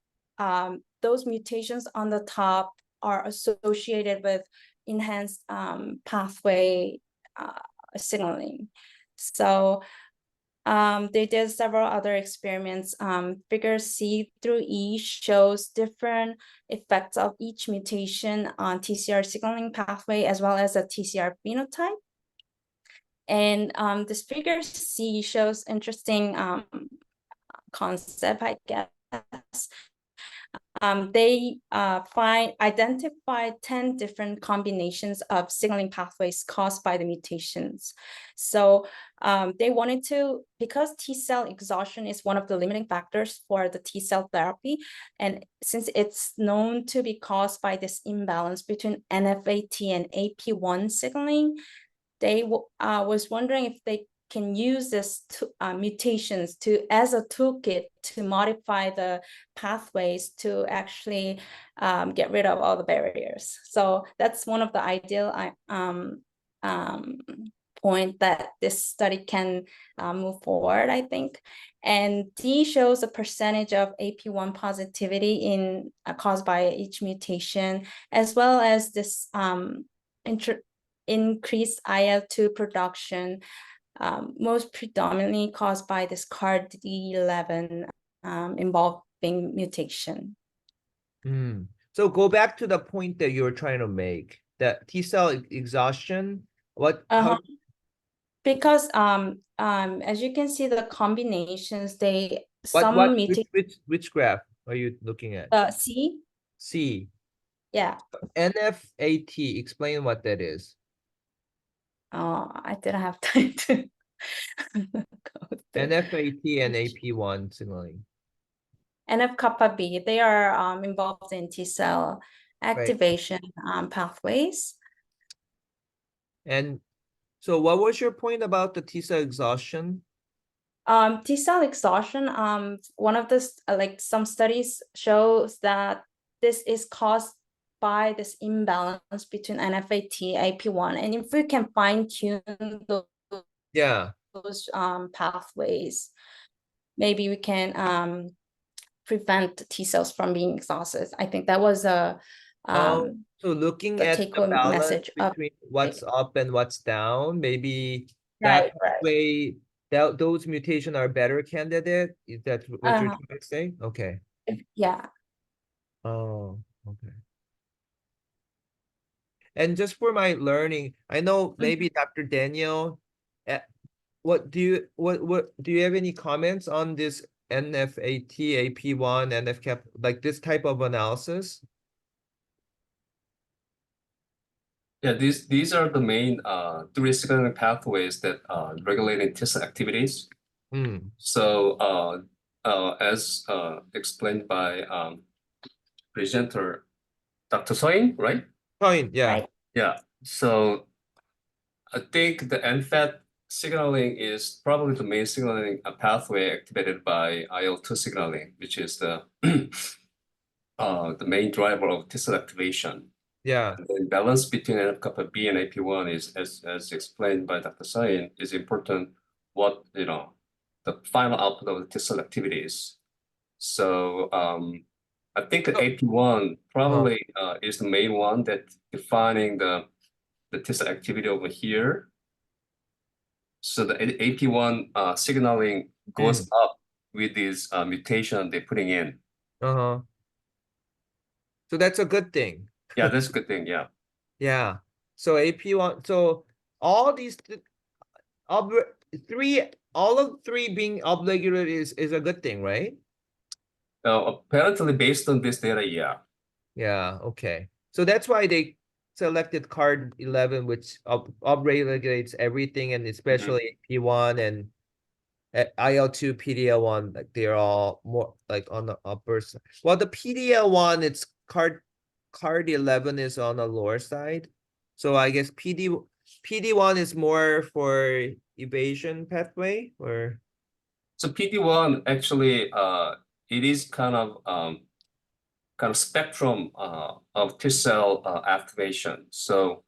those mutations on the top are associated with enhanced pathway signaling. So they did several other experiments. Figure C through E shows different effects of each mutation on TCR signaling pathway as well as a TCR phenotype. And this figure C shows interesting concept, I guess. They identified 10 different combinations of signaling pathways caused by the mutations. So they wanted to, because T cell exhaustion is one of the limiting factors for the T cell therapy, and since it's known to be caused by this imbalance between NFAT and AP1 signaling, they was wondering if they can use this mutations as a toolkit to modify the pathways to actually get rid of all the barriers. So that's one of the ideal point that this study can move forward, I think. And D shows a percentage of AP1 positivity in caused by each mutation, as well as this increased IL-2 production, most predominantly caused by this CARD11 involving mutation. So go back to the point that you were trying to make, that T-cell exhaustion, how because as you can see, the combinations, which graph are you looking at? C. C. Yeah. NFAT, explain what that is. I didn't have time to go through. NFAT and AP1 signaling. NF-kappa B, they are involved in T cell activation pathways. And so what was your point about the T-cell exhaustion? T cell exhaustion, one of the some studies shows that this is caused by this imbalance between NFAT, AP1, and if we can fine tune those pathways, maybe we can prevent T cells from being exhausted. I think that was a so looking at the balance between what's up and what's down, maybe that way those mutations are better candidate. Is that what you're trying to say? Okay. Yeah. Oh, okay. And just for my learning, I know maybe Dr. Daniel, what do you have any comments on this NFAT, AP1, NFCAP, like this type of analysis? Yeah, these are the main three signaling pathways that regulate T cell activities. Mm. So as explained by presenter Dr. Chae, right? Fine, yeah. Right. Yeah. So I think the NFAT signaling is probably the main signaling pathway activated by IL-2 signaling, which is the main driver of T cell activation. Yeah. The balance between NF-kappa B and AP1 is, as explained by Dr. Sain, is important. What the final output of the T cell activities. So I think the AP1 probably is the main one that defining the T cell activity over here. So the AP1 signaling goes up with this mutation they're putting in. Uh-huh. So that's a good thing. Yeah, that's a good thing. Yeah. Yeah. So AP1, so all these all of three being upregulated is a good thing, right? Apparently, based on this data, yeah. Yeah, okay. So that's why they selected card 11, which upregulates everything, and especially AP1 and IL-2, PDL1, like they're all more like on the upper side. Well, the PDL1, it's card 11 is on the lower side. So I guess PD1 is more for evasion pathway, or So PD1 actually it is kind of spectrum of T cell activation. So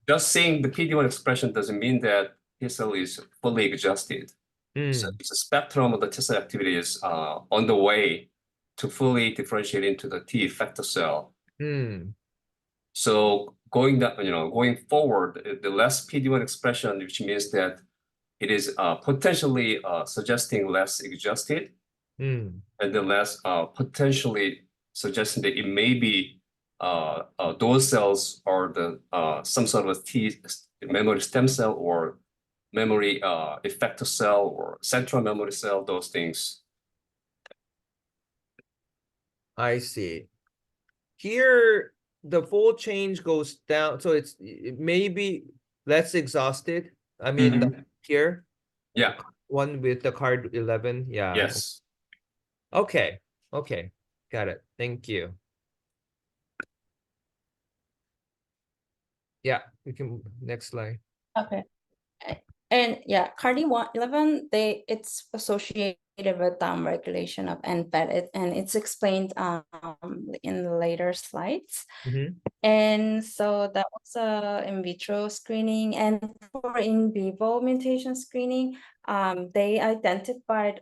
just seeing the PD1 expression doesn't mean that T cell is fully exhausted. So it's a spectrum of the T cell activity is on the way to fully differentiate into the T effector cell. So going forward, the less PD1 expression, which means that it is potentially suggesting less exhausted, and then less potentially suggesting that it may be those cells are the some sort of T memory stem cell or memory effector cell or central memory cell, those things. I see. Here, the full change goes down, so it may be less exhausted. I mean, here, yeah, one with the card 11, yeah. Yes. Okay, okay, got it. Thank you. Yeah, we can next slide. Okay. And yeah, CARD11, it's associated with regulation of NFAT, and it's explained in the later slides. And so that was in vitro screening, and for in vivo mutation screening, they identified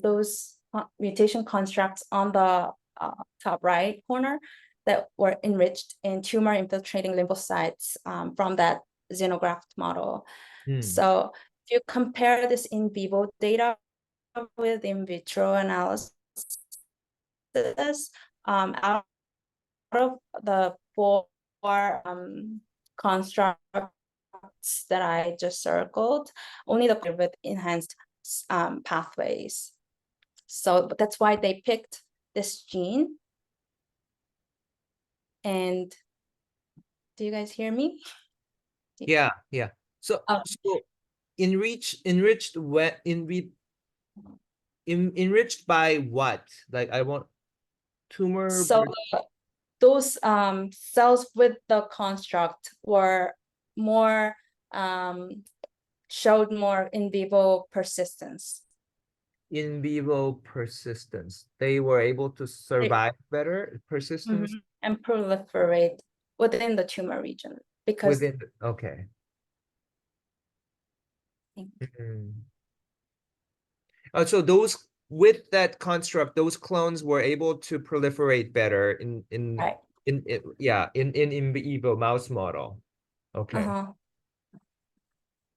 those mutation constructs on the top right corner that were enriched in tumor infiltrating lymphocytes from that xenograft model. So if you compare this in vivo data with in vitro analysis, out of the four constructs that I just circled, only the with enhanced pathways. So that's why they picked this gene. And do you guys hear me? Yeah. So enriched by what? Like I want tumor. So those cells with the construct were more showed more in vivo persistence. In vivo persistence. They were able to survive better persistence and proliferate within the tumor region because within. Okay. So those with that construct, those clones were able to proliferate better in vivo mouse model. Okay.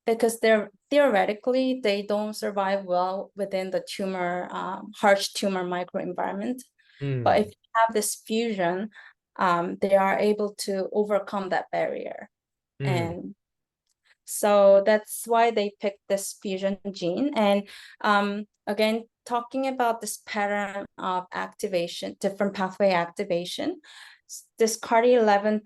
Because they're theoretically they don't survive well within the tumor harsh tumor microenvironment. But if you have this fusion, they are able to overcome that barrier. Mm. And so that's why they picked this fusion gene. And again, talking about this pattern of activation, different pathway activation, this CARD11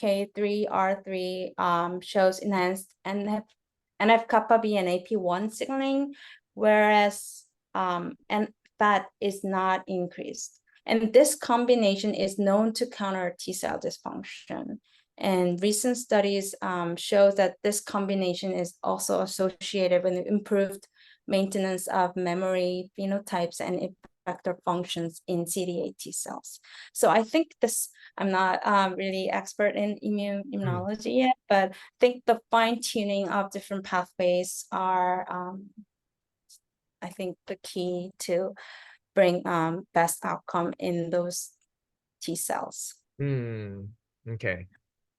PIK3R3 shows enhanced NF-kappa B and AP1 signaling, whereas NFAT is not increased. And this combination is known to counter T cell dysfunction. And recent studies show that this combination is also associated with improved maintenance of memory phenotypes and effector functions in CD8 T cells. So I think this, I'm not really expert in immunology yet, but I think the fine tuning of different pathways are, I think, the key to bring best outcome in those T cells. Okay.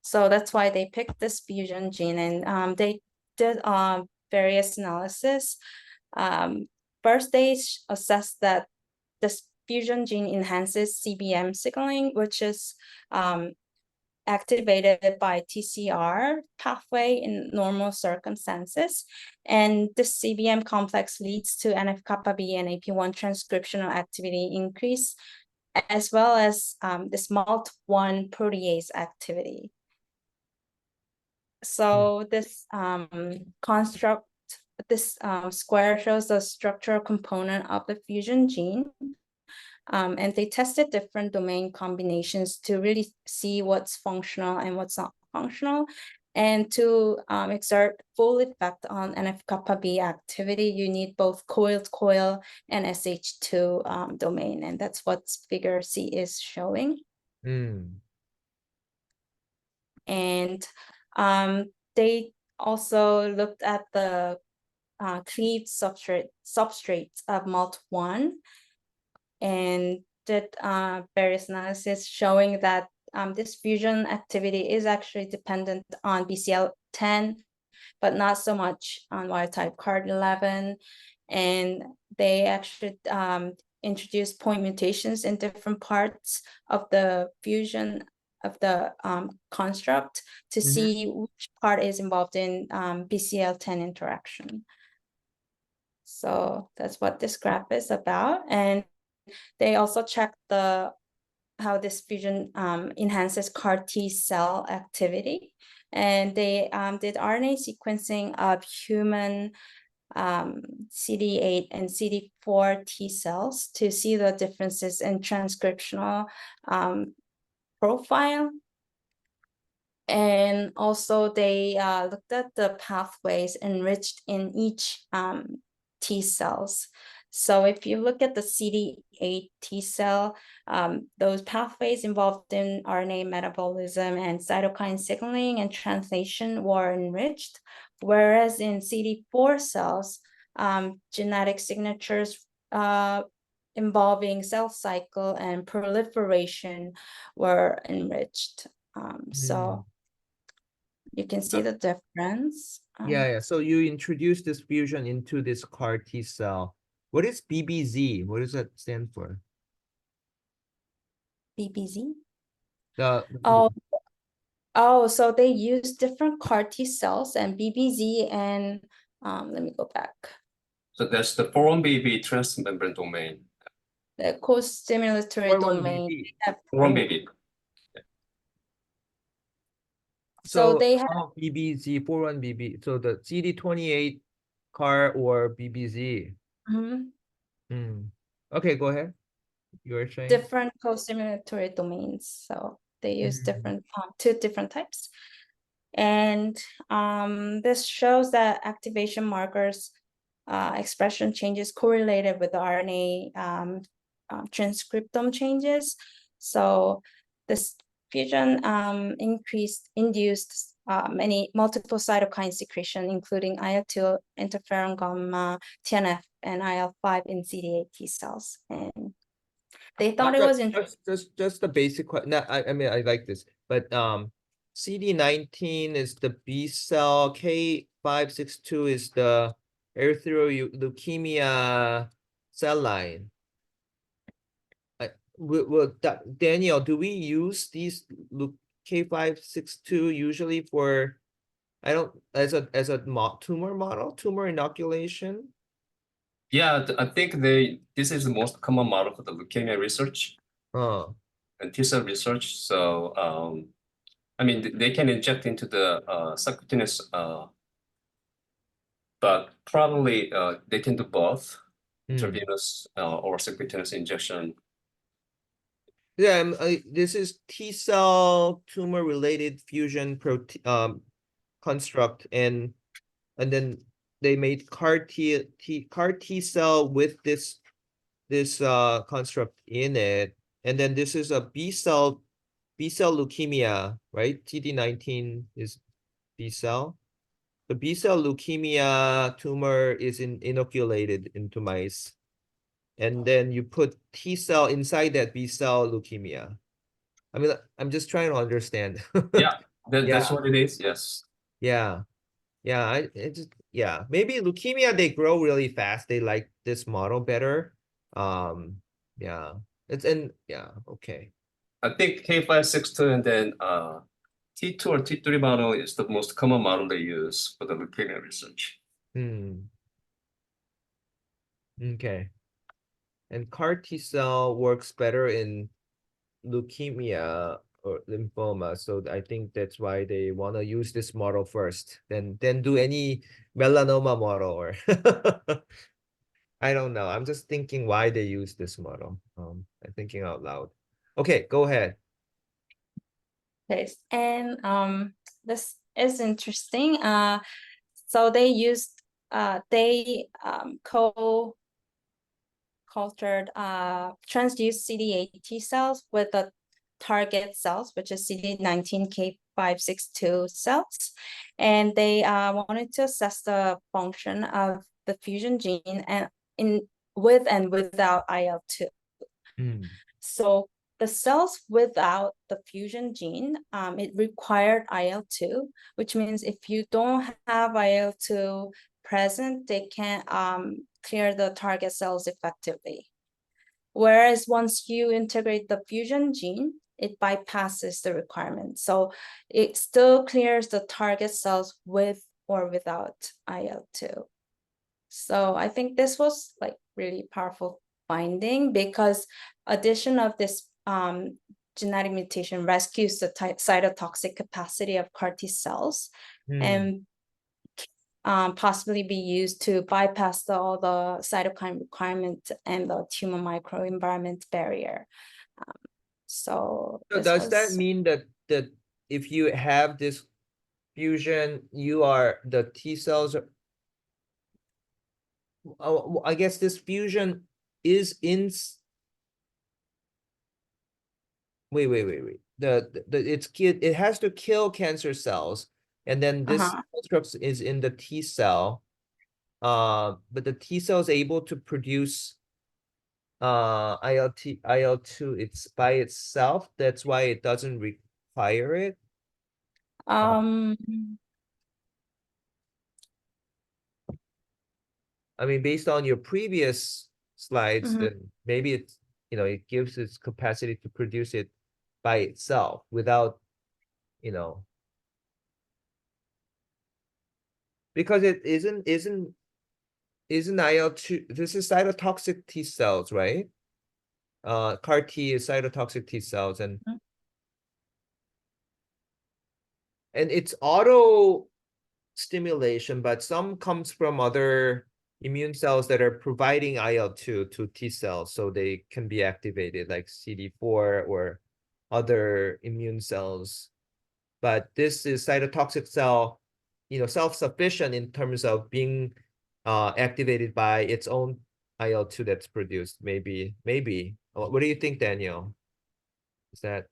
So that's why they picked this fusion gene, and they did various analysis. First, they assessed that this fusion gene enhances CBM signaling, which is activated by TCR pathway in normal circumstances. And this CBM complex leads to NF-kappa B and AP1 transcriptional activity increase, as well as this MALT1 protease activity. So this construct, this square shows the structural component of the fusion gene. And they tested different domain combinations to really see what's functional and what's not functional. And to exert full effect on NF-kappa B activity, you need both coil-to-coil and SH2 domain. And that's what figure C is showing. And they also looked at the cleaved substrates of MALT1 and did various analysis showing that this fusion activity is actually dependent on BCL10, but not so much on wild type CARD11. And they actually introduced point mutations in different parts of the fusion of the construct to see which part is involved in BCL10 interaction. So that's what this graph is about. And they also checked how this fusion enhances CAR T cell activity. And they did RNA sequencing of human CD8 and CD4 T cells to see the differences in transcriptional profile. And also they looked at the pathways enriched in each T cells. So if you look at the CD8 T cell, those pathways involved in RNA metabolism and cytokine signaling and translation were enriched, whereas in CD4 cells, genetic signatures involving cell cycle and proliferation were enriched. So you can see the difference. Yeah. So you introduced this fusion into this CAR T cell. What is BBZ? What does that stand for? BBZ? The So they use different CAR T cells and BBZ and let me go back. So that's the 4-1BB transmembrane domain. The co-stimulatory domain. 4-1BB. So they have BBZ, 41BB. So the CD28 CAR or BBZ. Okay, go ahead. You were saying different co-stimulatory domains. So they use different two different types. And this shows that activation markers expression changes correlated with the RNA transcriptome changes. So this fusion induced multiple cytokine secretion, including IL-2, interferon gamma, TNF, and IL-5 in CD8 T cells. And they thought it was interesting. just the basic question. I mean, I like this, but CD19 is the B cell, K562 is the erythroid leukemia cell line. Daniel, do we use these K562 usually for, I don't, as a tumor model, tumor inoculation? Yeah, I think this is the most common model for the leukemia research Oh, and T-cell research. So I mean, they can inject into the subcutaneous, but probably they can do both, intravenous or subcutaneous injection. yeah. This is T cell tumor related fusion protein construct, and then they made CAR T cell with this construct in it, and then this is a B cell leukemia, right? CD19 is B cell. The B cell leukemia tumor is inoculated into mice, and then you put T cell inside that B cell leukemia. I mean, I'm just trying to understand. Yeah, that's Yeah, what it is. Yes. yeah, yeah. Yeah. Maybe leukemia, they grow really fast. They like this model better. Yeah. Yeah. Okay. I think K562 and then T2 or T3 model is the most common model they use for the leukemia research. Okay. And CAR T cell works better in leukemia or lymphoma, so I think that's why they want to use this model first, then do any melanoma model or I don't know. I'm just thinking why they use this model. I'm thinking out loud. Okay, go ahead. Okay, and this is interesting. So they used cultured transduced CD8 T cells with the target cells, which is CD19K562 cells, and they wanted to assess the function of the fusion gene and with and without IL-2. So the cells without the fusion gene, it required IL-2, which means if you don't have IL-2 present, they can't clear the target cells effectively. Whereas once you integrate the fusion gene, it bypasses the requirement. So it still clears the target cells with or without IL-2. So I think this was like really powerful finding, because addition of this genetic mutation rescues the cytotoxic capacity of CAR T cells and possibly be used to bypass all the cytokine requirement and the tumor microenvironment barrier. So does that mean that if you have this fusion, the T cells are, I guess this fusion is in. Wait. It has to kill cancer cells, and then this construct is in the T cell. But the T cell is able to produce IL-2 it's by itself. That's why it doesn't require it. I mean, based on your previous slides, then maybe it's, it gives its capacity to produce it by itself without, because it isn't IL-2, this is cytotoxic T cells, right? CAR T is cytotoxic T cells, and it's auto stimulation, but some comes from other immune cells that are providing IL-2 to T cells, so they can be activated, like CD4 or other immune cells. But this is cytotoxic cell, self-sufficient in terms of being activated by its own IL-2 that's produced. Maybe. What do you think, Daniel? Is that?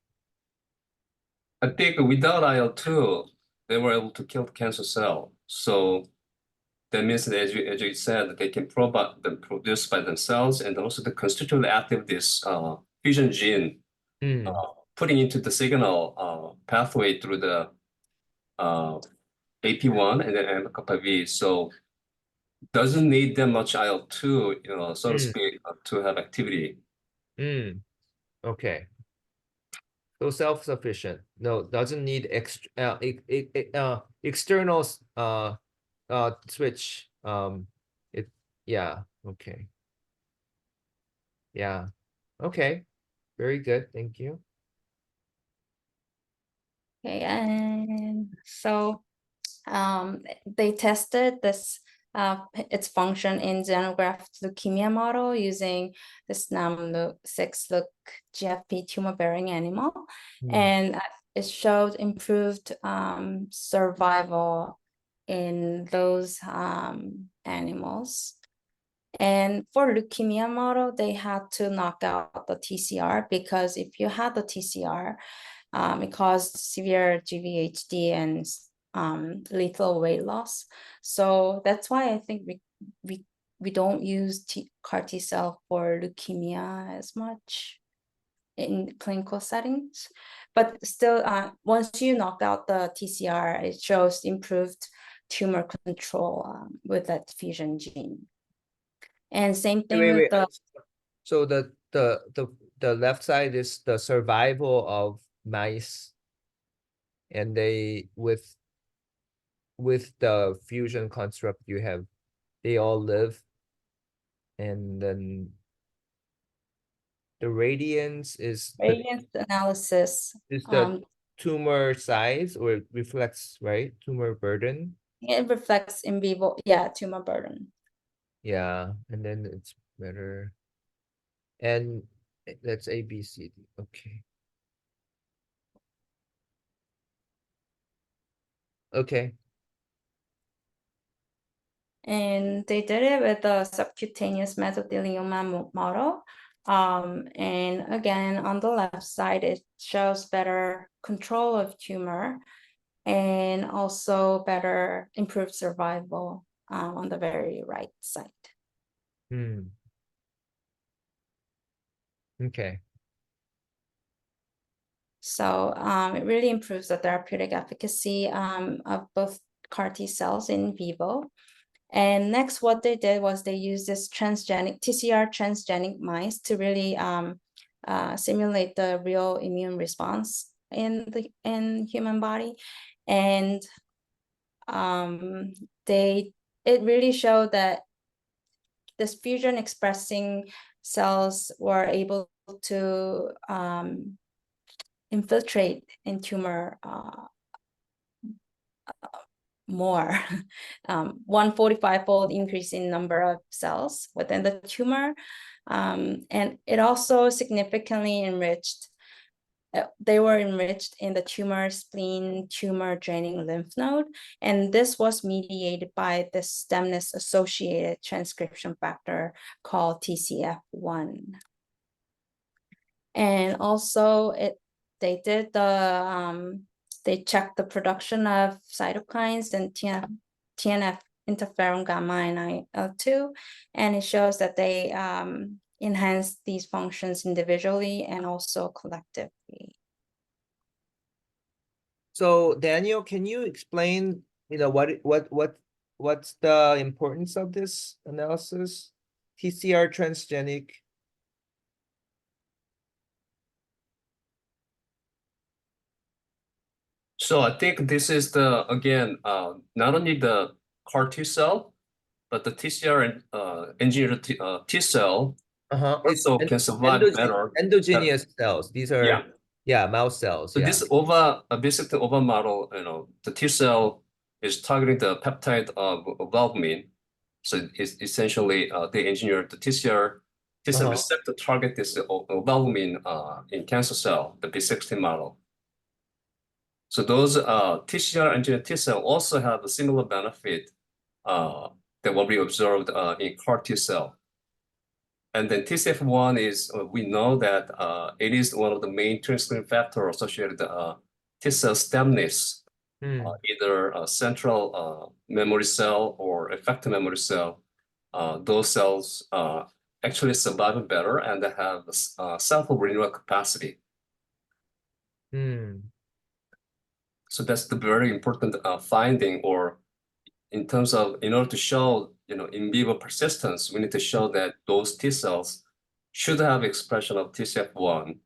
I think without IL-2, they were able to kill the cancer cell. So that means that, as you said, they can produce by themselves, and also the constitutively active this fusion gene, putting into the signal pathway through the AP1 and then alpha V. So doesn't need that much IL-2, so to speak, to have activity. Okay. So self-sufficient. No, doesn't need external switch. It yeah, okay. Yeah. Okay. Very good. Thank you. Okay, and so they tested its function in xenograft leukemia model using this NAM6 GFP tumor bearing animal, and it showed improved survival in those animals. And for leukemia model, they had to knock out the TCR, because if you had the TCR, it caused severe GVHD and lethal weight loss. So that's why I think we don't use CAR T cell for leukemia as much in clinical settings. But still, once you knock out the TCR, it shows improved tumor control with that fusion gene. And same thing with the So the left side is the survival of mice, and they with the fusion construct you have, they all live, and then the radiance is radiance analysis. the tumor size, or it reflects, right? Tumor burden. It reflects in vivo, yeah, tumor burden. Yeah, and then it's better. And that's A, B, C, D. Okay. Okay. And they did it with a subcutaneous mesothelioma model. And again, on the left side, it shows better control of tumor and also better improved survival on the very right side. Okay. So it really improves the therapeutic efficacy of both CAR T cells in vivo. And next, what they did was they used this transgenic TCR transgenic mice to really simulate the real immune response in human body, and it really showed that this fusion expressing cells were able to infiltrate in tumor more, 145-fold increase in number of cells within the tumor. And it also significantly enriched, they were enriched in the tumor spleen, tumor draining lymph node. And this was mediated by the stemness associated transcription factor called TCF1. And also they did they checked the production of cytokines and TNF interferon gamma and IL-2, and it shows that they enhance these functions individually and also collectively. So Daniel, can you explain, what's the importance of this analysis? TCR transgenic. So I think this is again, not only the CAR T cell, but the TCR and engineered T cell also can survive better. Endogenous cells. These are, yeah, mouse cells. So Yeah. this basically OVA model, the T cell is targeting the peptide of albumin. So it's essentially they engineered the TCR receptor target this albumin in cancer cell, the B16 model. So those TCR engineered T cell also have a similar benefit than what we observed in CAR T cell. And then TCF1 is, we know that it is one of the main transcription factor associated with T cell stemness, either a central memory cell or effector memory cell. Those cells actually survive better and they have self-renewal capacity. So that's the very important finding, or in terms of, in order to show, in vivo persistence, we need to show that those T cells should have expression of TCF1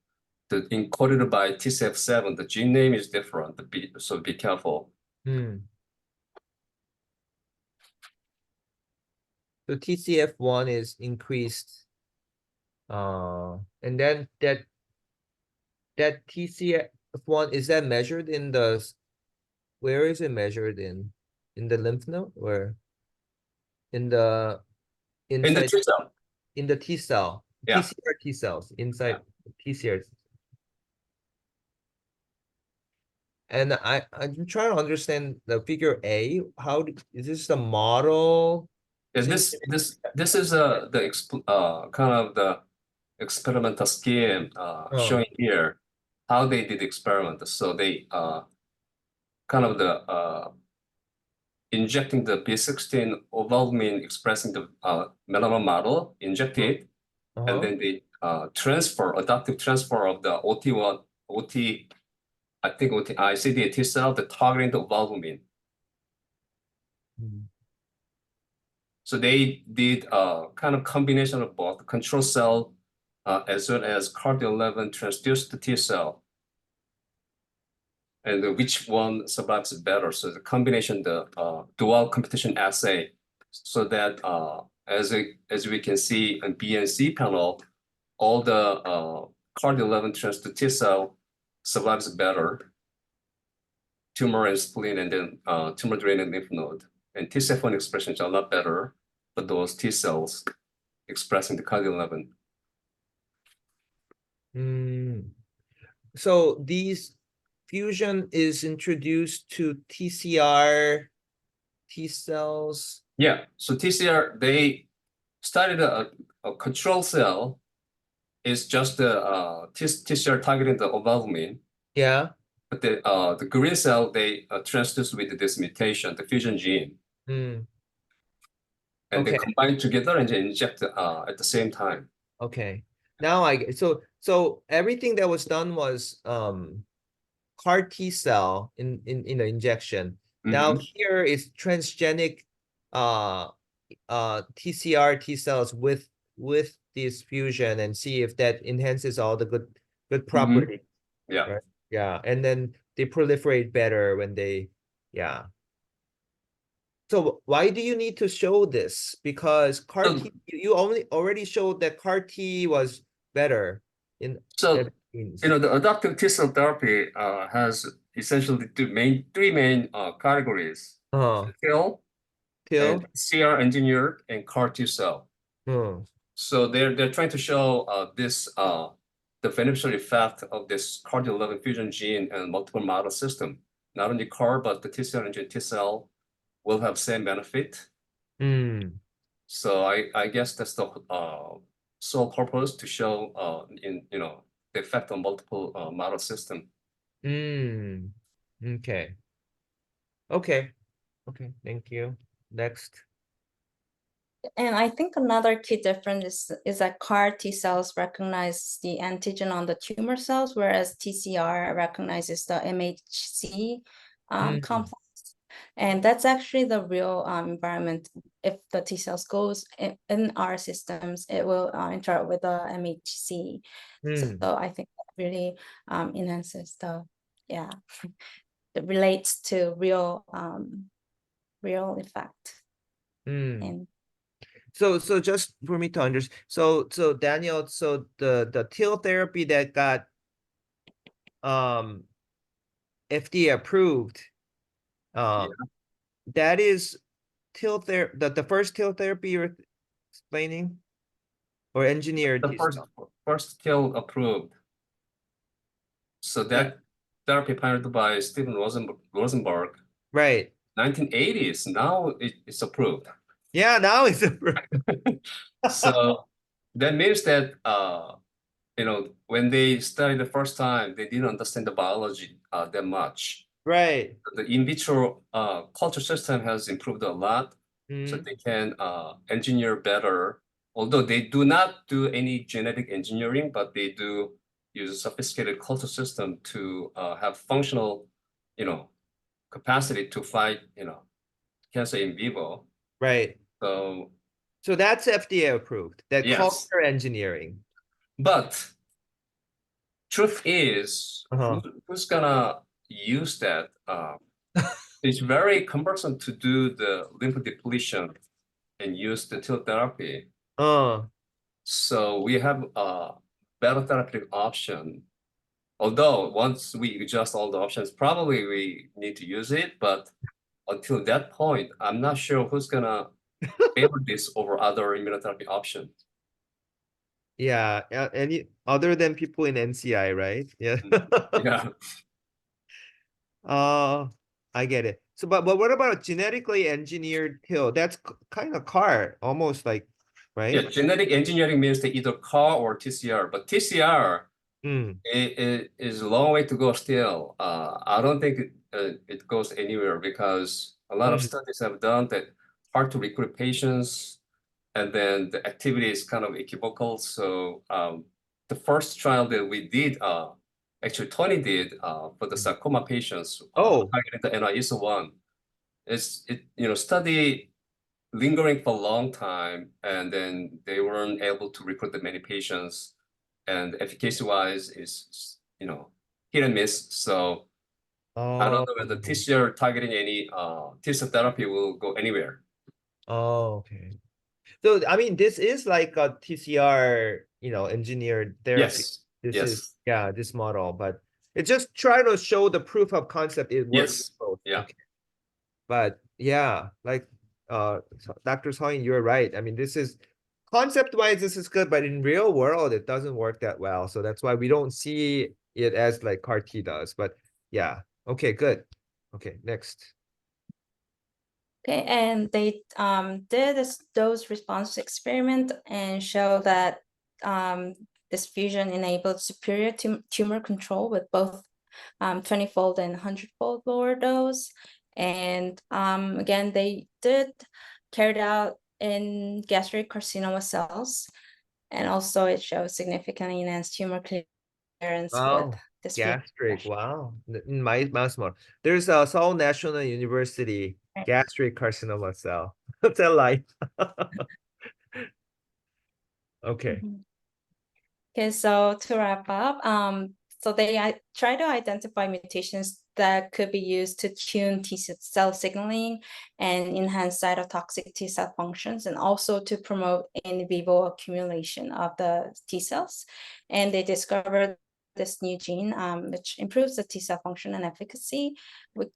the encoded by TCF7, the gene name is different. So be careful. So TCF1 is increased. And then that TCF1, is that measured in where is it measured in? In the lymph node or in the In the inside T cell. in the T cell? Yeah. TCR T cells inside TCR. And I'm trying to understand the figure A. Is this the model? Yeah, this is kind of the experimental scheme showing here how they did experiment. So they kind of the injecting the B16 ovalbumin expressing the melanoma model, inject it, and then they adaptive transfer of the CD8 T cell, the targeting the ovalbumin. So they did a kind of combination of both control cell as well as CARD11 transduced T cell. And which one survives better? So the combination, the dual competition assay, so that as we can see in B and C panel, all the CARD11 transduced T cell survives better, tumor and spleen, and then tumor draining lymph node. And TCF1 expressions are a lot better for those T cells expressing the CARD11. So these fusion is introduced to TCR T cells. Yeah, so TCR, they started a control cell is just the TCR targeting the ovalbumin. Yeah. But the green cell, they transduce with this mutation, the fusion gene. And they combine together and then inject at the same time. Okay. Now so everything that was done was CAR T cell in the injection. Now here is transgenic TCR T cells with this fusion, and see if that enhances all the good properties. Yeah. Right? Yeah. And then they proliferate better when So why do you need to show this? Because CAR T, you already showed that CAR T was better in the adaptive T cell therapy has essentially three main categories: TIL, and CR engineered, and CAR T cell. So they're trying to show the beneficial effect of this CARD11 fusion gene and multiple model system. Not only CAR, but the T cell engineered T cell will have same benefit. So I guess that's the sole purpose, to show the effect on multiple model system. Okay. Thank you. Next. And I think another key difference is that CAR T cells recognize the antigen on the tumor cells, whereas TCR recognizes the MHC complex. And that's actually the real environment. If the T cells goes in our systems, it will interact with the MHC. So I think that really enhances it relates to real effect. And so just for me to understand, so Daniel, so the TIL therapy that got FDA approved, that is TIL therapy, the first TIL therapy you're explaining, or engineered? The first TIL approved. So that therapy pioneered by Steven Rosenberg. Right. 1980s. Now it's approved. Yeah, now it's approved. So that means that when they studied the first time, they didn't understand the biology that much. Right. The in vitro culture system has improved a lot, so they can engineer better. Although they do not do any genetic engineering, but they do use a sophisticated culture system to have functional, capacity to fight, cancer in vivo. Right. So that's FDA approved. That culture engineering. But truth is, Uh-huh. who's gonna use that? It's very cumbersome to do the lymphodepletion and use the TIL therapy. So we have a better therapeutic option. Although once we adjust all the options, probably we need to use it. But until that point, I'm not sure who's gonna favor this over other immunotherapy options. Yeah, any other than people in NCI, right? Yeah. Yeah. I get it. So, but what about genetically engineered TIL? That's kind of CAR, almost like, Yeah, right? genetic engineering means they either CAR or TCR, but TCR Mm, it is a long way to go still. I don't think it goes anywhere because a lot of mm. studies have done that hard to recruit patients, and then the activity is kind of equivocal. So the first trial that we did, actually Tony did for the sarcoma patients, Oh, targeting the NIS1, study lingering for a long time, and then they weren't able to recruit that many patients, and efficacy wise is hit and miss. So I don't oh, know whether TCR targeting any T-cell therapy will go anywhere. oh, okay. So, I mean, this is like a TCR, engineered therapy. Yes, This is, yes, yeah, this model, but it just try to show the proof of concept. It works yes, both. yeah. Okay. But yeah, like Dr. Soin, you're right. I mean, this is concept wise, this is good, but in real world, it doesn't work that well. So that's why we don't see it as like CAR T does. But yeah, okay, good. Okay, next. Okay, and they did this dose response experiment and show that this fusion enabled superior tumor control with both 20-fold and 100-fold lower dose. And again, they did carried out in gastric carcinoma cells, and also it shows significantly enhanced tumor clearance with Wow, this gastric. Wow, in my mouse model. There's a Seoul National University gastric carcinoma cell. Cell line. Okay. Okay, so to wrap up, so they try to identify mutations that could be used to tune T cell signaling and enhance cytotoxic T cell functions, and also to promote in vivo accumulation of the T cells. And they discovered this new gene, which improves the T cell function and efficacy, which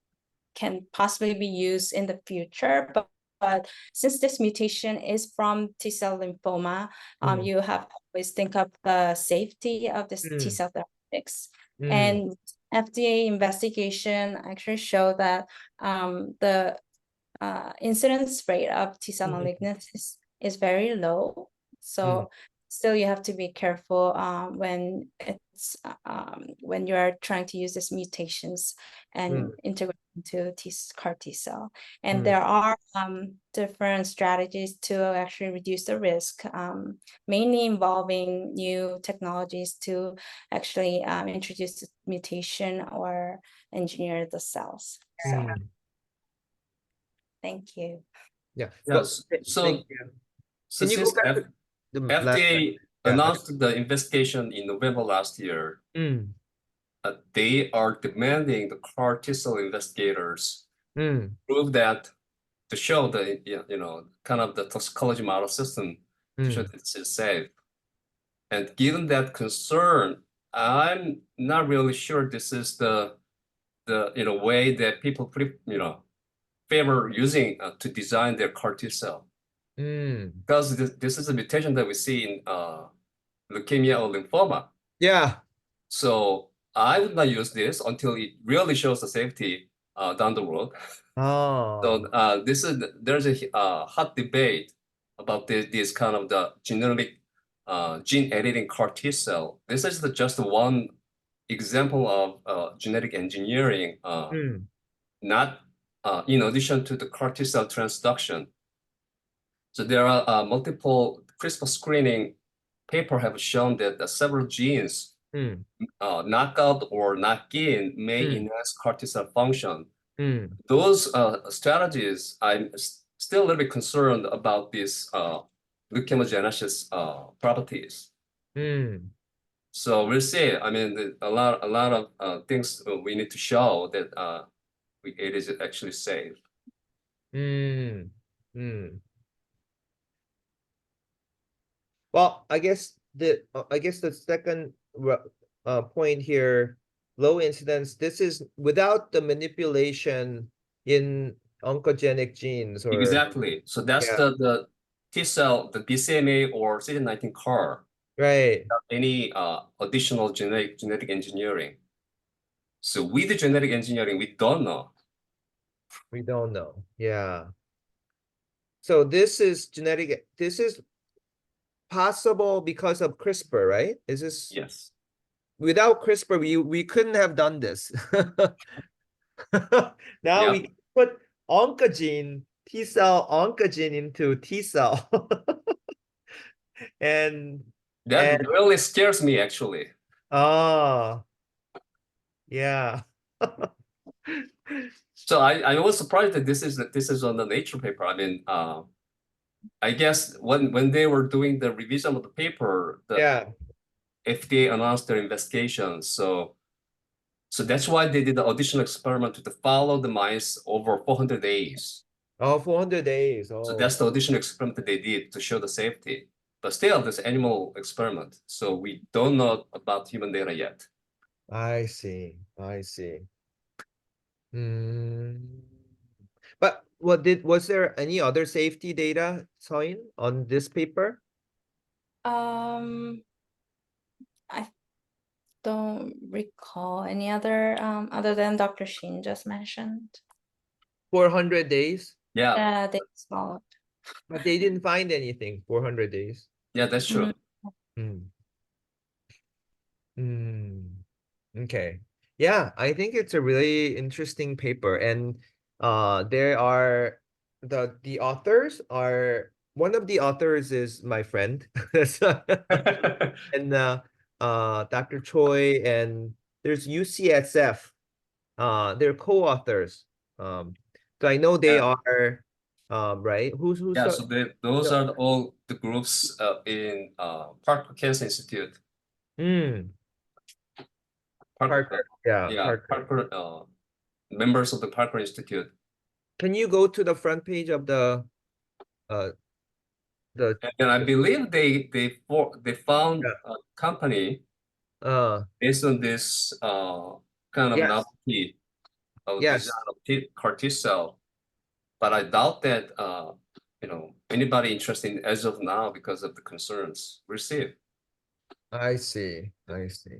can possibly be used in the future. But since this mutation is from T-cell lymphoma, you have to always think of the safety of this T-cell therapeutics. And FDA investigation actually showed that the incidence rate of T-cell malignancies is very low. So still you have to be careful when you are trying to use these mutations and integrate into CAR T cell. And there are different strategies to actually reduce the risk, mainly involving new technologies to actually introduce the mutation or engineer the cells. So thank you. Yeah. Yes. So Thank you. so Can you go since back to the last? FDA Yeah. announced the investigation in November last year, they are demanding the CAR T-cell investigators prove that to show the kind of the toxicology model system to show that it's safe. And given that concern, I'm not really sure this is the way that people favor using to design their CAR T cell, because this is a mutation that we see in leukemia or lymphoma. Yeah. So I would not use this until it really shows the safety down the road. Oh. So there's a hot debate about this kind of the genomic gene editing CAR T cell. This is just one example of genetic engineering, not in addition to the CAR T cell transduction. So there are multiple CRISPR screening paper have shown that several genes knockout or knock-in may enhance CAR T cell function. Those strategies, I'm still a little bit concerned about these leukemogenesis properties. So we'll see. I mean, a lot of things we need to show that it is actually safe. Mm. Mm. Well, I guess the second point here, low incidence. This is without the manipulation in oncogenic genes or Exactly. So that's yeah, the T cell, the BCMA or CD19 CAR, right. any additional genetic engineering. So with the genetic engineering, we don't know. We don't know. Yeah. So this is genetic. This is possible because of CRISPR, right? Is this Yes. without CRISPR, we couldn't have done this. Now Yep. we put oncogene, T cell oncogene into T cell. and That and really scares me actually. oh yeah. So I was surprised that this is on the Nature paper. I mean, I guess when they were doing the revision of the paper, the Yeah. FDA announced their investigation. So that's why they did the additional experiment to follow the mice over 400 days. Oh, 400 days. So Oh, that's the additional experiment that they did to show the safety. But still, this animal experiment. So we don't know about human data yet. I see. I see. Hmm. But was there any other safety data, Soin, on this paper? I don't recall any other other than Dr. Sheen just mentioned. 400 days? Yeah, They followed. But they didn't find anything, 400 days. yeah, that's true. Hmm. Hmm. Okay. Yeah, I think it's a really interesting paper. And there are the authors are one of the authors is my friend. So- and Dr. Choi and there's UCSF. They're co-authors. So I know they Yeah. are right. Who's Yeah, the so those no. are all the groups in Parker Cancer Institute. Parker. Yeah, Yeah, Parker. Parker members of the Parker Institute. Can you go to the front page of uh the And I believe they found yeah. a company uh based on this kind of yes, novelty of yes, design of CAR T cell. But I doubt that anybody interested as of now because of the concerns. We'll see. I see. I see.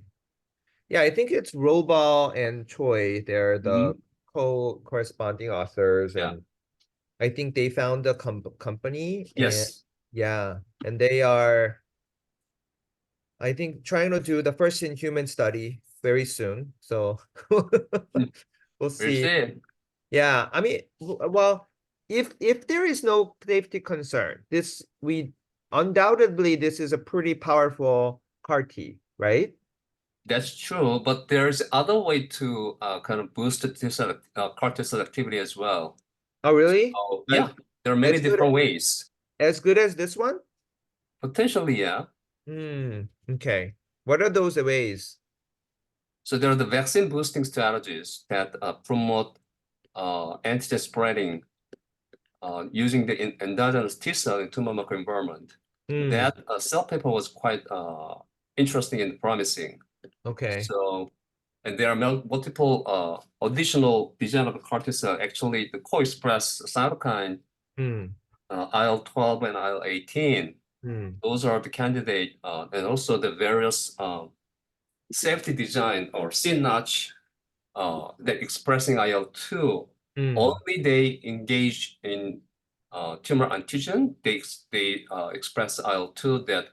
Yeah, I think it's Robal and Choi. They're the Mhm. co-corresponding authors, Yeah. and I think they found a company, and Yes. yeah, and they are, I think, trying to do the first in human study very soon. So Mm. we'll We'll see. see. Yeah, I mean, well, if there is no safety concern, this we undoubtedly this is a pretty powerful CAR T, right? That's true, but there's other way to kind of boost the CAR T cell activity as well. Oh, really? So As yeah, there are many as good different ways. as good as this one? Potentially, yeah. Okay. What are those ways? So there are the vaccine boosting strategies that promote antigen spreading using the endogenous T cell in tumor microenvironment. Hmm. That cell paper was quite interesting and promising. Okay. So, and there are multiple additional design of CAR T cell. Actually, the co-express cytokine Hmm. IL-12 and IL-18. Hmm. Those are the candidate, and also the various safety design or CNotch that expressing IL-2. Hmm. Only they engage in tumor antigen. They express IL-2 that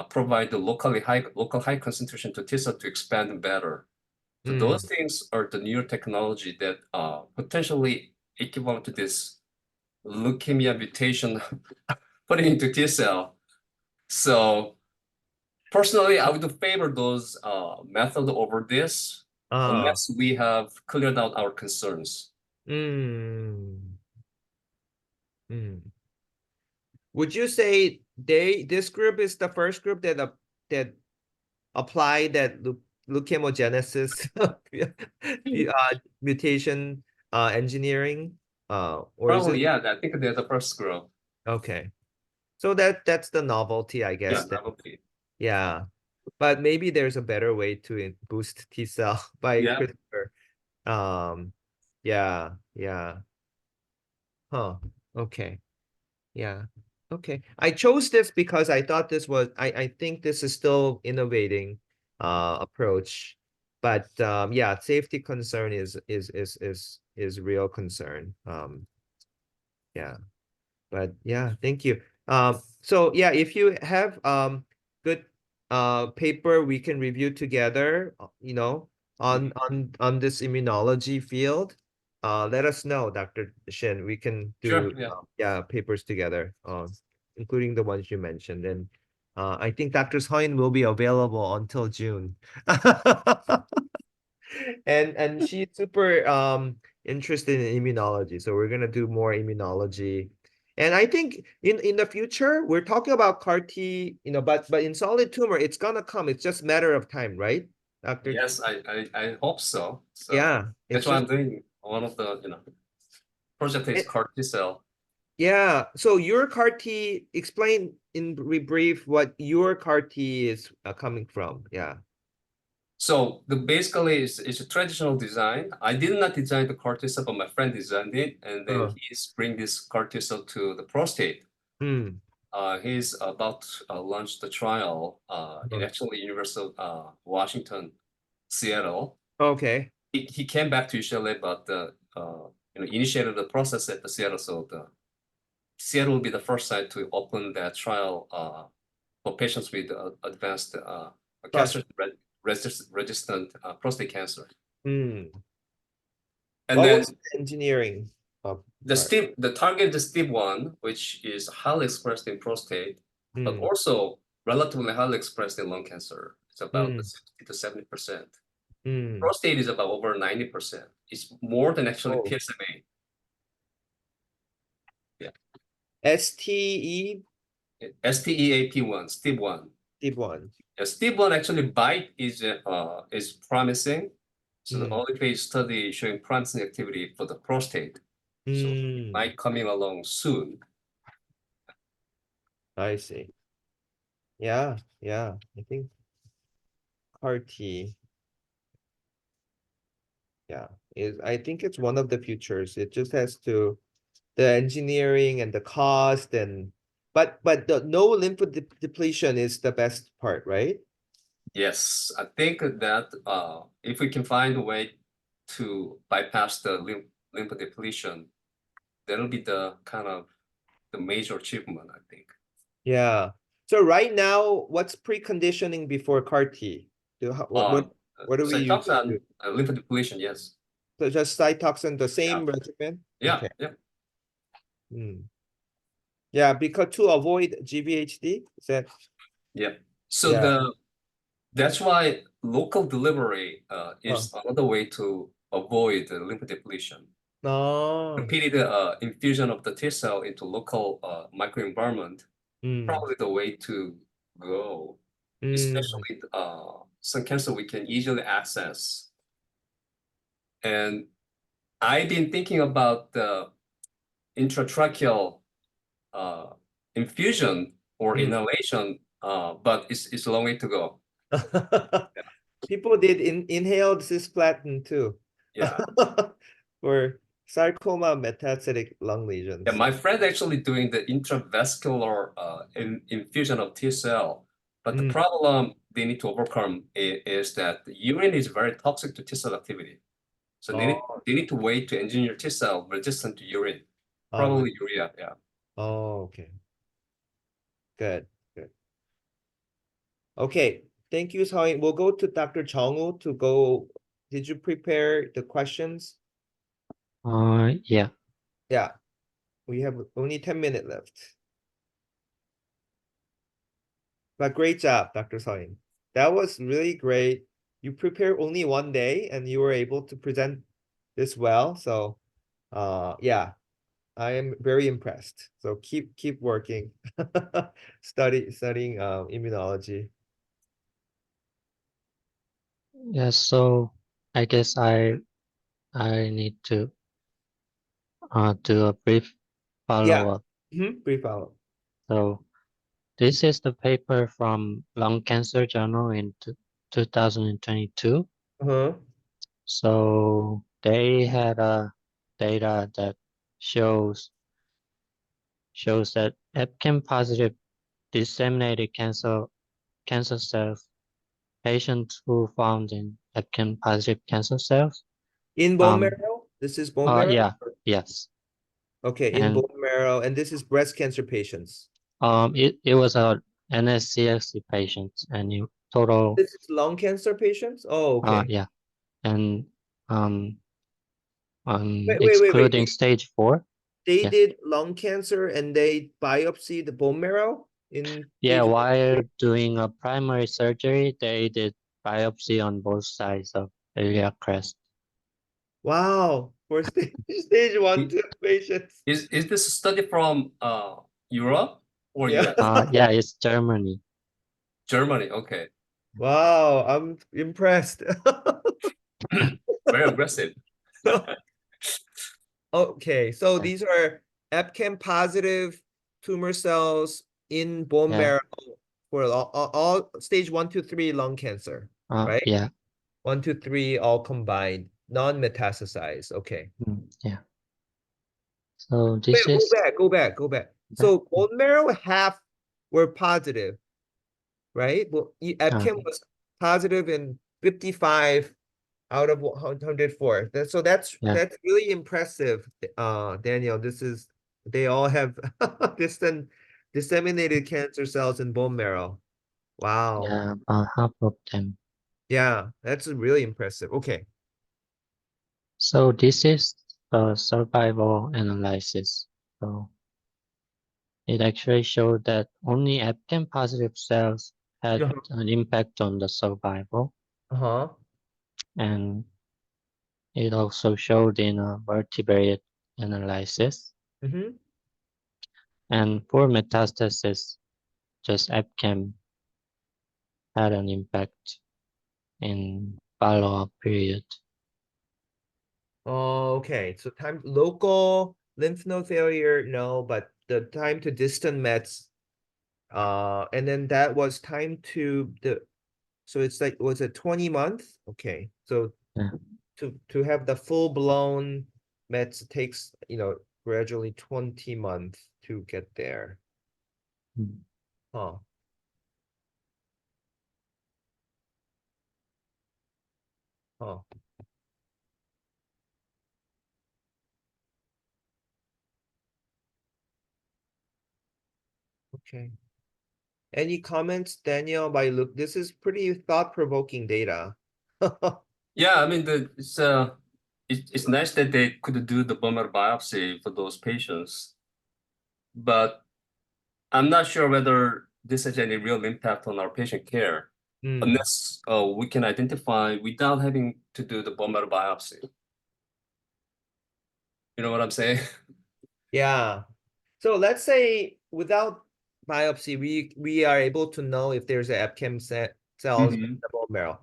provide the local high concentration to T cell to expand better. So Hmm. those things are the new technology that potentially equivalent to this leukemia mutation putting into T cell. So personally, I would favor those method over this Ah. unless we have cleared out our concerns. Hmm. Hmm. Would you say this group is the first group that apply that leukemogenesis mutation engineering? Or is Probably, it yeah, I think they're the first group. okay? So that's the novelty, I Yeah, guess. probably. Yeah, but maybe there's a better way to boost T cell by Yeah. CRISPR. Yeah, yeah. Huh. Okay. Yeah. Okay. I chose this because I thought this was I think this is still innovating approach. But yeah, safety concern is real concern. Yeah. But yeah, thank you. So yeah, if you have good paper we can review together, you know, on this immunology field, let us know, Dr. Shin. We can Sure, do yeah. yeah, papers together, including the ones you mentioned. And I think Dr. Soin will be available until June. And she's super interested in immunology, so we're gonna do more immunology. And I think in the future we're talking about CAR T, you know, but in solid tumor it's gonna come. It's just matter of time, right, Doctor? Yes, I hope so. So Yeah, that's it's why just I'm doing one of the, project is it, CAR T cell. yeah. So your CAR T, explain in brief what your CAR T is coming from. Yeah. So the basically is a traditional design. I did not design the CAR T cell, but my friend designed it, and then he's bring this CAR T cell to the prostate. Hmm. He's about to launch the trial in Uh, actually University of Washington, Seattle. Okay. He came back to UCLA, but initiated the process at the Seattle. So the Seattle will be the first site to open that trial for patients with advanced Prostate. resistant prostate cancer. Hmm. And What then was the engineering of part? the target is STIP1, which is highly expressed in prostate, but Hmm. also relatively highly expressed in lung cancer. It's about Hmm. 60 to 70%. Hmm. Prostate is about over 90%. It's more than actually Oh. PSMA. Yeah. STE STEAP1, STIP1. STIP1. Yeah, STIP1 actually BITE is promising. So the Hmm. early phase study showing promising activity for the prostate. So it Hmm. might coming along soon. I see. Yeah, yeah. I think CAR T, yeah, is I think it's one of the futures. It just has to the engineering and the cost and but the no lymphodepletion is the best part, right? Yes, I think that if we can find a way to bypass the lymphodepletion, that'll be the kind of the major achievement, I think. Yeah. So right now, what's preconditioning before CAR T? What do we usually do? Cytoxan lymphodepletion, yes. So just Cytoxin, the Yeah, same regimen? yeah, Okay. yeah. Hmm. Yeah, because to avoid GVHD, is that Yeah. So yeah. that's why local delivery Oh. is another way to avoid the lymphodepletion. No. Repeated infusion of the T cell into local microenvironment, Mm. probably the way to go, Mm. especially some cancer we can easily access. And I've been thinking about the intratracheal infusion or Mm. inhalation, but it's a long way to go. People did inhaled cisplatin too. Yeah. For sarcoma metastatic lung Yeah, lesions. my friend actually doing the intravascular infusion of T cell, but the Mm. problem they need to overcome is that the urine is very toxic to T cell activity. So Oh, they need to wait to engineer T cell resistant to urine, yeah. probably urea. Yeah. Oh, okay. Good. Good. Okay. Thank you, Soin. We'll go to Dr. Chongwoo to go. Did you prepare the questions? Yeah. Yeah. We have only 10 minutes left. But great job, Dr. Soin. That was really great. You prepared only one day and you were able to present this well. So yeah, I am very impressed. So keep working. Studying immunology. Yes, so I guess I need to do a brief Yeah. follow-up. Brief follow. So this is the paper from Lung Cancer Journal in 2022. Uh-huh. So they had a data that shows that EpCAM positive disseminated cancer cells, patients who found in EpCAM positive cancer cells. In bone marrow? This is bone marrow? Yeah, yes. Okay, in And bone marrow, and this is breast cancer patients. it was a NSCLC patients, and in total, This is lung cancer patients? Oh, okay. yeah, and um Wait. excluding stage 4. They Yes. did lung cancer and they biopsy the bone marrow in Yeah, stage 1? while doing a primary surgery, they did biopsy on both sides of iliac crest. Wow, for stage 1 2 patients. Is this a study from Europe or Yeah. US? Yeah, it's Germany. Germany, okay. Wow, I'm impressed. Very aggressive. Okay, so Yeah. these are EpCAM positive tumor cells in bone Yeah. marrow for all stage 1 to 3 lung cancer, right? Yeah. 1 to 3 all combined, non-metastasized. Okay. Yeah. So Wait, this is go back. So bone marrow half were positive, right? Well, EpCAM was positive in 55 out of 104. So yeah, that's really impressive, Daniel. They all have disseminated cancer cells in bone marrow. Wow. yeah, about half of them. Yeah, that's really impressive. Okay. So this is a survival analysis. So it actually showed that only EpCAM positive cells had an impact on the survival, Uh-huh. and it also showed in a vertebrate analysis. Mm-hmm. And for metastasis, just EpCAM had an impact in follow-up period. Oh, okay. So local lymph node failure, no, but the time to distant mets, and then that was time to so it's like, was it 20 months? Okay. So Yeah. to have the full blown mets takes, gradually 20 months to get there. Mm. Huh. Huh. Okay. Any comments, Daniel, by look? This is pretty thought-provoking data. Yeah, I mean it's nice that they could do the bone marrow biopsy for those patients, but I'm not sure whether this has any real impact on our patient care unless we can identify without having to do the bone marrow biopsy. You know what I'm saying? Yeah. So let's say without biopsy, we are able to know if there's a EpCAM cells in the bone marrow.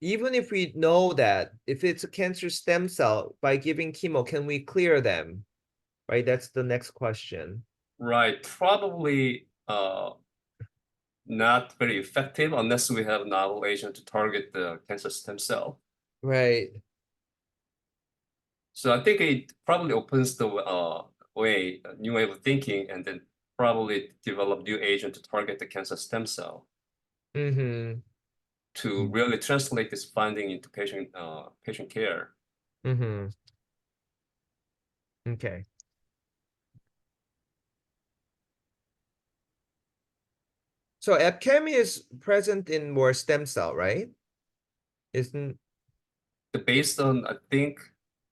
Even if we know that, if it's a cancer stem cell, by giving chemo, can we clear them? Right? That's the next question. Right, probably not very effective unless we have novel agent to target the cancer stem cell. Right. So I think it probably opens the way, a new way of thinking, and then probably develop new agent to target the cancer stem cell Mm-hmm. to really translate this finding into patient care. Mm-hmm. Okay. So EpCAM is present in more stem cell, right? Isn't Based on, I think,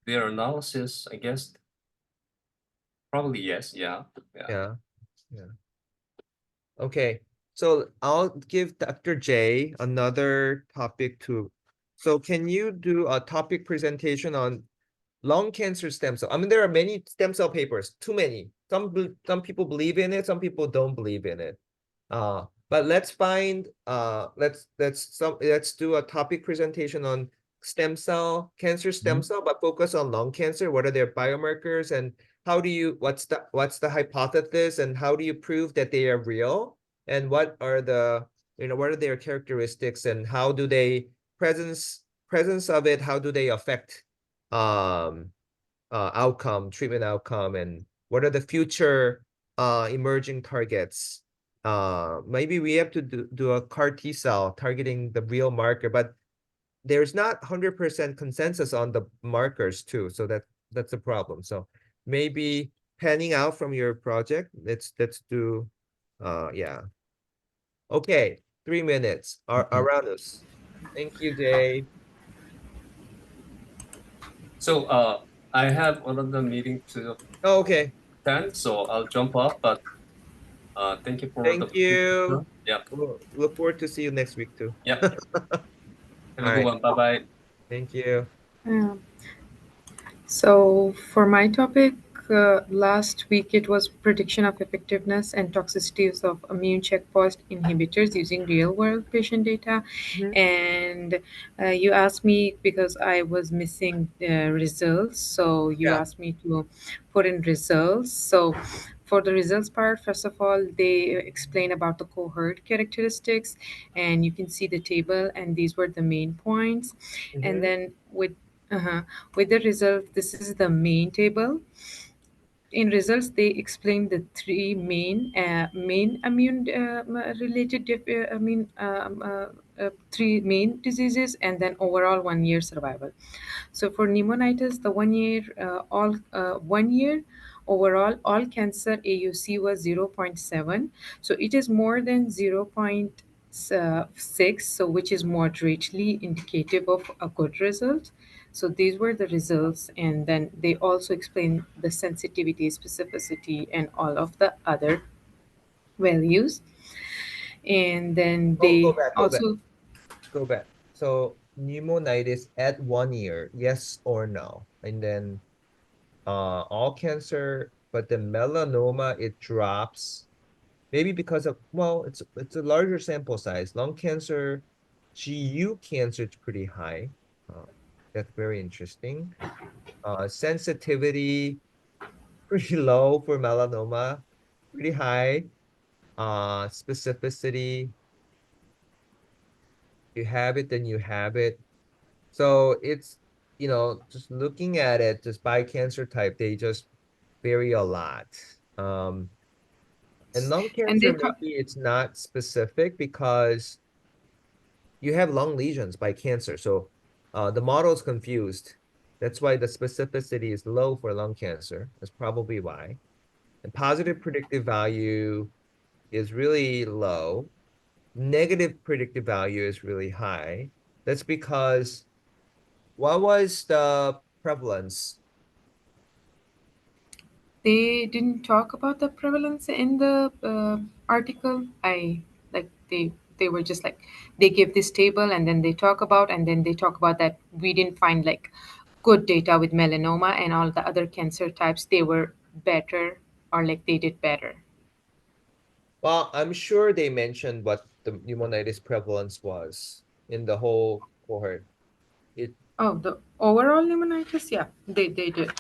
their analysis, I guess, probably yes, yeah. yeah. Okay. So I'll give Dr. J another topic to. So can you do a topic presentation on lung cancer stem cell? I mean, there are many stem cell papers, too many. Some people believe in it, some people don't believe in it. But let's find let's do a topic presentation on cancer stem cell, but focus on lung cancer. What are their biomarkers and how do you what's the hypothesis and how do you prove that they are real? And what are the what are their characteristics and how do they presence of it, how do they affect treatment outcome, and what are the future emerging targets? Maybe we have to do a CAR T cell targeting the real marker, but there's not 100% consensus on the markers too, so that's a problem. So maybe panning out from your project, let's do yeah. Okay, 3 minutes. Aranus. Thank you, Jay. So I have another meeting to Oh, okay. attend, so I'll jump off. But thank you for the Thank you. yeah. We'll look forward to see you next week too. Yeah. Have a All good right. one. Bye bye. Thank you. Yeah. So for my topic, last week it was prediction of effectiveness and toxicities of immune checkpoint inhibitors using real-world patient data. Mhm. And you asked me because I was missing results, so you Yeah. asked me to put in results. So for the results part, first of all, they explain about the cohort characteristics, and you can see the table, and these were the main points. And Mhm. then with the result, this is the main table. In results, they explain the three main immune related three main diseases, and then overall 1 year survival. So for pneumonitis, the 1 year, all 1 year overall, all cancer AUC was 0.7. So it is more than 0.6, so which is moderately indicative of a good result. So these were the results, and then they also explain the sensitivity, specificity, and all of the other values. And then Oh, go they back, go back, also go back. So pneumonitis at 1 year, yes or no? And then all cancer, but the melanoma it drops. Maybe because of well, it's a larger sample size. Lung cancer, GU cancer is pretty high. Uh, that's very interesting. Sensitivity pretty low for melanoma, pretty high. Specificity, you have it, then you have it. So it's, just looking at it, just by cancer type, they just vary a lot. Um, and lung and cancer, they talk. maybe it's not specific because you have lung lesions by cancer. So the model is confused. That's why the specificity is low for lung cancer. That's probably why. And positive predictive value is really low. Negative predictive value is really high. That's because what was the prevalence? They didn't talk about the prevalence in the article. I like they were just like they give this table and then they talk about and then they talk about that we didn't find like good data with melanoma and all the other cancer types. They were better or like they did better. Well, I'm sure they mentioned what the pneumonitis prevalence was in the whole cohort. It Oh, the overall pneumonitis, yeah, they did.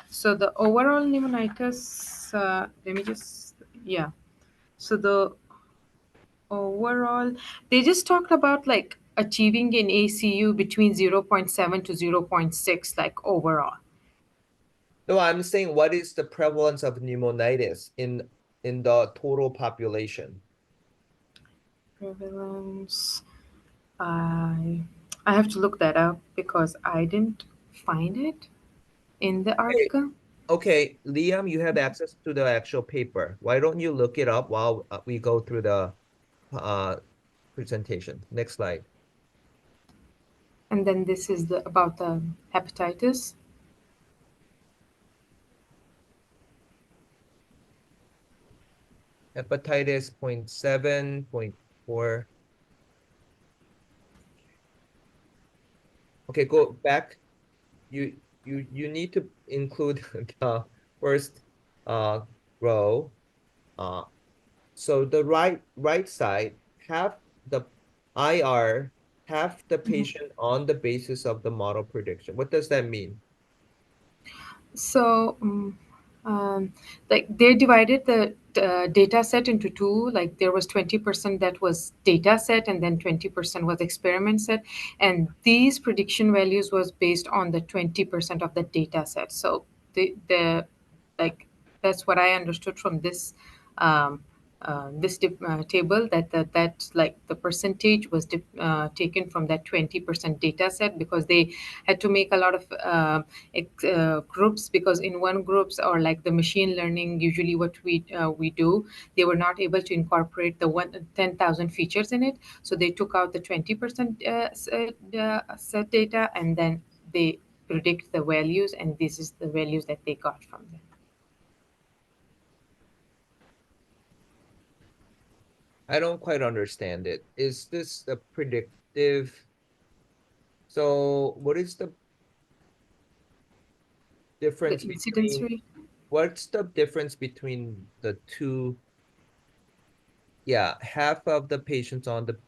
So the overall pneumonitis, let me just yeah. So the overall, they just talked about like achieving an ACU between 0.7 to 0.6, like overall. No, I'm saying what is the prevalence of pneumonitis in the total population? Prevalence, I I have to look that up because I didn't find it in the Okay, article. okay, Liam, you have access to the actual paper. Why don't you look it up while we go through the uh presentation? Next slide. And then this is the about the hepatitis. Hepatitis 0.7, 0.4. Okay, go back. You need to include the first uh row. Uh so the right side, half the IR, half the patient on the basis of the model prediction. What does that mean? So, like they divided the data set into two. Like there was 20% that was data set, and then 20% was experiment set. And these prediction values was based on the 20% of the data set. So the like that's what I understood from this um, table, that like the percentage was taken from that 20% data set, because they had to make a lot of groups, because in one groups, or like the machine learning, usually what we do, they were not able to incorporate the 10,000 features in it, so they took out the 20% set data, and then they predict the values, and this is the values that they got from them. I don't quite understand it. Is this a predictive? So what is the The difference incidence between, rate. what's the difference between the two? Yeah, half of the patients on the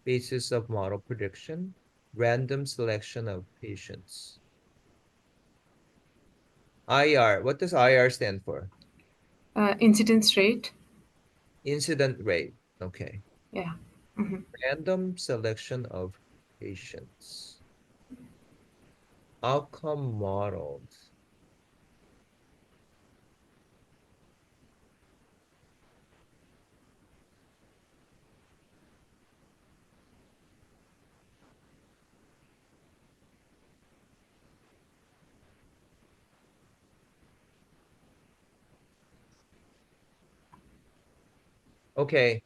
basis of model prediction, random selection of patients. IR, what does IR stand for? Incidence rate. Incident rate. Okay. Yeah. Mhm. Random selection of patients. Outcome models. Okay.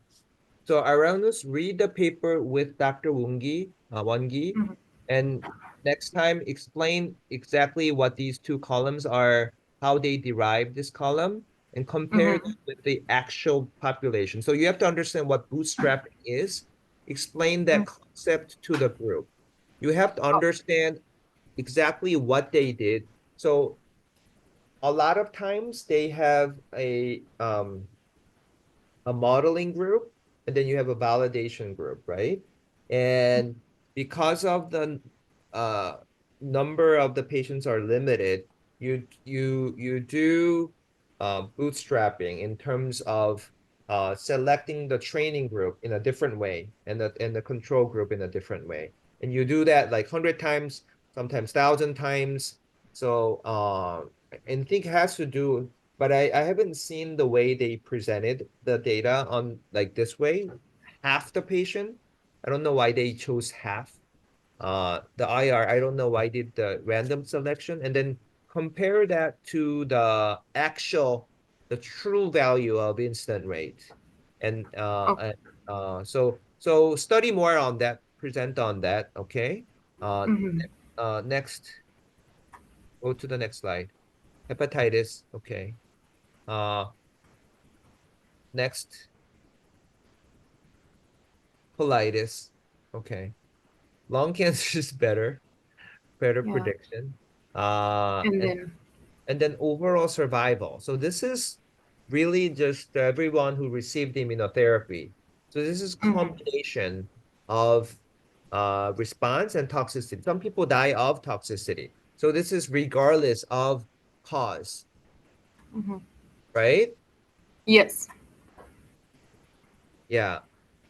So Aranus, read the paper with Dr. Wangi, Mhm. and next time explain exactly what these two columns are, how they derive this column, and compare them Mhm. with the actual population. So you have to understand what bootstrapping is. Explain that concept to the group. You have to understand exactly what they did. So a lot of times they have a modeling group, and then you have a validation group, right? And because of the uh, number of the patients are limited, you do bootstrapping in terms of selecting the training group in a different way, and the control group in a different way. And you do that like 100 times, sometimes 1,000 times. So I think it has to do, but I haven't seen the way they presented the data on like this way. Half the patient, I don't know why they chose half. The IR, I don't know why did the random selection, and then compare that to the actual, the true value of incident rate. And Oh. so study more on that, present on that, okay? Mhm. Next, go to the next slide. Hepatitis, okay. Uh, Next, colitis. Okay. Lung cancer is better Yeah. prediction. And And then. and then overall survival. So this is really just everyone who received immunotherapy. So this is Mhm. combination of response and toxicity. Some people die of toxicity. So this is regardless of cause, Mhm. right? Yes. Yeah.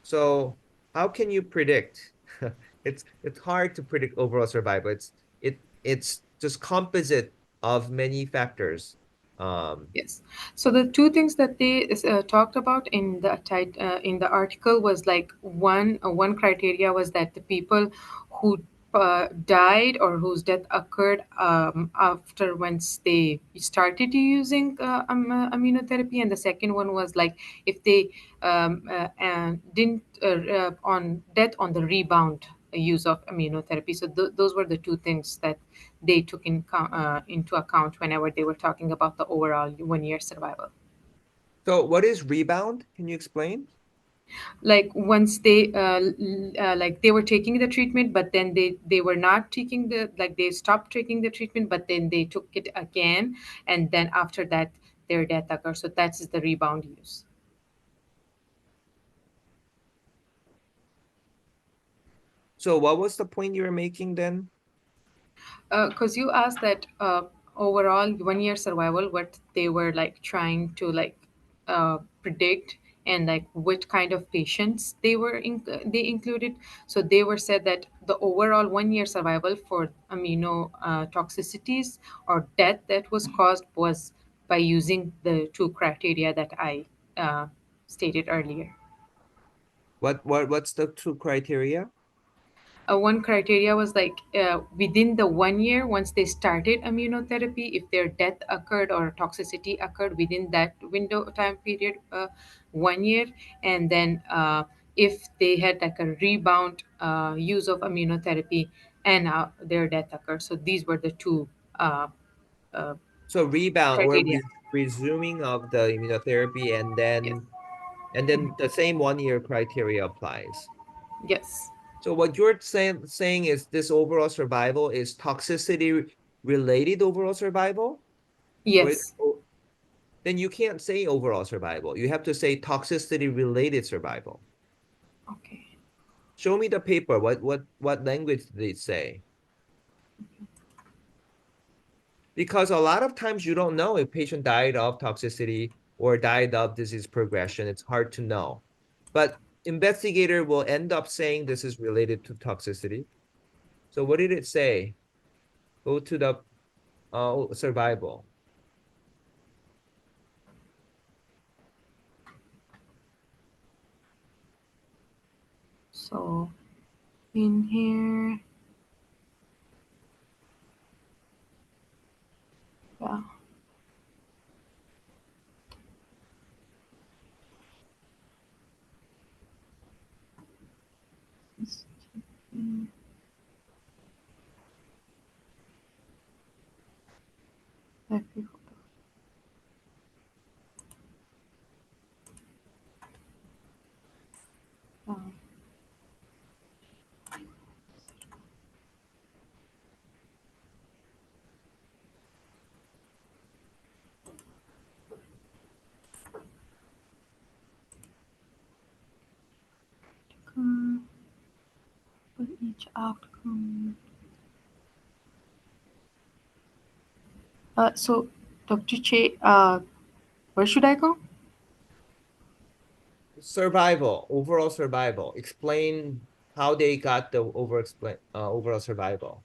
So how can you predict? It's hard to predict overall survival. It's just composite of many factors. Yes. So the two things that they talked about in in the article was like one criteria was that the people who died or whose death occurred after once they started using immunotherapy, and the second one was like if they didn't on death on the rebound use of immunotherapy. So those were the two things that they took into account whenever they were talking about the overall 1 year survival. So what is rebound? Can you explain? Like once they like they were taking the treatment, but then they were not taking the, like they stopped taking the treatment, but then they took it again, and then after that their death occurred. So that's the rebound use. So what was the point you were making then? Because you asked that overall 1 year survival, what they were like trying to like predict, and like what kind of patients they included. So they were said that the overall 1 year survival for amino toxicities or death that was caused was by using the two criteria that I stated earlier. What's the two criteria? One criteria was like within the 1 year once they started immunotherapy, if their death occurred or toxicity occurred within that window time period, 1 year, and then if they had like a rebound use of immunotherapy and their death occurred. So these were the two uh, So rebound or criteria. resuming of the immunotherapy, and Yes. then the same 1 year criteria applies. Yes. So what you're saying is this overall survival is toxicity related overall survival? Or Yes. then you can't say overall survival. You have to say toxicity related survival. Okay. Show me the paper. What language did they say? Because a lot of times you don't know if patient died of toxicity or died of disease progression. It's hard to know. But investigator will end up saying this is related to toxicity. So what did it say? Go to the survival. So in here, yeah. Mm, let me hold on. For each outcome. So, Dr. Che, where should I go? Survival, overall survival. Explain how they got the overall survival.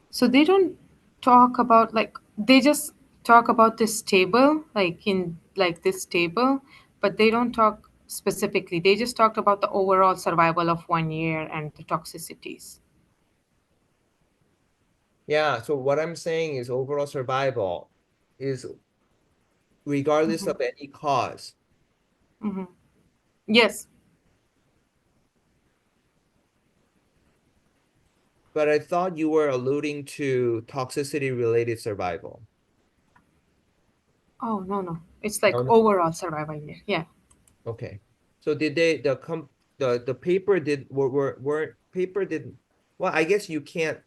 So they don't talk about like they just talk about this table, like in like this table, but they don't talk specifically. They just talked about the overall survival of 1 year and the toxicities. Yeah, so what I'm saying is overall survival is regardless Mm-hmm. of any cause. Mm-hmm. Yes. But I thought you were alluding to toxicity related survival. Oh, no, no. It's like No, no. overall survival year. Yeah. Okay. So did they the paper did were paper did well, I guess you can't.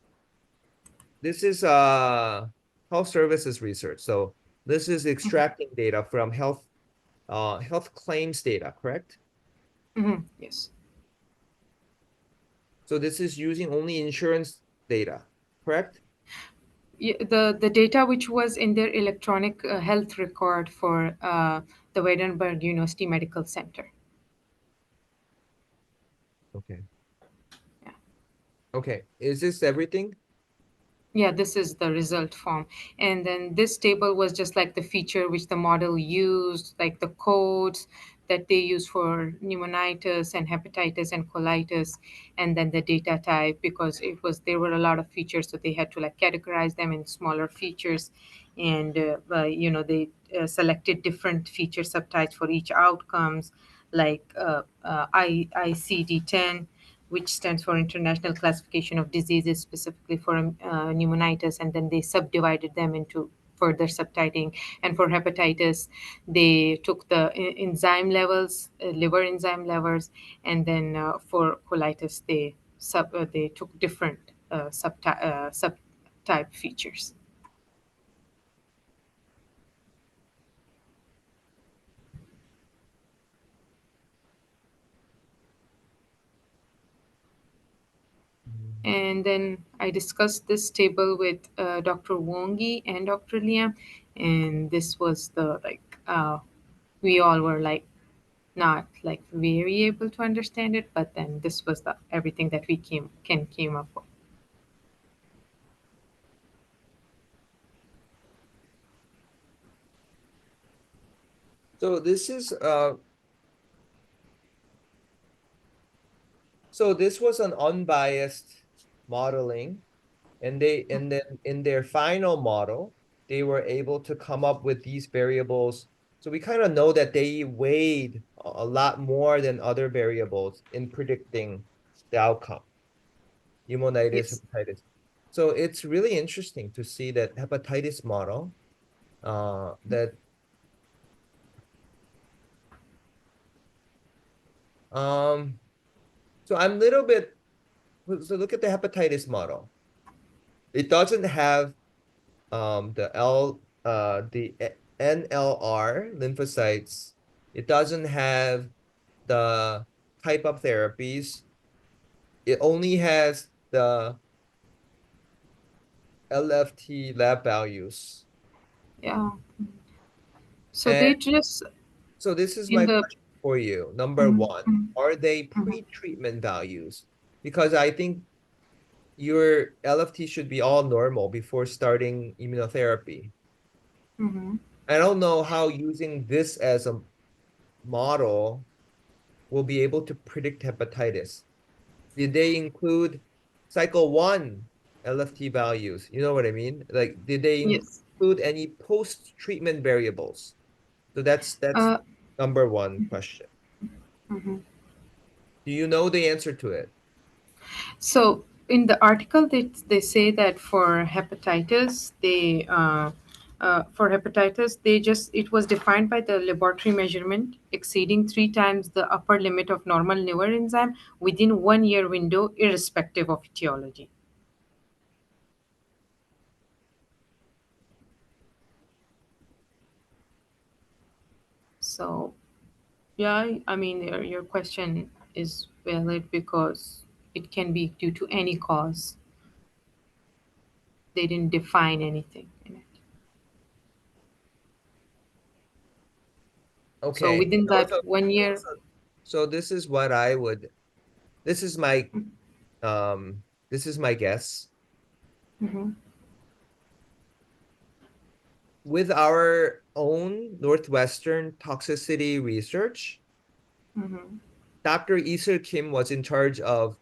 This is health services research. So this is Mm-hmm. extracting data from health claims data, correct? Mm-hmm. Yes. So this is using only insurance data, correct? The data which was in their electronic health record for the Wittenberg University Medical Center. Okay. Yeah. Okay. Is this everything? Yeah, this is the result form. And then this table was just like the feature which the model used, like the codes that they use for pneumonitis and hepatitis and colitis, and then the data type, because there were a lot of features, so they had to like categorize them in smaller features. And they selected different feature subtypes for each outcomes, like ICD-10, which stands for International Classification of Diseases, specifically for pneumonitis, and then they subdivided them into further subtyping. And for hepatitis, they took the enzyme levels, liver enzyme levels, and then for colitis, they took different subtype features. And then I discussed this table with Dr. Wongi and Dr. Liam, and this was the we all were like not like very able to understand it, but then this was the everything that we came up with. So this is so this was an unbiased modeling, and then in their final model, they were able to come up with these variables. So we kind of know that they weighed a lot more than other variables in predicting the outcome, pneumonitis, Yes. hepatitis. So it's really interesting to see that hepatitis model, that so I'm a little bit, so look at the hepatitis model. It doesn't have the NLR lymphocytes. It doesn't have the type of therapies. It only has the LFT lab values. Yeah. So And they just so this is in my the question for you. Number Mhm, one, mhm, are they mhm, pre-treatment values? Because I think your LFT should be all normal before starting immunotherapy. mhm. I don't know how using this as a model will be able to predict hepatitis. Did they include cycle one LFT values? You know what I mean? Like, did they Yes. include any post-treatment variables? So that's Uh, number one question. mhm. Do you know the answer to it? So in the article, they say that for hepatitis, they just it was defined by the laboratory measurement exceeding 3 times the upper limit of normal liver enzyme within 1 year window, irrespective of etiology. So yeah, I mean your question is valid because it can be due to any cause. They didn't define anything in it. So Okay. within So, that so, 1 year. so this is what I would, this is my, um, this is my guess. Mhm, With our own Northwestern toxicity research, mhm, Dr. Iser Kim was in charge of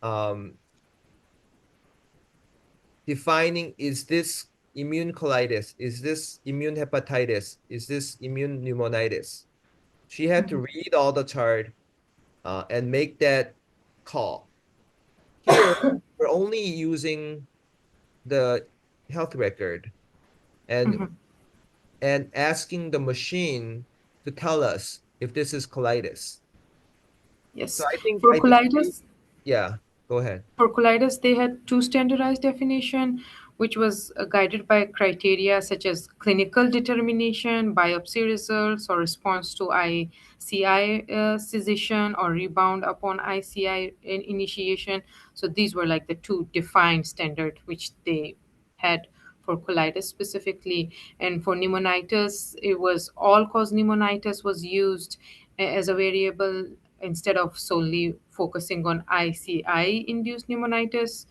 um, defining, is this immune colitis? Is this immune hepatitis? Is this immune pneumonitis? She had to mhm. read all the chart and make that call. Here, we're only using the health record and Mhm. and asking the machine to tell us if this is colitis. So Yes. I think For I think colitis, yeah, go ahead. For colitis, they had two standardized definition, which was guided by criteria such as clinical determination, biopsy results, or response to ICI cessation or rebound upon ICI initiation. So these were like the two defined standard which they had for colitis specifically. And for pneumonitis, it was all-cause pneumonitis was used as a variable instead of solely focusing on ICI-induced pneumonitis,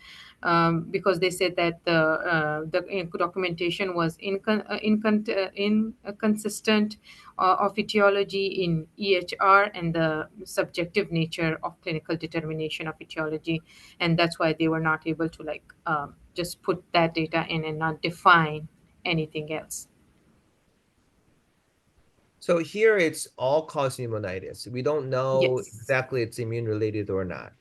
because they said that the documentation was inconsistent of etiology in EHR and the subjective nature of clinical determination of etiology, and that's why they were not able to just put that data in and not define anything else. So here it's all cause pneumonitis. We don't know Yes, exactly it's immune related or not.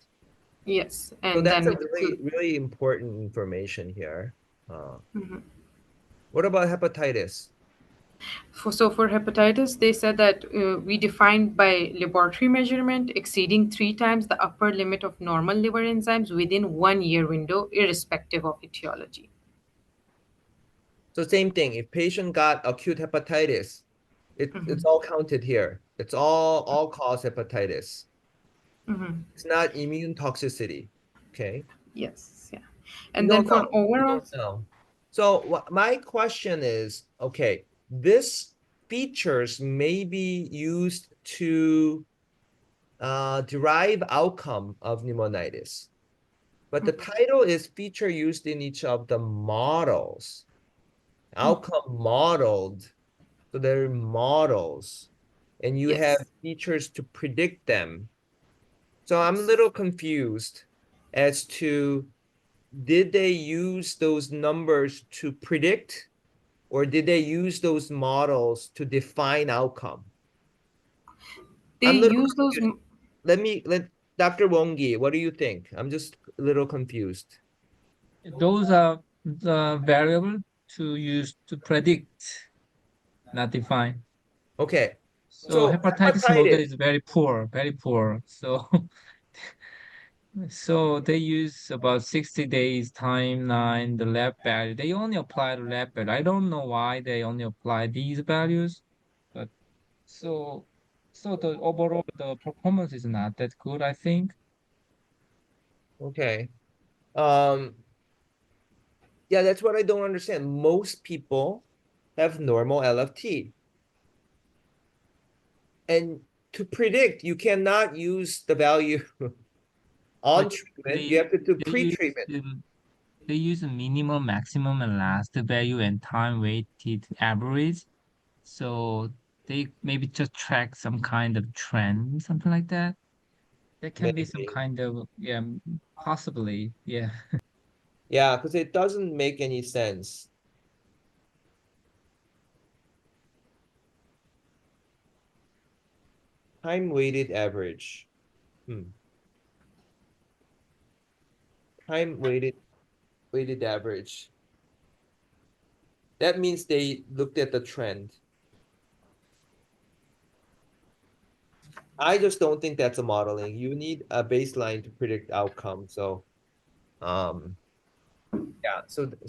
yes, So and that's then a with really, really important information here. Mhm. What about hepatitis? For hepatitis, they said that we defined by laboratory measurement exceeding 3 times the upper limit of normal liver enzymes within 1 year window, irrespective of etiology. So same thing. If patient got acute hepatitis, it's Mhm, all counted here. It's all cause hepatitis. mhm. It's not immune toxicity. Okay. Yes, yeah. And No, then for no, you overall, don't know. So what my question is, okay, this features may be used to derive outcome of pneumonitis, but the title is feature used in each of the models, outcome modeled. So they're models, and you have yes. features to predict them. So I'm a little confused as to, did they use those numbers to predict, or did they use those models to define outcome? They I'm a little use those. confused. Let Dr. Wongi, what do you think? I'm just a little confused. Those are the variable to use to predict, not define. Okay, So so hepatitis model hepatitis. is very poor, very poor. So so they use about 60 days timeline, the lab value. They only apply the lab value. I don't know why they only apply these values, but so so the overall the performance is not that good, I think. Okay. Um, yeah, that's what I don't understand. Most people have normal LFT. And to predict, you cannot use the value on But treatment. You they have to do they use pre-treatment. they use a minimum, maximum, and last value and time weighted average. So they maybe just track some kind of trend, something like that. There can be some Maybe. kind of, yeah, possibly, yeah. Yeah, because it doesn't make any sense. Time weighted average. Time weighted average. That means they looked at the trend. I just don't think that's a modeling. You need a baseline to predict outcome. So, yeah. So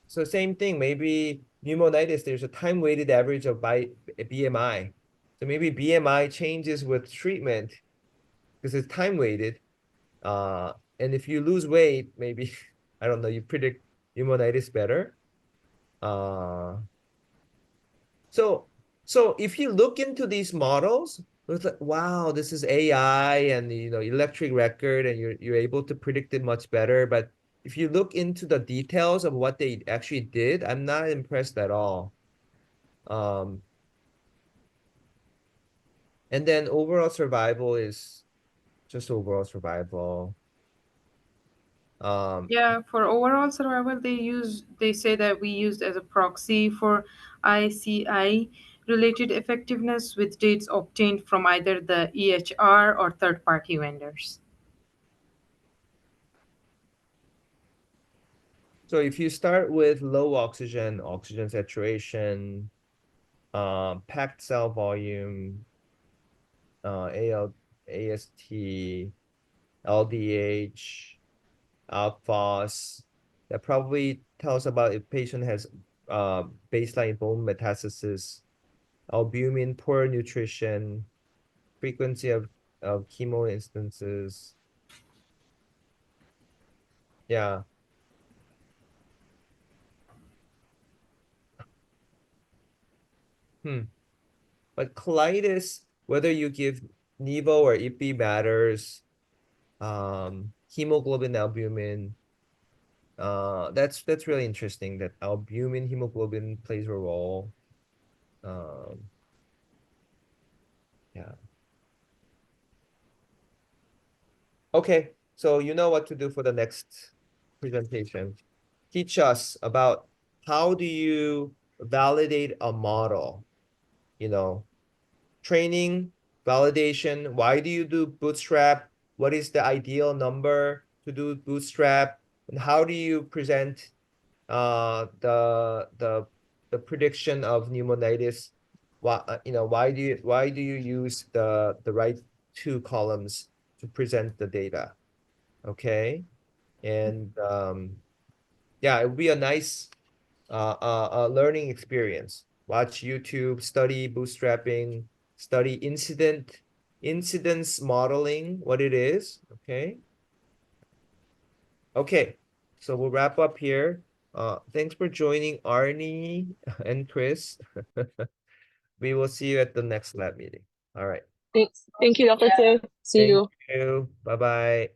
same thing. Maybe pneumonitis. There's a time weighted average of by BMI. So maybe BMI changes with treatment because it's time weighted. And if you lose weight, maybe I don't know. You predict pneumonitis better. Uh, So, so if you look into these models, it's like, wow, this is AI and electric record, and you're able to predict it much better. But if you look into the details of what they actually did, I'm not impressed at all. Um, and then overall survival is just overall survival. Um, Yeah, for overall survival, they say that we used as a proxy for ICI related effectiveness with dates obtained from either the EHR or third party vendors. so if you start with low oxygen saturation, packed cell volume, AL, AST, LDH, phos, that probably tells about if patient has baseline bone metastasis, albumin, poor nutrition, frequency of chemo instances. Yeah. But colitis, whether you give Nivo or Ipi matters. Hemoglobin, albumin. That's really interesting that albumin, hemoglobin plays a role. Um, yeah. Okay, so you know what to do for the next presentation. Teach us about how do you validate a model, you know, training, validation. Why do you do bootstrap? What is the ideal number to do bootstrap? And how do you present the prediction of pneumonitis? Why do you use the right two columns to present the data? Okay. And yeah, it would be a nice learning experience. Watch YouTube, study bootstrapping, study incidence modeling, what it is. Okay. Okay, so we'll wrap up here. Thanks for joining Arnie and Chris. We will see you at the next lab meeting. All right. Thanks. Thank you, Dr. Chae. See Thank you. you. Bye-bye.